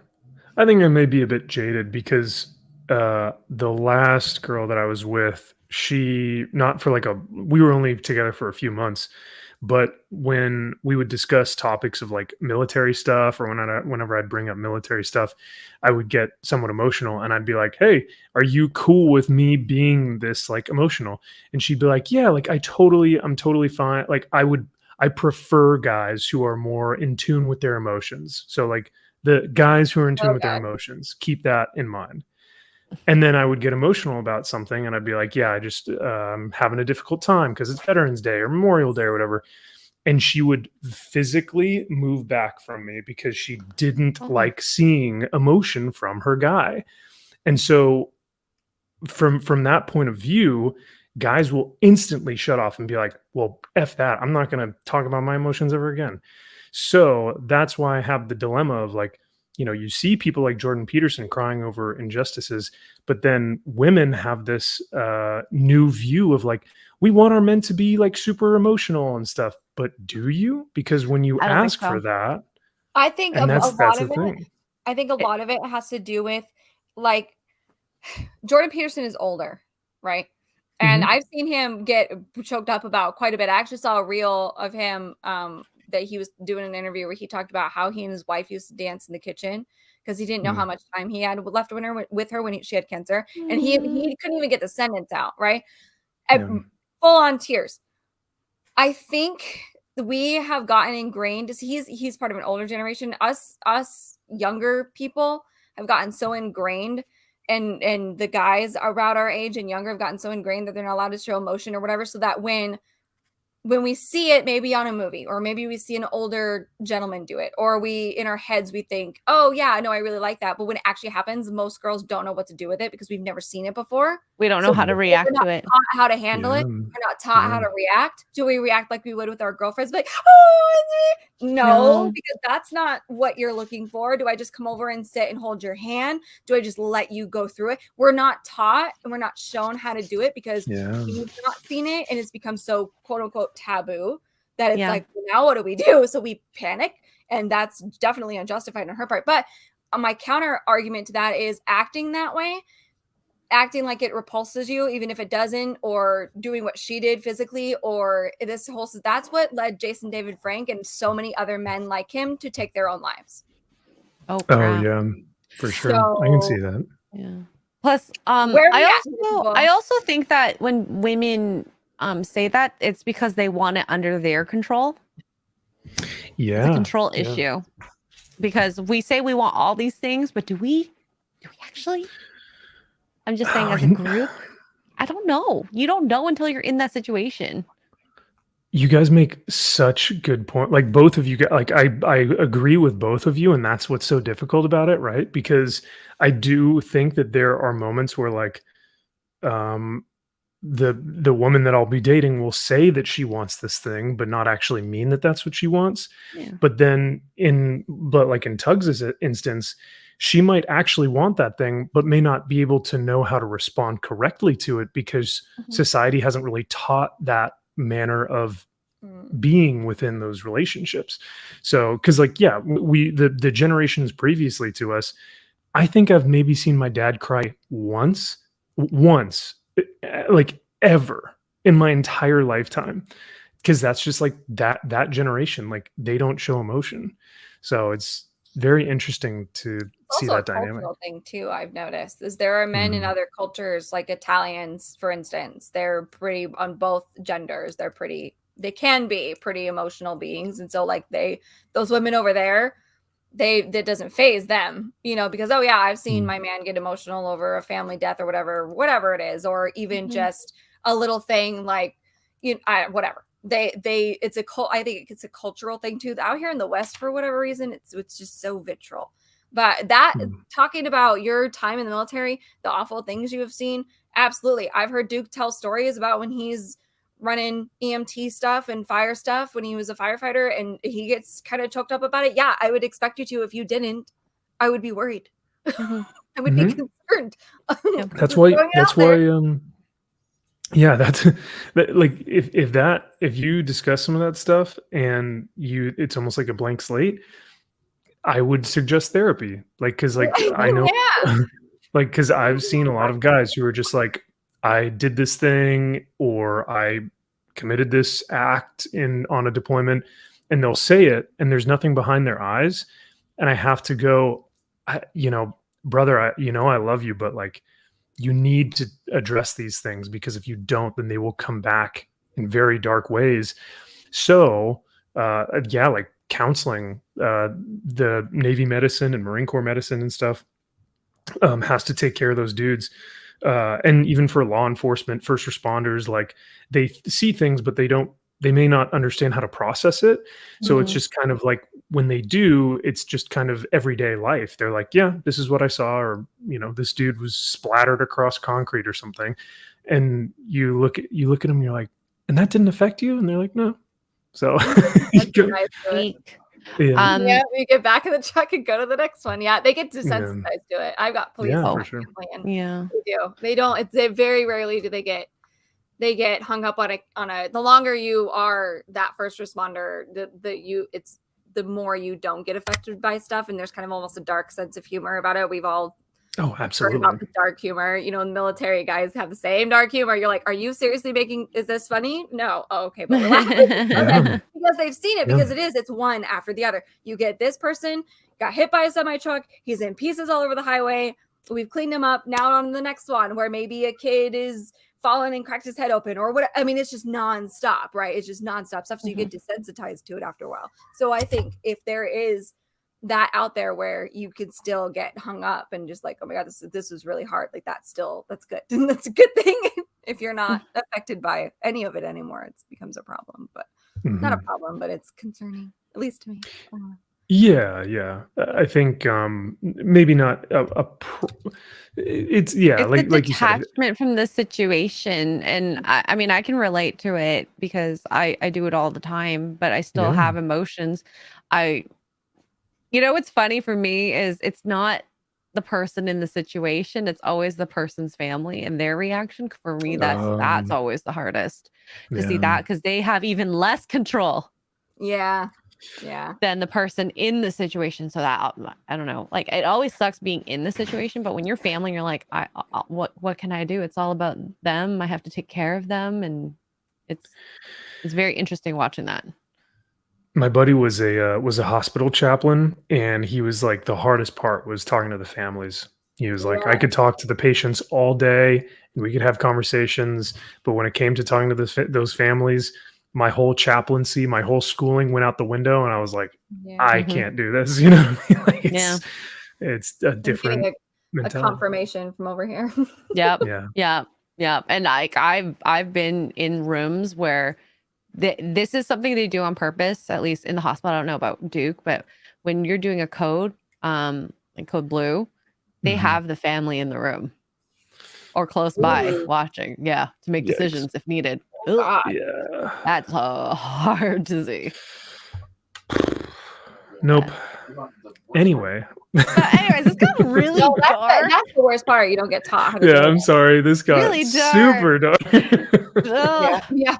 I think I may be a bit jaded because the last girl that I was with, she not for like we were only together for a few months, but when we would discuss topics of like military stuff or whenever I'd bring up military stuff, I would get somewhat emotional and I'd be like, "Hey, are you cool with me being this like emotional?" And she'd be like, "Yeah, like I'm totally fine. Like I prefer guys who are more in tune with their emotions." So like the guys who are in tune Oh with their God. emotions, keep that in mind. And then I would get emotional about something and I'd be like, yeah, I just having a difficult time because it's Veterans Day or Memorial Day or whatever. And she would physically move back from me because she didn't Oh, like seeing emotion from her guy. And so from that point of view, guys will instantly shut off and be like, well, F that. I'm not going to talk about my emotions ever again. So that's why I have the dilemma of like, you see people like Jordan Peterson crying over injustices, but then women have this new view of like, we want our men to be like super emotional and stuff. But do you? Because when you I don't think ask for so. that, I think and a that's lot the of it. thing. I think a It, lot of it has to do with like Jordan Peterson is older, right? And Mhm. I've seen him get choked up about quite a bit. I actually saw a reel of him that he was doing an interview where he talked about how he and his wife used to dance in the kitchen because he didn't know how Mm. much time he had left with her when she had cancer, and Mm, he couldn't even get the sentence out, right? Yeah. Full on tears. I think we have gotten ingrained. He's part of an older generation. Us younger people have gotten so ingrained, and the guys around our age and younger have gotten so ingrained that they're not allowed to show emotion or whatever. So that when when we see it maybe on a movie, or maybe we see an older gentleman do it, or we in our heads we think, oh yeah, no, I really like that, but when it actually happens, most girls don't know what to do with it because we've never seen it before. We don't know So how to we're react not to it. taught how to handle it. Yeah. We're not taught how Yeah. to react. Do we react like we would with our girlfriends, like, oh no, No. because that's not what you're looking for. Do I just come over and sit and hold your hand? Do I just let you go through it? We're not taught and we're not shown how to do it because Yeah. we've not seen it, and it's become so quote unquote taboo that it's Yeah. like, well, now what do we do? So we panic, and that's definitely unjustified on her part. But my counter argument to that is acting that way, acting like it repulses you, even if it doesn't, or doing what she did physically, or this whole, that's what led Jason David Frank and so many other men like him to take their own lives. Oh, Oh crap. yeah, for sure. I can see that. Yeah. Plus, Where are we at, I also think that when women say that, it's because they want it under their control. It's Yeah. a control yeah. issue. Because we say we want all these things, but do we actually? I'm just saying, as a group, I don't know. You don't know until you're in that situation. You guys make such good point. Like both of you guys, like I agree with both of you, and that's what's so difficult about it, right? Because I do think that there are moments where like the woman that I'll be dating will say that she wants this thing, but not actually mean that that's what she wants. Yeah. But then like in Tugs's instance, she might actually want that thing, but may not be able to know how to respond correctly to it because society hasn't really taught that manner of being within those relationships. So, because like, yeah, the generations previously to us, I think I've maybe seen my dad cry once, like ever in my entire lifetime, because that's just like that generation, like they don't show emotion. So it's very interesting to see also that a dynamic. cultural thing too, I've noticed, is there are men in other cultures, like Italians, for instance, they're pretty on both genders. They can be pretty emotional beings. And so like those women over there, that doesn't phase them, because, oh yeah, I've seen my man get emotional over a family death or whatever it is, or even just a little thing like, whatever. I think it's a cultural thing too. Out here in the West, for whatever reason, it's just so vitriol. But talking about your time in the military, the awful things you have seen, absolutely. I've heard Duke tell stories about when he's running EMT stuff and fire stuff when he was a firefighter, and he gets kind of choked up about it. Yeah, I would expect you to. If you didn't, I would be worried. I would be concerned. That's why. Yeah, that's like if you discuss some of that stuff and it's almost like a blank slate, I would suggest therapy. Like, because like I know, like, because I've seen a lot of guys who are just like, I did this thing or I committed this act on a deployment, and they'll say it and there's nothing behind their eyes, and I have to go, brother, I love you, but like, you need to address these things, because if you don't, then they will come back in very dark ways. So like counseling, the Navy medicine and Marine Corps medicine and stuff has to take care of those dudes. And even for law enforcement, first responders, like they see things, but they may not understand how to process it. So it's just kind of like when they do, it's just kind of everyday life. They're like, yeah, this is what I saw, or, this dude was splattered across concrete or something. And you look at them, you're like, and that didn't affect you? And they're like, no. So yeah, we get back in the truck and go to the next one. Yeah, they get desensitized to it. I've got police for sure. Yeah, they do. They don't. They very rarely do they get hung up on a. The longer you are that first responder, the more you don't get affected by stuff, and there's kind of almost a dark sense of humor about it. We've all absolutely heard about the dark humor. In the military, guys have the same dark humor. You're like, are you seriously is this funny? No. Oh, okay, but we're laughing because they've seen it, because it's one after the other. You get this person got hit by a semi truck. He's in pieces all over the highway. We've cleaned him up. Now on the next one, where maybe a kid is fallen and cracked his head open, or what. I mean, it's just nonstop, right? It's just nonstop stuff. So you get desensitized to it after a while. So I think if there is that out there where you could still get hung up and just like, oh my God, this is really hard. Like that's good. That's a good thing. if you're not affected by any of it anymore, it becomes a problem. But not a problem, but it's concerning, at least to me. Yeah. I think maybe not it's It's the like you said. detachment from the situation, and I mean, I can relate to it because I do it all the time, but I still Yeah. have emotions. What's funny for me is it's not the person in the situation, it's always the person's family and their reaction. For me, that's always the hardest to see that, because they have even less control Yeah. than the person in the situation. So that I don't know, like, it always sucks being in the situation, but when you're family, you're like, what can I do? It's all about them. I have to take care of them, and it's very interesting watching that. My buddy was a hospital chaplain, and he was like, the hardest part was talking to the families. He was like, I could talk to the patients all day, and we could have conversations, but when it came to talking to those families, my whole chaplaincy, my whole schooling went out the window, and I was like, I can't do this. You know what I mean? Like, it's a different a mentality. confirmation from over here. Yep. Yeah. And like I've been in rooms where this is something they do on purpose, at least in the hospital. I don't know about Duke, but when you're doing a code, like code blue, they have the family in the room or close by watching, to make decisions if needed. Yeah. That's hard to see. Nope. Anyway. Anyways, it's got really dark. That's the worst part. You don't get taught how to Yeah, do I'm sorry. This got really super dark. Yeah.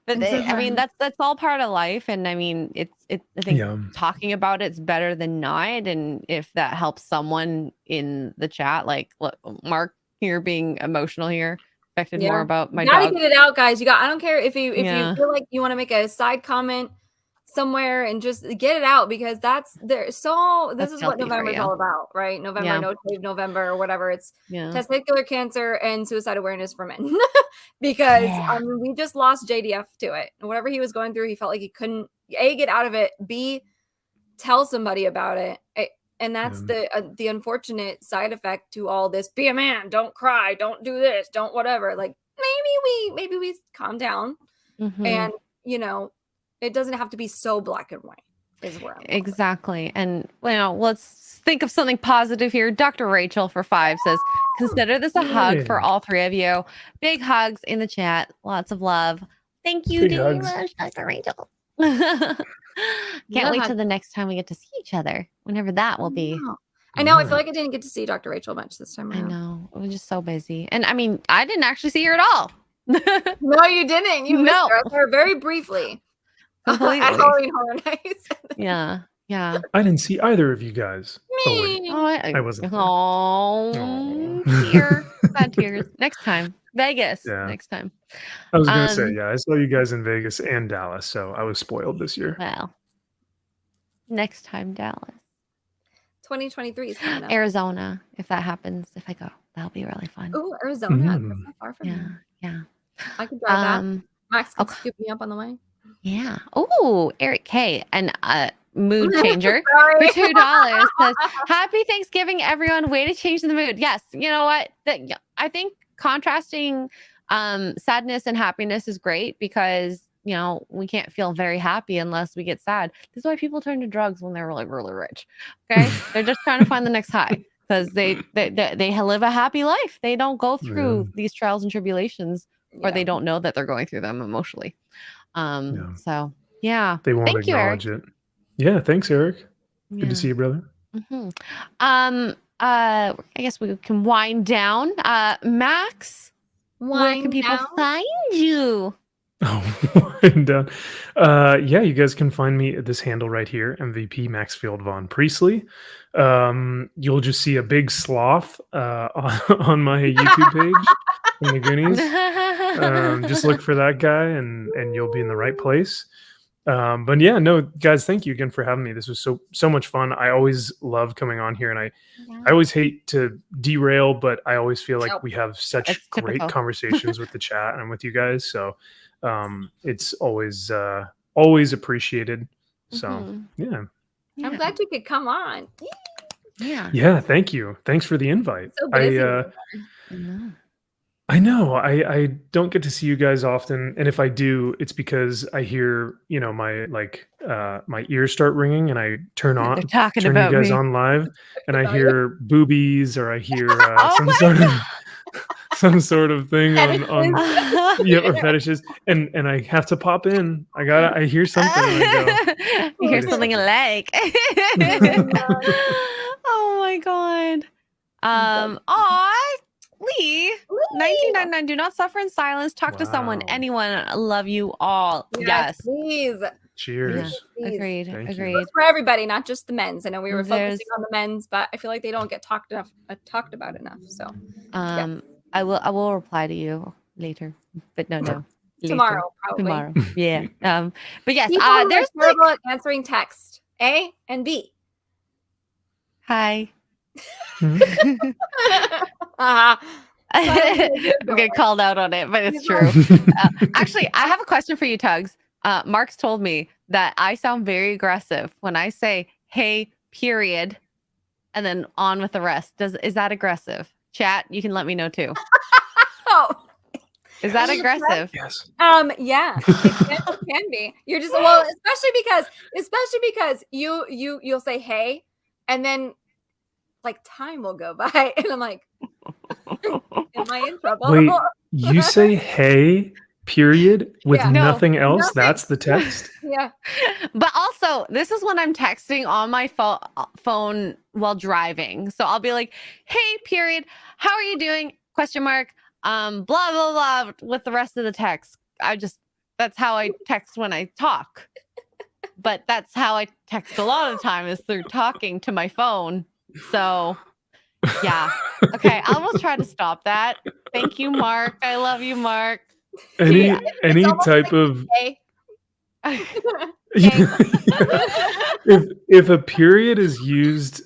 But I mean, that's all part of life, and I mean, I think talking about it's better than not. And if that helps someone in the chat, like look, Mark here being emotional here, affected more about my dog. Get it out, guys. I don't care if you feel like you want to make a side comment somewhere and just get it out, because this is what November is all about, right? November, No Shave November, or whatever. It's testicular cancer and suicide awareness for men. Because we just lost JDF to it. And whatever he was going through, he felt like he couldn't A, get out of it, B, tell somebody about it. And that's the unfortunate side effect to all this. Be a man, don't cry, don't do this, don't whatever. Like maybe we calm down, and it doesn't have to be so black and white. Is where I'm exactly. And let's think of something positive here. Dr. Rachel for 5 says, consider this a hug for all 3 of you. Big hugs in the chat. Lots of love. Thank you, Dr. Rachel. Can't wait till the next time we get to see each other, whenever that will be. I know. I feel like I didn't get to see Dr. Rachel much this time around. I know. I was just so busy. And I mean, I didn't actually see her at all. No, you didn't. You missed her. I saw her very briefly. Completely. At Halloween Horror Nights. Yeah. I didn't see either of you guys. Me. I wasn't. Oh, tear. Bad tears. Next time. Vegas. Next time. I was going to say, I saw you guys in Vegas and Dallas, so I was spoiled this year. Well, next time, Dallas. 2023 is coming up. Arizona, if that happens, if I go, that'll be really fun. Oh, Arizona. That's not far from me. Yeah. I can drive that. Max can scoop me up on the way. Yeah. Oh, Eric K. And mood changer for $2 says, happy Thanksgiving, everyone. Way to change the mood. Yes. You know what? I think contrasting sadness and happiness is great, because we can't feel very happy unless we get sad. This is why people turn to drugs when they're like really rich. Okay. They're just trying to find the next high, because they live a happy life. They don't go through these trials and tribulations, or they don't know that they're going through them emotionally. So they won't acknowledge it. Yeah, thanks, Eric. Good to see you, brother. I guess we can wind down. Max, where can people find you? Oh, wind down. You guys can find me at this handle right here, MVP Maxfield Von Priestley. You'll just see a big sloth on my YouTube page in the Goonies. Just look for that guy, and you'll be in the right place. But guys, thank you again for having me. This was so much fun. I always love coming on here, and I always hate to derail, but I always feel like we have such great conversations with the chat and with you guys. So it's always appreciated. So I'm glad you could come on. Yeah, thank you. Thanks for the invite. So busy. I know. I don't get to see you guys often, and if I do, it's because I hear, my ears start ringing and I They're talking turn you about guys me. on live and I About you. hear boobies or I hear Oh some my sort of some sort of thing on god. yeah, or fetishes and I have to pop in. I hear something and I go, You hear wait a something you second. like. Oh my god. Aw, Lee. Lee! 1999. Do not suffer in silence. Talk to someone. Wow. Anyone. Love you all. Yes, Yes. please. Yeah. Cheers. Please. Agreed. Thank you. Agreed. For everybody, not just the men's. I know we were There's focusing on the men's, but I feel like they don't get talked about enough. So I will reply to you later. But no. Later. tomorrow, probably. Tomorrow. Yeah. But yes, People who there's are terrible at answering text. A and B. hi. Hmm? uh, I'm getting called out on it, but it's true. Actually, I have a question for you, Tugs. Mark's told me that I sound very aggressive when I say "Hey, period," and then on with the rest. Is that aggressive? Chat, you can let me know too. oh. Is that aggressive? Yes. Yeah, it can be. You're just especially because you'll say hey, and then like time will go by, and I'm like, am I in trouble? Wait, you say hey, period, with Yeah. No, nothing else? nothing. That's the text? Yeah. But also, this is when I'm texting on my phone while driving. So I'll be like, "Hey, period. How are you doing?" Question mark. Blah blah blah with the rest of the text. That's how I text when I talk. But that's how I text a lot of the time is through talking to my phone. So yeah. Okay, I will try to stop that. Thank you, Mark. I love you, Mark. Any Yeah. any almost type like of Hey. if a period is used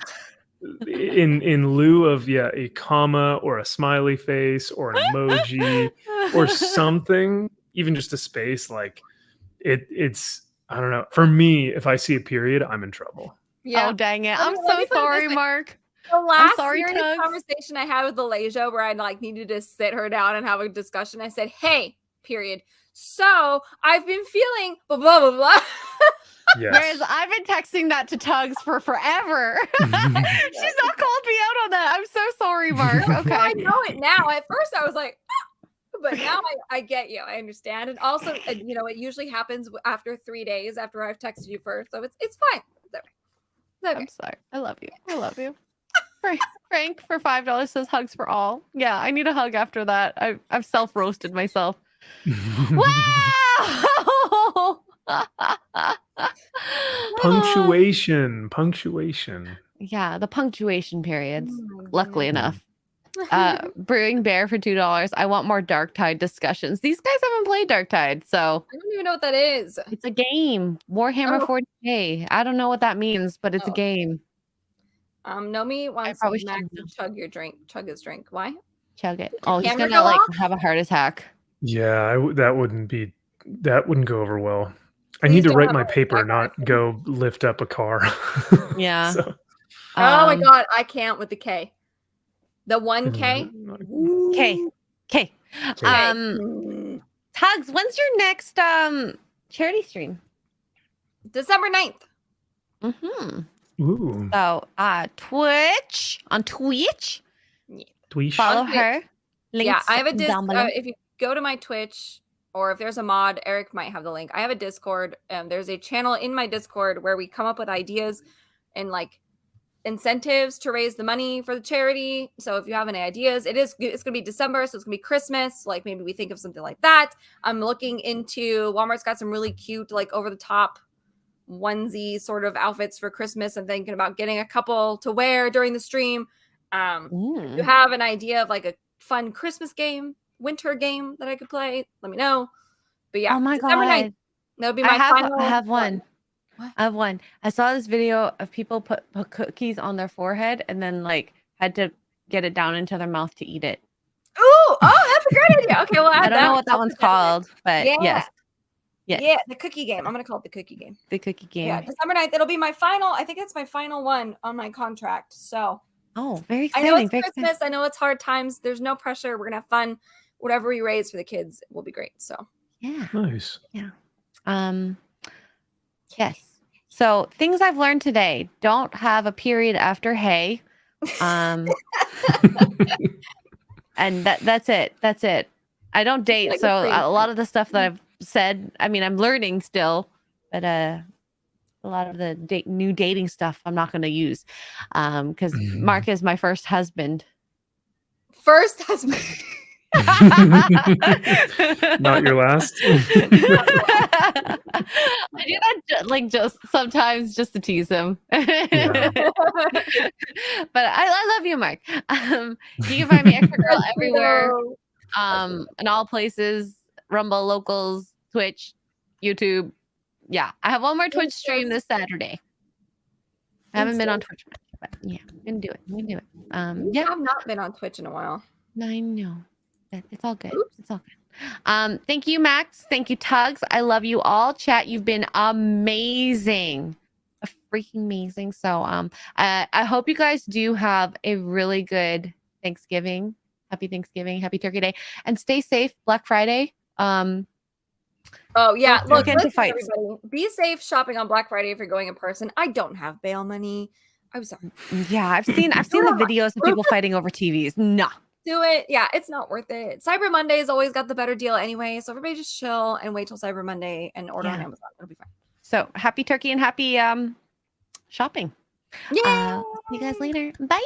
in lieu of a comma or a smiley face or an emoji or something, even just a space, like it's I don't know. For me, if I see a period, I'm in trouble. Yeah. Oh dang it. Let I'm me so put it this sorry, way. Mark. The last sorry, serious Tugs. conversation I had with Alasia where I like needed to sit her down and have a discussion, I said, "Hey, period. So I've been feeling blah blah blah blah." Whereas I've been texting that to Tugs for forever. She's not called me out on that. I'm so sorry, Mark. Well, Okay. I know it now. At first, I was like, "Ah," but now I get you. I understand. And also, it usually happens after 3 days after I've texted you first, so it's fine. It's okay. It's okay. I'm sorry. I love you. I love you. Frank for $5 says hugs for all. Yeah, I need a hug after that. I've self-roasted myself. Wow! Punctuation. Yeah, the punctuation periods. Oh my Luckily goodness. enough. Brewing Bear for $2. I want more Dark Tide discussions. These guys haven't played Dark Tide, so I don't even know what that is. it's a game. Warhammer Oh. 40K. I don't know what that means, but it's a Oh. game. Nomi wants probably Max should to know. chug his drink. Why? Chug it. Oh, he's camera gonna go like off? have a heart attack. Yeah, that wouldn't go over well. I Please need to don't write have my a paper, heart not attack. go lift up a car. Yeah. So, Oh my god, I can't with the K. The 1K. Okay. Okay. Mm. Tugs, when's your next charity stream? December 9th. Mm-hmm. ooh, So Twitch on Twitch. tweesh. Follow On Twitch. her. Links Yeah, I have a down below. if you go to my Twitch or if there's a mod, Eric might have the link. I have a Discord. There's a channel in my Discord where we come up with ideas and like incentives to raise the money for the charity. So if you have any ideas, it's gonna be December, so it's gonna be Christmas. Like maybe we think of something like that. I'm looking into Walmart's got some really cute, like over the top onesie sort of outfits for Christmas. I'm thinking about getting a couple to wear during the stream. If you have an idea of like a fun Christmas game, winter game that I could play, let me know. But yeah, Oh my December 9th, god. that would be my final. I have one. What? I have one. I saw this video of people put cookies on their forehead and then like had to get it down into their mouth to eat it. Oh, that's a great idea. Okay, well, I don't know what that one's called, but Yeah. yes. Yeah, the cookie game. I'm gonna call it the cookie game. The cookie game. Yeah, December 9th. It'll be my final. I think it's my final one on my contract. So Oh, very I exciting. know it's very Christmas. I know it's hard times. There's no pressure. We're gonna have fun. whatever we raise for the kids will be great. So Yeah. Nice. Yes. So things I've learned today: don't have a period after hay. And that's it. That's it. I don't date, like so a a lot of the stuff that I've said, I mean, I'm learning still, but a lot of the new dating stuff I'm not going to use, because Mark is my first husband. First husband. Not your last. I do that like just sometimes just to tease him. Yeah. But I love you, Mark. You can find me Extra Girl everywhere, in all places, Rumble, Locals, Twitch, YouTube. Yeah, I have one more Twitch stream this Saturday. I haven't been on Twitch much, but yeah, I'm gonna do it. Yeah, I've not been on Twitch in a while. I know. But it's all good. Oops. It's all good. Thank you, Max. Thank you, Tugs. I love you all. Chat, you've been amazing. Freaking amazing. So I hope you guys do have a really good Thanksgiving. Happy Thanksgiving, happy Turkey Day, and stay safe. Black Friday. Oh yeah, Don't look, get into listen, fights. everybody. Be safe shopping on Black Friday if you're going in person. I don't have bail money. I'm sorry. Yeah, I've seen the videos of people fighting over TVs. No. Do it. Yeah, it's not worth it. Cyber Monday's always got the better deal anyway. So everybody just chill and wait till Cyber Monday and order on Amazon. It'll be fine. So happy turkey and happy shopping. Yeah. See you guys later. Bye.